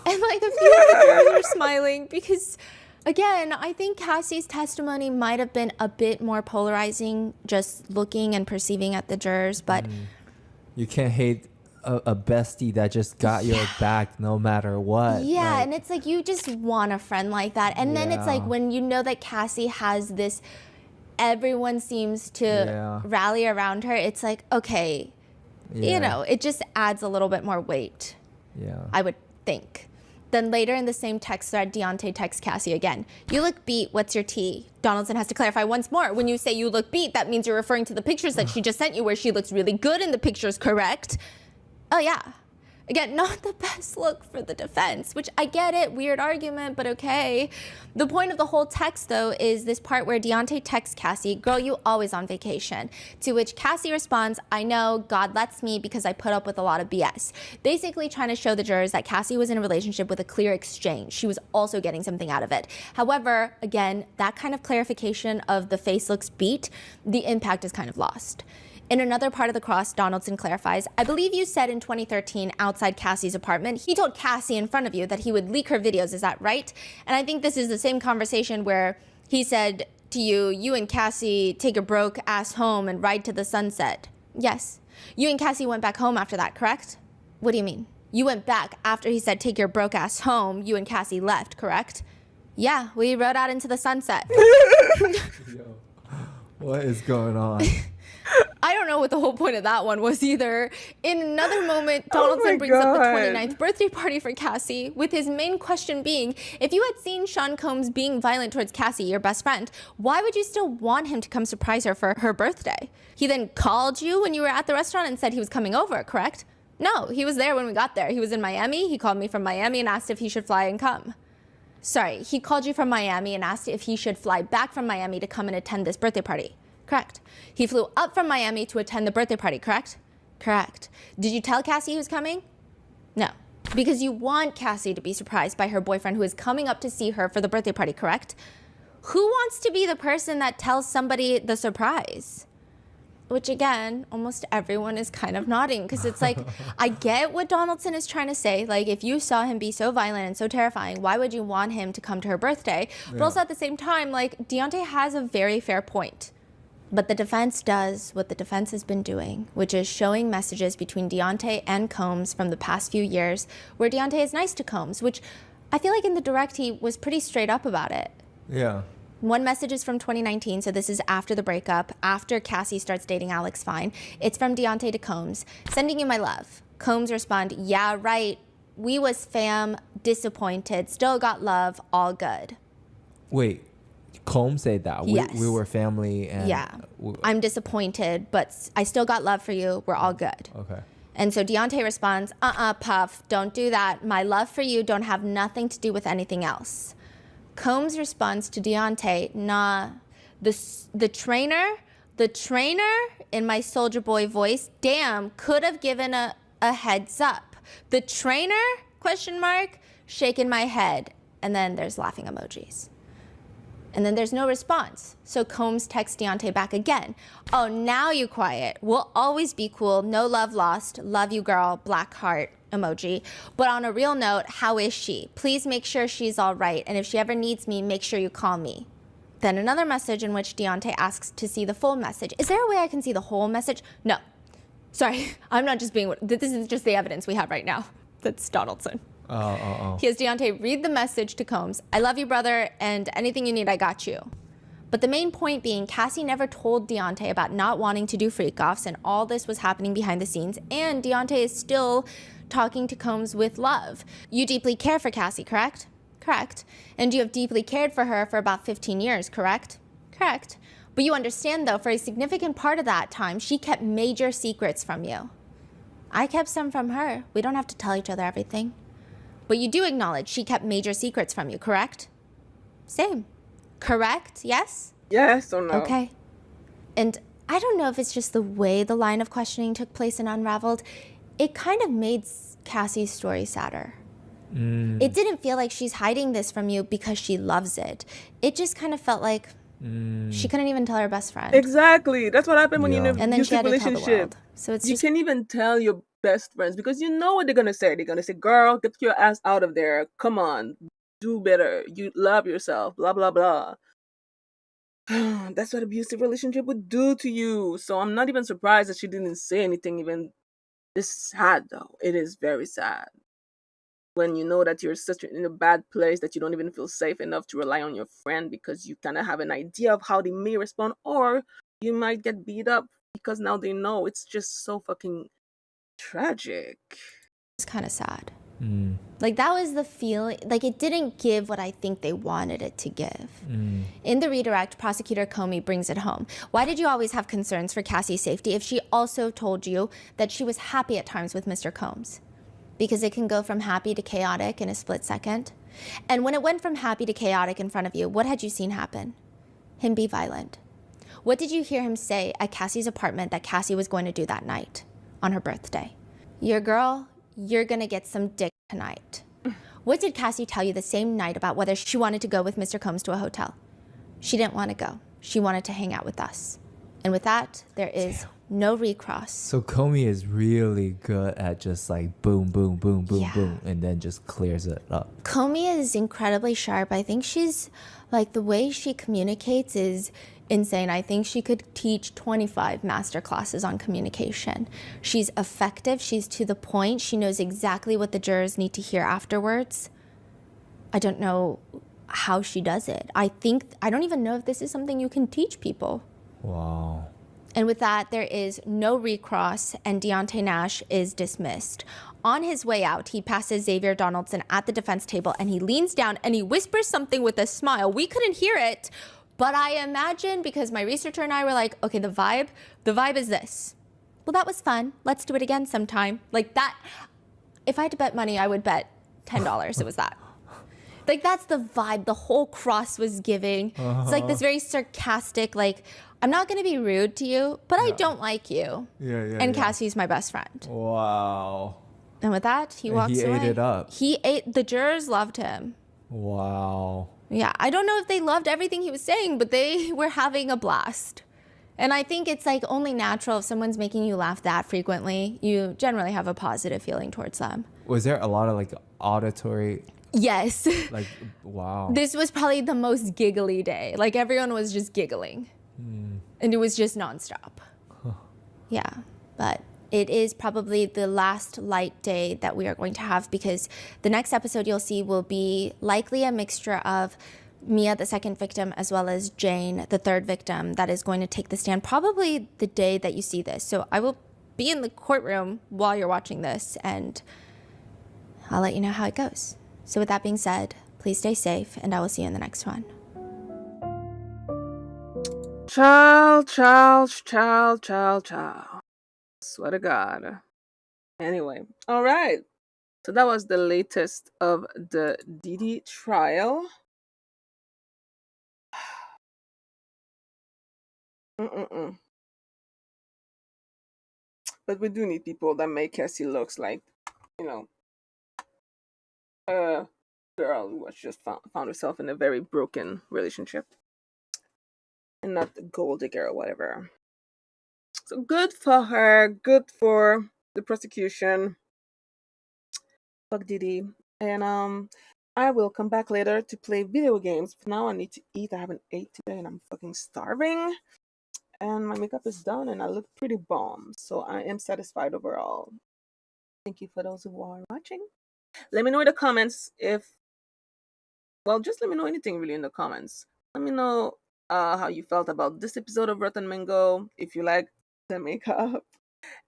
And like a few of the jurors are smiling because, again, I think Cassie's testimony might have been a bit more polarizing just looking and perceiving at the jurors, but You can't hate a bestie that just got your back no matter what. yeah, Like, and it's like you just want a friend like that. And then it's like Yeah. when you know that Cassie has this, everyone seems to rally around her. It's like, okay, you know, it just adds a little bit more weight, I would think. Then later in the same text thread, Deontay texts Cassie again. "You look beat, what's your tea?" Donaldson has to clarify once more. When you say you look beat, that means you're referring to the pictures that she just sent you where she looks really good in the pictures, correct? Oh yeah. Again, not the best look for the defense, which I get it, weird argument, but okay. The point of the whole text, though, is this part where Deontay texts Cassie, "Girl, you always on vacation." To which Cassie responds, "I know, God lets me because I put up with a lot of BS." Basically trying to show the jurors that Cassie was in a relationship with a clear exchange. She was also getting something out of it. However, again, that kind of clarification of the face looks beat, the impact is kind of lost. In another part of the cross, Donaldson clarifies, "I believe you said in 2013 outside Cassie's apartment, he told Cassie in front of you that he would leak her videos, is that right?" And I think this is the same conversation where he said to you, "You and Cassie take your broke ass home and ride to the sunset." Yes. You and Cassie went back home after that, correct? What do you mean? You went back after he said take your broke ass home, you and Cassie left, correct? Yeah, we rode out into the sunset. What is going on? I don't know what the whole point of that one was either. In another moment, Donaldson brings up the 29th birthday party for Cassie, with his main question being, if you had seen Sean Combs being violent towards Cassie, your best friend, why would you still want him to come surprise her for her birthday? He then called you when you were at the restaurant and said he was coming over, correct? No, he was there when we got there. He was in Miami. He called me from Miami and asked if he should fly and come. Sorry, he called you from Miami and asked if he should fly back from Miami to come and attend this birthday party. Correct. He flew up from Miami to attend the birthday party, correct? Correct. Did you tell Cassie he was coming? No. Because you want Cassie to be surprised by her boyfriend who is coming up to see her for the birthday party, correct? Who wants to be the person that tells somebody the surprise? Which again, almost everyone is kind of nodding because it's like, I get what Donaldson is trying to say. Like, if you saw him be so violent and so terrifying, why would you want him to come to her birthday? But also at the same time, like, Deontay has a very fair point. But the defense does what the defense has been doing, which is showing messages between Deontay and Combs from the past few years where Deontay is nice to Combs, which I feel like in the direct he was pretty straight up about it. Yeah. One message is from 2019, so this is after the breakup, after Cassie starts dating Alex Fine. It's from Deontay to Combs. "Sending you my love." Combs respond, "Yeah, right. We was fam, disappointed, still got love, all good." Wait, Combs said that? Yes. We were family and... Yeah. I'm disappointed, but I still got love for you. We're all good. Okay. And so Deontay responds, Puff, don't do that. My love for you don't have nothing to do with anything else. Combs responds to Deontay, nah, the trainer in my Soulja Boy voice, damn, could have given a heads up. The trainer, question mark, shaking my head. And then there's laughing emojis. And then there's no response. So Combs texts Deontay back again. Oh, now you quiet. We'll always be cool. No love lost. Love you, girl. Black heart emoji. But on a real note, how is she? Please make sure she's all right. And if she ever needs me, make sure you call me. Then another message in which Deontay asks to see the full message. Is there a way I can see the whole message? No. Sorry, I'm not just being, this is just the evidence we have right now. That's Donaldson. He has Deontay read the message to Combs. I love you, brother, and anything you need, I got you. But the main point being, Cassie never told Deontay about not wanting to do freak-offs, and all this was happening behind the scenes, and Deontay is still talking to Combs with love. You deeply care for Cassie, correct? Correct. And you have deeply cared for her for about 15 years, correct? Correct. But you understand, though, for a significant part of that time, she kept major secrets from you. I kept some from her. We don't have to tell each other everything. But you do acknowledge she kept major secrets from you, correct? Same. Correct? Yes? Yes or no? Okay. And I don't know if it's just the way the line of questioning took place and unraveled. It kind of made Cassie's story sadder. It didn't feel like she's hiding this from you because she loves it. It just kind of felt like she couldn't even tell her best friend. Exactly. That's what happened when you're in a And then she had abusive to tell the relationship. world. So it's You just, can't even tell your best friends because you know what they're gonna say. They're gonna say, "Girl, get your ass out of there. Come on, do better. You love yourself." Blah blah blah. That's what abusive relationship would do to you. So I'm not even surprised that she didn't say anything. Even it's sad though. It is very sad when you know that you're such in a bad place that you don't even feel safe enough to rely on your friend because you kind of have an idea of how they may respond, or you might get beat up because now they know. It's just so fucking tragic. it's kind of sad. Like, that was the feeling. Like, it didn't give what I think they wanted it to give. In the redirect, Prosecutor Comey brings it home. Why did you always have concerns for Cassie's safety if she also told you that she was happy at times with Mr. Combs? Because it can go from happy to chaotic in a split second. And when it went from happy to chaotic in front of you, what had you seen happen? Him be violent. What did you hear him say at Cassie's apartment that Cassie was going to do that night on her birthday? Your girl, you're gonna get some dick tonight. What did Cassie tell you the same night about whether she wanted to go with Mr. Combs to a hotel? She didn't want to go. She wanted to hang out with us. And with that, there is no recross. So Comey is really good at just like boom, boom, boom, boom, boom, and then just clears it up. Comey is incredibly sharp. I think she's, like, the way she communicates is insane. I think she could teach 25 master classes on communication. She's effective. She's to the point. She knows exactly what the jurors need to hear afterwards. I don't know how she does it. I don't even know if this is something you can teach people. Wow. And with that, there is no recross, and Deontay Nash is dismissed. On his way out, he passes Xavier Donaldson at the defense table, and he leans down and he whispers something with a smile. We couldn't hear it, but I imagine, because my researcher and I were like, okay, the vibe is this. Well, that was fun. Let's do it again sometime. Like that, if I had to bet money, I would bet $10 it was that. Like, that's the vibe the whole cross was giving. It's like this very sarcastic, like, I'm not going to be rude to you, but I don't like you. And Cassie's my best friend. Wow. And with that, he walks away. He ate it up. The jurors loved him. Wow. Yeah, I don't know if they loved everything he was saying, but they were having a blast. And I think it's like only natural if someone's making you laugh that frequently, you generally have a positive feeling towards them. Was there a lot of like auditory? Yes. Like, wow. This was probably the most giggly day. Like, everyone was just giggling. And it was just nonstop. Yeah, but it is probably the last light day that we are going to have, because the next episode you'll see will be likely a mixture of Mia, the second victim, as well as Jane, the third victim, that is going to take the stand probably the day that you see this. So I will be in the courtroom while you're watching this, and I'll let you know how it goes. So with that being said, please stay safe, and I will see you in the next one. Child. Swear to God. Anyway, all right. So that was the latest of the Diddy trial. But we do need people that make Cassie looks like, a girl who was just found herself in a very broken relationship. And not the gold digger or whatever. So good for her. Good for the prosecution. Fuck Diddy. And I will come back later to play video games. For now, I need to eat. I haven't ate today and I'm fucking starving. And my makeup is done and I look pretty bomb. So I am satisfied overall. Thank you for those who are watching. Let me know in the comments if, well, just let me know anything really in the comments. Let me know how you felt about this episode of Rotten Mango, if you like the makeup.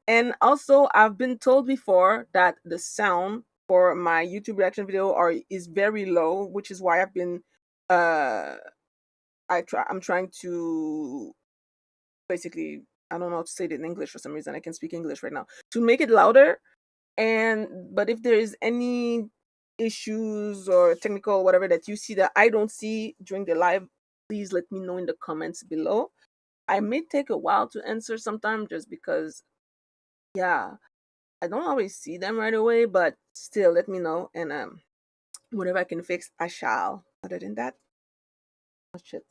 And also, I've been told before that the sound for my YouTube reaction video is very low, which is why I've been I'm trying to basically, I don't know how to say it in English for some reason. I can speak English right now. To make it louder. But if there is any issues or technical whatever that you see that I don't see during the live, please let me know in the comments below. I may take a while to answer sometimes just because, yeah, I don't always see them right away, but still let me know, and whatever I can fix, I shall. Other than that, oh shit.